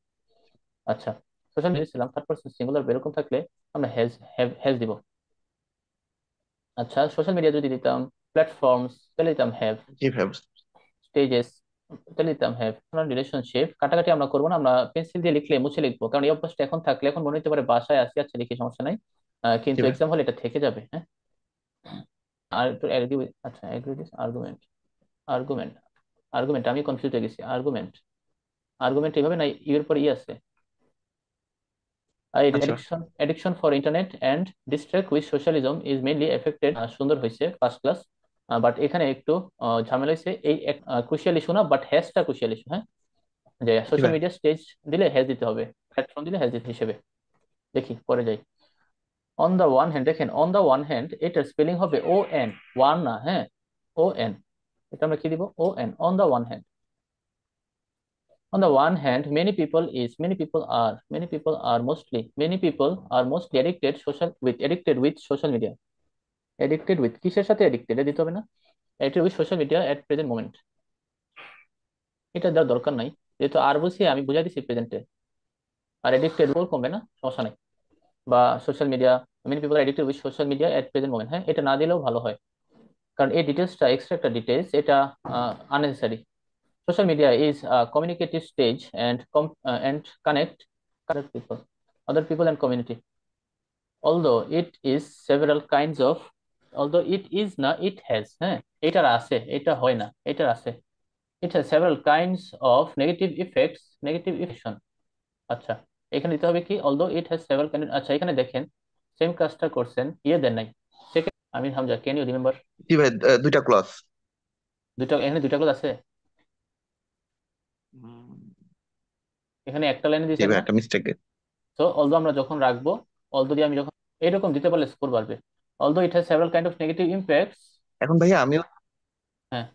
আচ্ছা, সোশ্যাল মিডিয়া ছিলাম থার্ড পারসন সিঙ্গুলার, এরকম থাকলে আমরা হ্যাজ দিব। আচ্ছা, সোশ্যাল মিডিয়া যদি দিতাম প্ল্যাটফর্মস, তাহলে দিতাম হ্যাভ। জি ভাই। স্টেজেস, তাহলে দিতাম হ্যাভ। রিলেশনশিপ কাটাকাটি আমরা করবো না, আমরা পেন্সিল দিয়ে লিখলে মুছে লিখবো, কারণ এই অভ্যাসটা এখন থাকলে এখন মনে হতে পারে বাসায় আসি, আচ্ছা লিখি, সমস্যা নাই। জি কিন্তু ভাই। এক্সাম হলে এটা থেকে যাবে, হ্যাঁ। আর একটু অ্যাগ্রি, আচ্ছা agree with argument. Argument, argument আমি কনফিউজ হয়ে গেছি। আর্গুমেন্ট, আর্গুমেন্ট এইভাবে না, ইউর পর ই আছে। আচ্ছা। Addiction for internet and distract with socialism is mainly affected, সুন্দর হয়েছে ফার্স্ট ক্লাস। বাট এখানে একটু ঝামেলা হয়েছে, এই ক্রুশিয়াল ইস্যু না, বাট হ্যাশটা ক্রুশিয়াল ইস্যু, হ্যাঁ। যে জি সোশ্যাল ভাই। মিডিয়া স্টেজ দিলে হ্যাশ দিতে হবে, প্ল্যাটফর্ম দিলে হ্যাশ দিতে হিসেবে। দেখি পরে যাই। অন দা ওয়ান হ্যান্ড, দেখেন অন দা ওয়ান হ্যান্ড এটার স্পেলিং হবে ও এন, ওয়ান না, হ্যাঁ। ও এন, এটা আমরা কি দিব? O N, on the one hand. On the one hand, many people are mostly addicted with social media. Addicted with কিসের সাথে addicted দিতে হবে না? Addicted with social media at present moment. এটা দেওয়ার দরকার নাই, যেহেতু আর বলছি আমি বুঝাই দিচ্ছি প্রেজেন্টে। আর এডিক্টেড বল কমবে না, সমস্যা নাই। বা social media, many people are addicted with social media at present moment, হ্যাঁ। এটা না দিলেও ভালো হয়, কারণ এই ডিটেলসটা এক্সট্রা একটা ডিটেলস, এটা unnecessary. Social media is a communicative stage and connect people, other people and community. Although it is several kinds of, although it is না, it has, হ্যাঁ। এটার আছে, এটা হয় না, এটার আছে। It has several kinds of negative effects. আচ্ছা, এখানে দিতে হবে কি, although it has several kind, আচ্ছা এখানে দেখেন সেম কাজটা করছেন, ইয়ে দেন নাই। Second, Amir Hamza, can you remember? জি ভাই, দুইটা ক্লস। দুইটা, এখানে দুইটা ক্লজ আছে, উম, এখানে একটা লাইনে জি দিয়েছেন ভাই, না। একটা মিস্টেক। তো অলদো আমরা যখন রাখবো, অলদো দিয়ে আমি যখন এরকম দিতে পারলে স্কোর বাড়বে। Although it has several kind of negative impacts. এখন ভাইয়া আমিও, হ্যাঁ,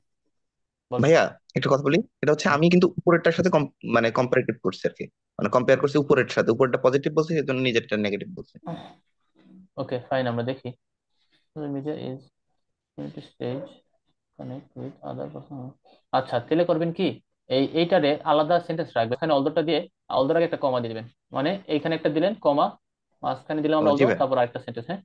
বলেন। ভাইয়া একটা কথা বলি। এটা হচ্ছে হ্যাঁ, আমি কিন্তু উপরেরটার সাথে মানে কম্পারেটিভ করছি আর কি। মানে কম্পেয়ার করছি উপরের সাথে, উপরেরটা পজিটিভ বলছি, সেজন্য নিজেরটা নেগেটিভ বলছি। ওকে ফাইন, আমরা দেখি। Media is stage connect with other person. আচ্ছা, তাহলে করবেন কি, এইটারে আলাদা সেন্টেন্স রাখবেন, এখানে অলদোটা দিয়ে অলদোর আগে একটা কমা দিয়ে দিবেন। মানে এইখানে একটা দিলেন কমা, মাঝখানে দিলাম ও আমরা জি অলদো, ভাই। তারপর আরেকটা সেন্টেন্স, হ্যাঁ।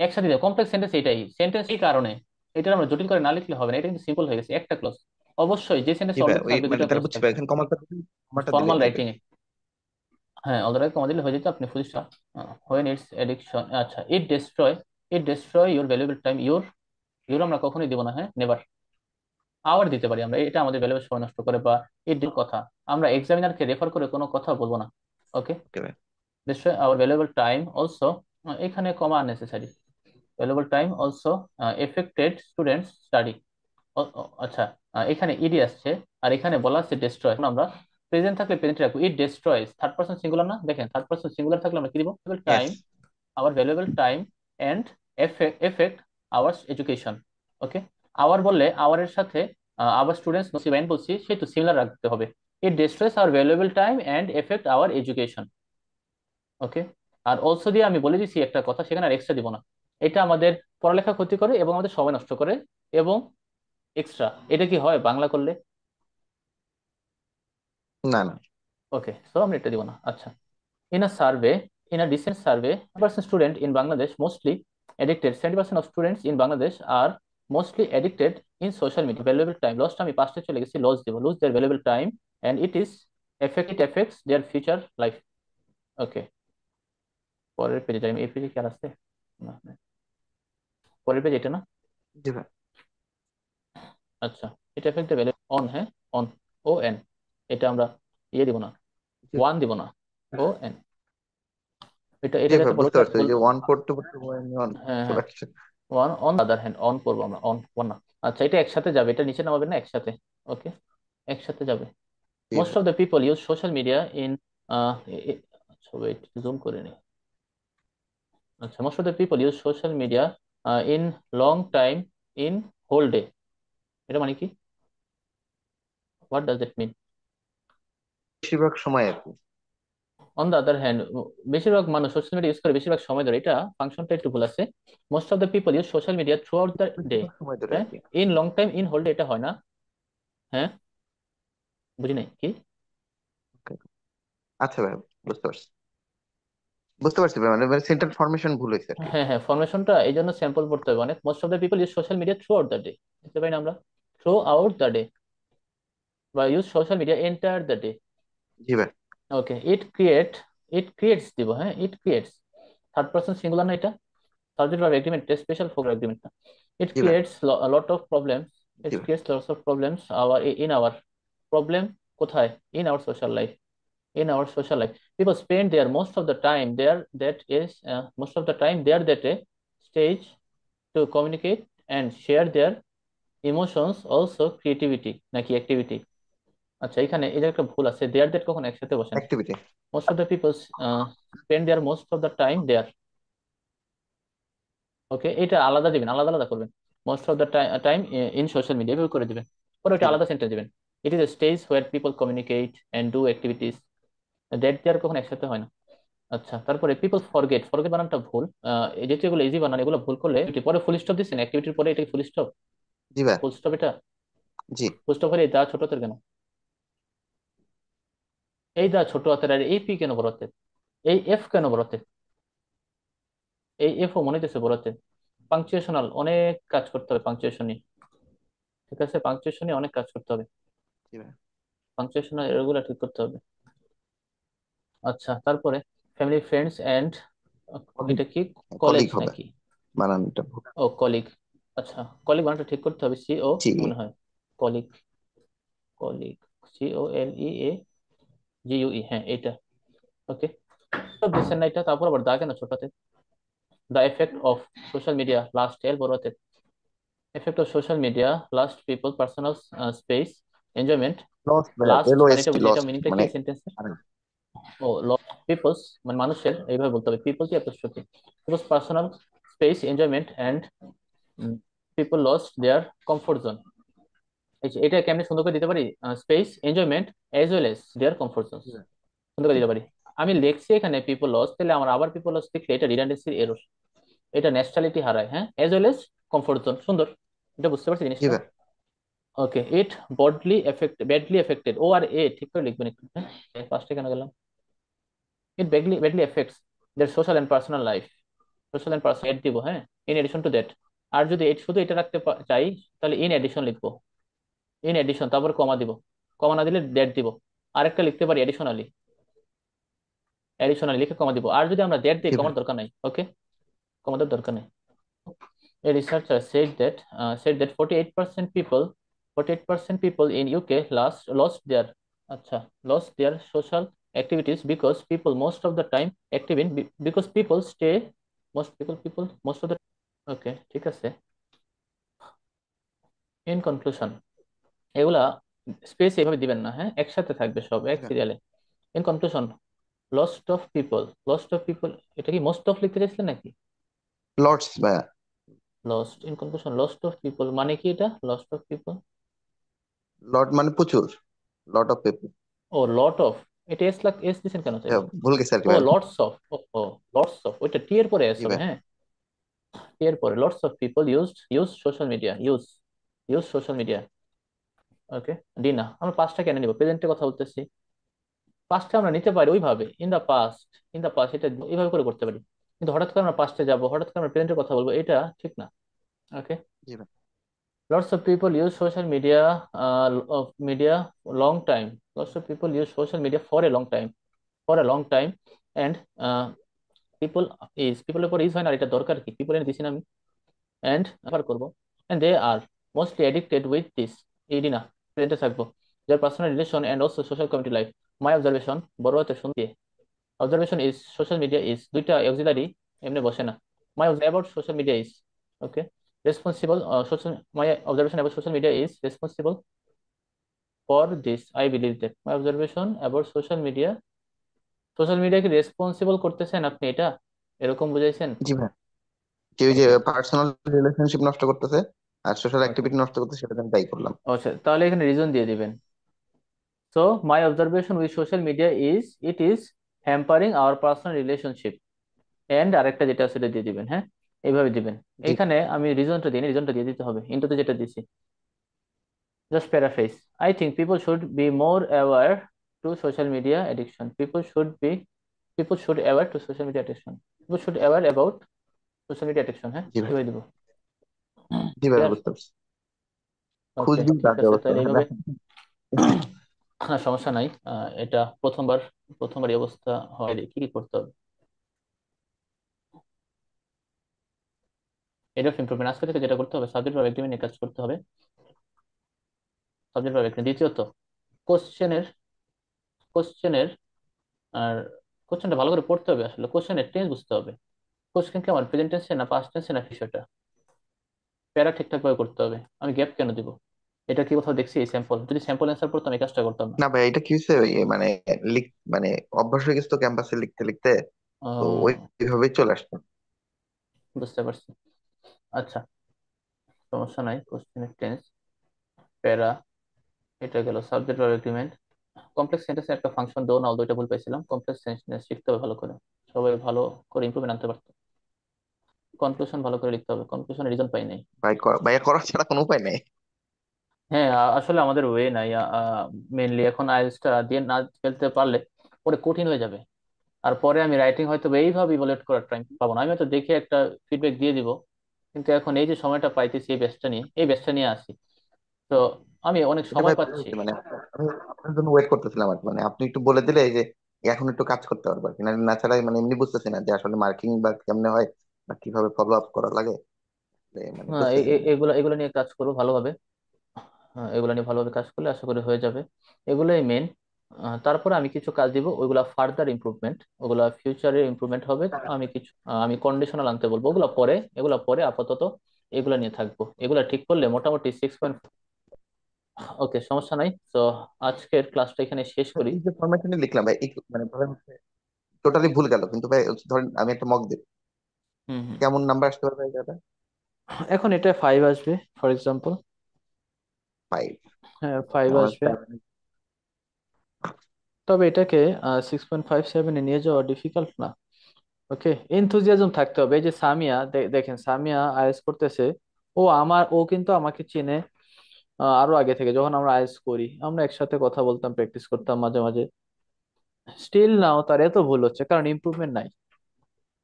একসাথে দিলে কমপ্লেক্স সেন্টেন্স, এটাই সেন্টেন্স। এই কারণে এটা আমরা জটিল করে না লিখলে হবে না, এটা কিন্তু সিম্পল হয়ে গেছে, একটা ক্লজ। অবশ্যই যে সেন্টেন্স জি ভাই, অলরেডি ওই থাকবে মানে দুইটা তাহলে ক্লজ বুঝছি ভাই, থাকবে। এখানে কমাটা দিলে ফর্মাল হবে। রাইটিং এ, হ্যাঁ, অলরেডি কমা দিলে হয়ে যেত, আপনি full stop. When it's addiction, আচ্ছা it destroy your valuable time, your আমরা কখনোই দিব না, হ্যাঁ, নেভার। আওয়ার দিতে পারি আমরা, এটা আমাদের ভ্যালুয়েবল সময় নষ্ট করে, বা কথা আমরা এক্সামিনারকে রেফার করে কোনো কথা বলবো না। ওকে, ওকে ভাই। destroy our valuable time also, এখানে কমা unnecessary, valuable time also affected students study। আচ্ছা, এখানে ইডি আসছে, আর এখানে বলা আছে ডেস্ট্রয়, আমরা প্রেজেন্ট থাকলে প্রেজেন্ট রাখবো। It destroys, third person singular না, দেখেন থার্ড পারসন সিঙ্গুলার থাকলে আমরা কি দিব? Yes. Time, our valuable time and effect our education. Okay, our বললে আওয়ারের সাথে আবার স্টুডেন্টস নসিবাইন বলছি, সেটা সিমিলার রাখতে হবে। It destroys our valuable time and effect our education. Okay, আর অলসো দিয়ে আমি বলে দিছি একটা কথা, সেখানে আর এক্সট্রা দিব না। এটা আমাদের পড়ালেখা ক্ষতি করে এবং আমাদের সময় নষ্ট করে। এবং এক্সট্রা, এটা কি হয় বাংলা করলে? না না। ওকে, সো আমরা এটা দিব না। আচ্ছা, in a survey, in a recent survey, 70% student in Bangladesh mostly addicted. 70% of students in Bangladesh are mostly addicted in social media. Valuable time lost, আমি পাস্টে চলে গেছি, লস দেব, lose their valuable time and it affects their future life. ওকে, পরের পেজে যাই। এই পেজে কি আর আছে? না না। পরের পেজ এটা না? জি ভাই। আচ্ছা, এটা এফেক্ট দ্য ভ্যালু অন, হ্যাঁ, অন, ও এন, এটা আমরা ইয়ে দিব না, জি ওয়ান দিব না, ও এন। এটা জি এটার ভাই, একটা বুঝতে ভুল পারছি, ওই ভুল যে ওয়ান পড়তে পড়তে অন হ্যাঁ চলে হ্যাঁ, আসছে। One on other hand, on করবো আমরা, অন ওয়ান না। আচ্ছা, এটা একসাথে যাবে, এটা নিচে নামাবে না, একসাথে। ওকে, একসাথে যাবে। জি মোস্ট ভাই। Of the people use social media in, আচ্ছা ওয়েট, জুম করে নি। আচ্ছা, most of the people use social media in long time in whole day, এটা মানে কি? What does it mean? বেশিরভাগ সময় আর কি। অন দ্য আদার হ্যান্ড, বেশিরভাগ মানুষ সোশ্যাল মিডিয়া ইউজ করে বেশিরভাগ সময় ধরে, এটা ফাংশনটা একটু ভুল আছে। Most of the people use social media throughout the day, বেশিরভাগ সময় ধরে আর হ্যাঁ, কি। In long time in whole day এটা হয় না, হ্যাঁ, বুঝি নাই কি? Okay. আচ্ছা ভাই, বুঝতে পারছি, বুঝতে পারছি ভাই, মানে সেন্টেন্স ফরমেশন ভুল হয়েছে আর কি। হ্যাঁ হ্যাঁ, ফরমেশনটা এই জন্য স্যাম্পল পড়তে হবে অনেক। Most of the people use social media throughout the day, দেখতে পাই না আমরা, থ্রু আউট দ্য ডে, বা use social media entire the day. জি ভাই। ওকে, ইট ক্রিয়েটস দিব, হ্যাঁ, it creates, third person singular না এটা, subject verb agreement, special four agreement না। ইট জি ভাই। Creates lot of problems, it জি ভাই। Creates lots of problems our, in our, problem কোথায়? In our social life, in our social life. People spend their most of the time there, that is most of the time there, that a stage to communicate and share their emotions, also creativity নাকি activity? আচ্ছা, এখানে এটা একটা ভুল আছে, দেয়ার দ্যাট কখন একসাথে বসে না। Activity. Most of the people spend their most of the time there. Okay, এটা আলাদা দিবেন, আলাদা আলাদা করবেন। Most of the time in social media এভাবে করে দিবেন, পরে জি ওটা ভাই। আলাদা সেন্টেন্স দিবেন। It is a stage where people communicate and do activities, that their কখন একসাথে হয় না। আচ্ছা, তারপরে পিপল ফরগেট, ফরগেট বানানটা ভুল, যেহেতু এগুলো ইজি বানান, এগুলো ভুল করলে এটি পরে ফুল স্টপ দিচ্ছেন, অ্যাক্টিভিটির পরে এটা ফুল স্টপ, জি ভাই। ফুল স্টপ, এটা জি। ফুল স্টপ হলে দা ছোট হাতের কেন? এই দা ছোট হাতের, আর এই পি কেন বড় হাতের? এই এফ কেন বড় হাতের? এই এফ ও মনে হইতেছে বড় হাতের। পাংচুয়েশনাল অনেক কাজ করতে হবে, পাংচুয়েশনই, ঠিক আছে, পাংচুয়েশনই অনেক কাজ করতে হবে, জি ভাই। পাংচুয়েশনাল এগুলো ঠিক করতে হবে। আচ্ছা, তারপরে ফ্যামিলি ফ্রেন্ডস এন্ড, কলিগ, এটা কি কলিগ কলেজ হবে, নাকি? বানানটা ভুল। ও কলিগ, আচ্ছা, কলিগ বানানটা ঠিক করতে হবে, সি ও জি। মনে হয়, কলিগ, কলিগ, COLEGUE, হ্যাঁ এটা। ওকে, সব দিচ্ছেন না এটা, তারপর আবার দা কেন ছোটতে? The effect of social media last, এর বড়তে, effect of social media last people personal space enjoyment, lost ভাই, লাস্ট মানে এটা LOST, বুঝি, এটা লস্ট মিনিংটা কি মানে সেন্টেন্সে? ও, পিপলস মানে মানুষের, এইভাবে বলতে হবে, পিপল কি apostrophe, peoples personal space enjoyment and people lost their comfort zone. এটা কেমনি সুন্দর করে দিতে পারি? Space enjoyment as well as their comfort zone, সুন্দর করে দিতে পারি। আমি লিখছি এখানে পিপল লস, তাহলে আমার আবার পিপল লস লিখলে এটা রিডান্ডেন্সির এরর, এটা ন্যাচারালিটি হারায়, হ্যাঁ, age well age comfort zone, সুন্দর, এটা বুঝতে পারছি জি জিনিসটা। ভাই। ওকে, ইট ব্যাডলি এফেক্টেড, ও আর এ ঠিক করে লিখবেন একটু, হ্যাঁ, ফার্স্টে কেন গেলাম? It badly effects their social and personal life, social and personal add দিব, হ্যাঁ, ইন এডিশন টু দ্যাট। আর যদি শুধু এটা রাখতে চাই, তাহলে ইন এডিশন লিখবো, ইন এডিশন, তারপর কমা দিব, কমা না দিলে দ্যাট দিব। আরেকটা লিখতে পারি এডিশনালি, এডিশনালি লিখে কমা দিব। আর যদি আমরা দ্যাট দিই, জি ভাই। কমার দরকার নাই, ওকে, কমানোর দরকার নেই। A researcher said that 48% people in UK lost their, আচ্ছা, lost their social activities because people most of the time active in, because people stay, people most of the, ওকে ঠিক আছে। ইন কনক্লুশন, এগুলা স্পেস এইভাবে দিবেন না, হ্যাঁ, একসাথে থাকবে সব জি এক ভাই। সিরিয়ালে। In conclusion, lost of people, এটা কি মোস্ট অফ লিখতে চাইছিলেন নাকি? লর্ডস ভাই। Lost, in conclusion lost of people মানে কি? এটা লস্ট অফ পিপল, লট মানে প্রচুর, লট অফ পিপল। ও লট অফ, এটা এস লাগ এস দিছেন কেন তাইলে? ভুল গেছে আর কি ও ভাই। লটস অফ, ও লটস অফ, ওইটা টি এর পরে এস জি হবে, ভাই। হ্যাঁ, টি এর পরে lots of people use social media, use use social media. Okay, D না। আমরা পাস্টটা কেন নিব? প্রেজেন্টে কথা বলতেছি। পাস্টে আমরা নিতে পারি ওইভাবে, ইন দা পাস্ট এটা এইভাবে করে করতে পারি। কিন্তু হঠাৎ করে আমরা পাস্টে যাব, হঠাৎ করে আমরা প্রেজেন্টের কথা বলবো, এটা ঠিক না। ওকে, জি ভাই। lots of people use social media of media long time. Lots of people use social media for a long time and people উপর ইউজ হয় না, এটা দরকার কি পিপল এনে দিছি না আমি। and আবার করব and they are mostly addicted with this, এই না প্রেজেন্টে থাকবো, their personal relation and also social community life. My observation, বড় হাতে শুনতে, observation is social media is দুইটা auxiliary, এমনি বসে না। My observation about social media is okay responsible social my observation about social media is responsible for this. I believe that my observation about social media কি রেসপন্সিবল করতেছেন আপনি, এটা এরকম বুঝাইছেন? জি ভাই, কেউ যে ওকে, পার্সোনাল রিলেশনশিপ নষ্ট করতেছে আর সোশ্যাল ওকে, অ্যাক্টিভিটি নষ্ট করতেছে, সেটা আমি তাই করলাম। আচ্ছা তাহলে এখানে রিজন দিয়ে দিবেন। So my observation with social media is it is hampering our personal relationship, and আরেকটা যেটা সেটা দিয়ে দিবেন। হ্যাঁ, এইভাবে দিবেন। জি এইখানে আমি রিজনটা দিই, রিজনটা দিয়ে দিতে হবে ইন্টুতে যেটা দিছি। Just paraphrase. I think people should be more aware to social media addiction. People should aware to social media addiction. People should aware about social media addiction. হ্যাঁ, জি ভাই। এভাবে দিব। জি ভাই, ক্লিয়ার? বুঝতে পারছি। ওকে, খুঁজবি ঠিক বাজে আছে, অবস্থা তাহলে মানে এইভাবে না, সমস্যা নাই। এটা প্রথমবার এই অবস্থা হয়, কি কি করতে হবে? এরিয়া অফ ইমপ্রুভমেন্ট, আজকে থেকে যেটা করতে হবে, সাবজেক্ট ভার্ব এগ্রিমেন্ট নিয়ে কাজ করতে হবে। Subject verb agreement. দ্বিতীয়ত, কোশ্চেনের কোশ্চেনের আর কোশ্চেনটা ভালো করে পড়তে হবে। আসলে কোশ্চেনের টেন্স বুঝতে হবে। কোশ্চেন কি আমার প্রেজেন্ট টেন্সে না পাস্ট টেন্সে না ফিউচারটা, প্যারা ঠিকঠাক ভাবে করতে হবে। আমি গ্যাপ কেন দিব? এটা কি কোথাও দেখছি? এই স্যাম্পল, যদি স্যাম্পল অ্যান্সার পড়তাম এই কাজটা করতাম না। না ভাই, এটা কি হয়েছে, ওই মানে লিখ মানে অভ্যাস হয়ে গেছে তো ক্যাম্পাসে লিখতে লিখতে, তো আহ, ওইভাবেই চলে আসতো। বুঝতে পারছি। আচ্ছা, সমস্যা নাই। কোশ্চেনের টেন্স, প্যারা, এটা গেল সাবজেক্ট ভার্ব এগ্রিমেন্ট। কমপ্লেক্স সেন্টেন্সে একটা ফাংশন দো নাও, দুইটা ভুল পাইছিলাম। কমপ্লেক্স সেন্টেন্স শিখতে হবে ভালো করে, সবাই ভালো করে ইমপ্রুভমেন্ট আনতে পারতো। কনক্লুশন ভালো করে লিখতে হবে, কনক্লুশনের রিজন পাই নাই। ভাইয়া করার ছাড়া কোনো উপায় নেই। হ্যাঁ, আসলে আমাদের ওয়ে নাই। মেনলি এখন আইএলটিএস টা দিয়ে না ফেলতে পারলে পরে কঠিন হয়ে যাবে। আর পরে আমি রাইটিং হয়তো বা এইভাবে ইভালুয়েট করার টাইম পাবো না। আমি হয়তো দেখে একটা ফিডব্যাক দিয়ে দিব, কিন্তু এখন এই যে সময়টা পাইতেছি এই ব্যাচটা নিয়ে আসি, তো আমি অনেক এটা সময় ভাই ভালো পাচ্ছি। হয়েছে, মানে আমি আপনার জন্য ওয়েট করতেছিলাম আর কি। মানে আপনি একটু বলে দিলে এই যে এখন একটু কাজ করতে পারবো আর কি। না ছাড়া মানে এমনি বুঝতেছি না যে আসলে মার্কিং বা কেমনে হয় বা কিভাবে ফলো আপ করা লাগে, মানে হ্যাঁ, বুঝতেছি না। এগুলো এগুলো নিয়ে কাজ করবো ভালোভাবে। হ্যাঁ, এগুলো নিয়ে ভালোভাবে কাজ করলে আশা করি হয়ে যাবে। এগুলোই মেন। তারপরে আমি কিছু কাজ দিব, ওইগুলা ফার্দার ইমপ্রুভমেন্ট, ওগুলা ফিউচারে ইমপ্রুভমেন্ট হবে। আমি কন্ডিশনাল আনতে বলবো, ওগুলা পরে আপাতত এগুলা নিয়ে থাকবো। এগুলা ঠিক করলে মোটামুটি 6 পয়েন্ট। ওকে, সমস্যা নাই। তো আজকের ক্লাসটা এখানে শেষ করি। এই যে ফরম্যাটে লিখলাম ভাই, মানে ধরেন টোটালি ভুল গেল, কিন্তু ভাই ধরেন আমি একটা মক দিই, হুম, হুম। কেমন নাম্বার আসতে পারবে এটা? এখন এটা 5 আসবে ফর এক্সাম্পল। 5? হ্যাঁ, 5 আমার আসবে। তবে এটাকে 6.57-এ নিয়ে যাওয়া ডিফিকাল্ট না। ওকে, এনথুজিয়াজম থাকতে হবে। এই যে সামিয়া, দেখেন সামিয়া আইএলটিএস করতেছে। ও কিন্তু আমাকে চিনে আরো আগে থেকে। যখন আমরা আইএলটিএস করি, আমরা একসাথে কথা বলতাম, প্র্যাকটিস করতাম মাঝে মাঝে। স্টিল নাও তার এত ভুল হচ্ছে, কারণ ইমপ্রুভমেন্ট নাই,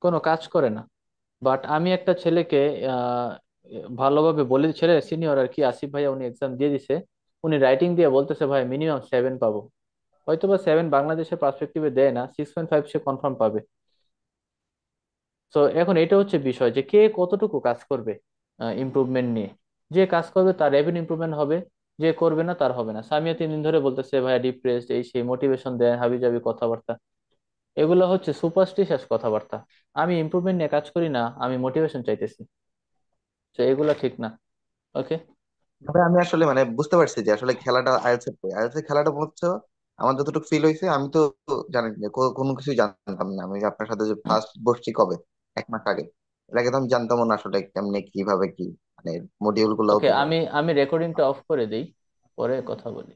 কোনো কাজ করে না। বাট আমি একটা ছেলেকে আহ, ভালোভাবে বলে, ছেলে সিনিয়র আর কি, আসিফ ভাইয়া, উনি এক্সাম দিয়ে দিছে। উনি রাইটিং দিয়ে বলতেছে ভাই মিনিমাম 7 পাবো। হয়তো বা 7 বাংলাদেশের পার্সপেক্টিভে দেয় না, 6.5 সে কনফার্ম পাবে। তো এখন এটা হচ্ছে বিষয় যে কে কতটুকু কাজ করবে ইমপ্রুভমেন্ট নিয়ে। যে কাজ করবে তার রেভিনিউ ইমপ্রুভমেন্ট হবে, যে করবে না তার হবে না। সামিয়া 3 দিন ধরে বলতেছে ভাইয়া ডিপ্রেসড, এই সেই মোটিভেশন দেয় হাবিজাবি কথাবার্তা। এগুলো হচ্ছে সুপারস্টিশিয়াস কথাবার্তা। আমি ইমপ্রুভমেন্ট নিয়ে কাজ করি না, আমি মোটিভেশন চাইতেছি। তো এগুলো ঠিক না। ওকে। তবে আমি আসলে মানে বুঝতে পারছি যে আসলে খেলাটা আইএলটিএস খেলাটা হচ্ছে, আমার যতটুকু ফিল হয়েছে, আমি তো জানি না, কোনো কিছু জানতাম না। আমি আপনার সাথে যে ফার্স্ট বসছি কবে, 1 মাস আগে, এর আগে তো আমি জানতাম না আসলে কেমনে কিভাবে কি, মানে মডিউল গুলাও ওকে, কিভাবে। আমি রেকর্ডিংটা অফ করে দিই, পরে কথা বলি।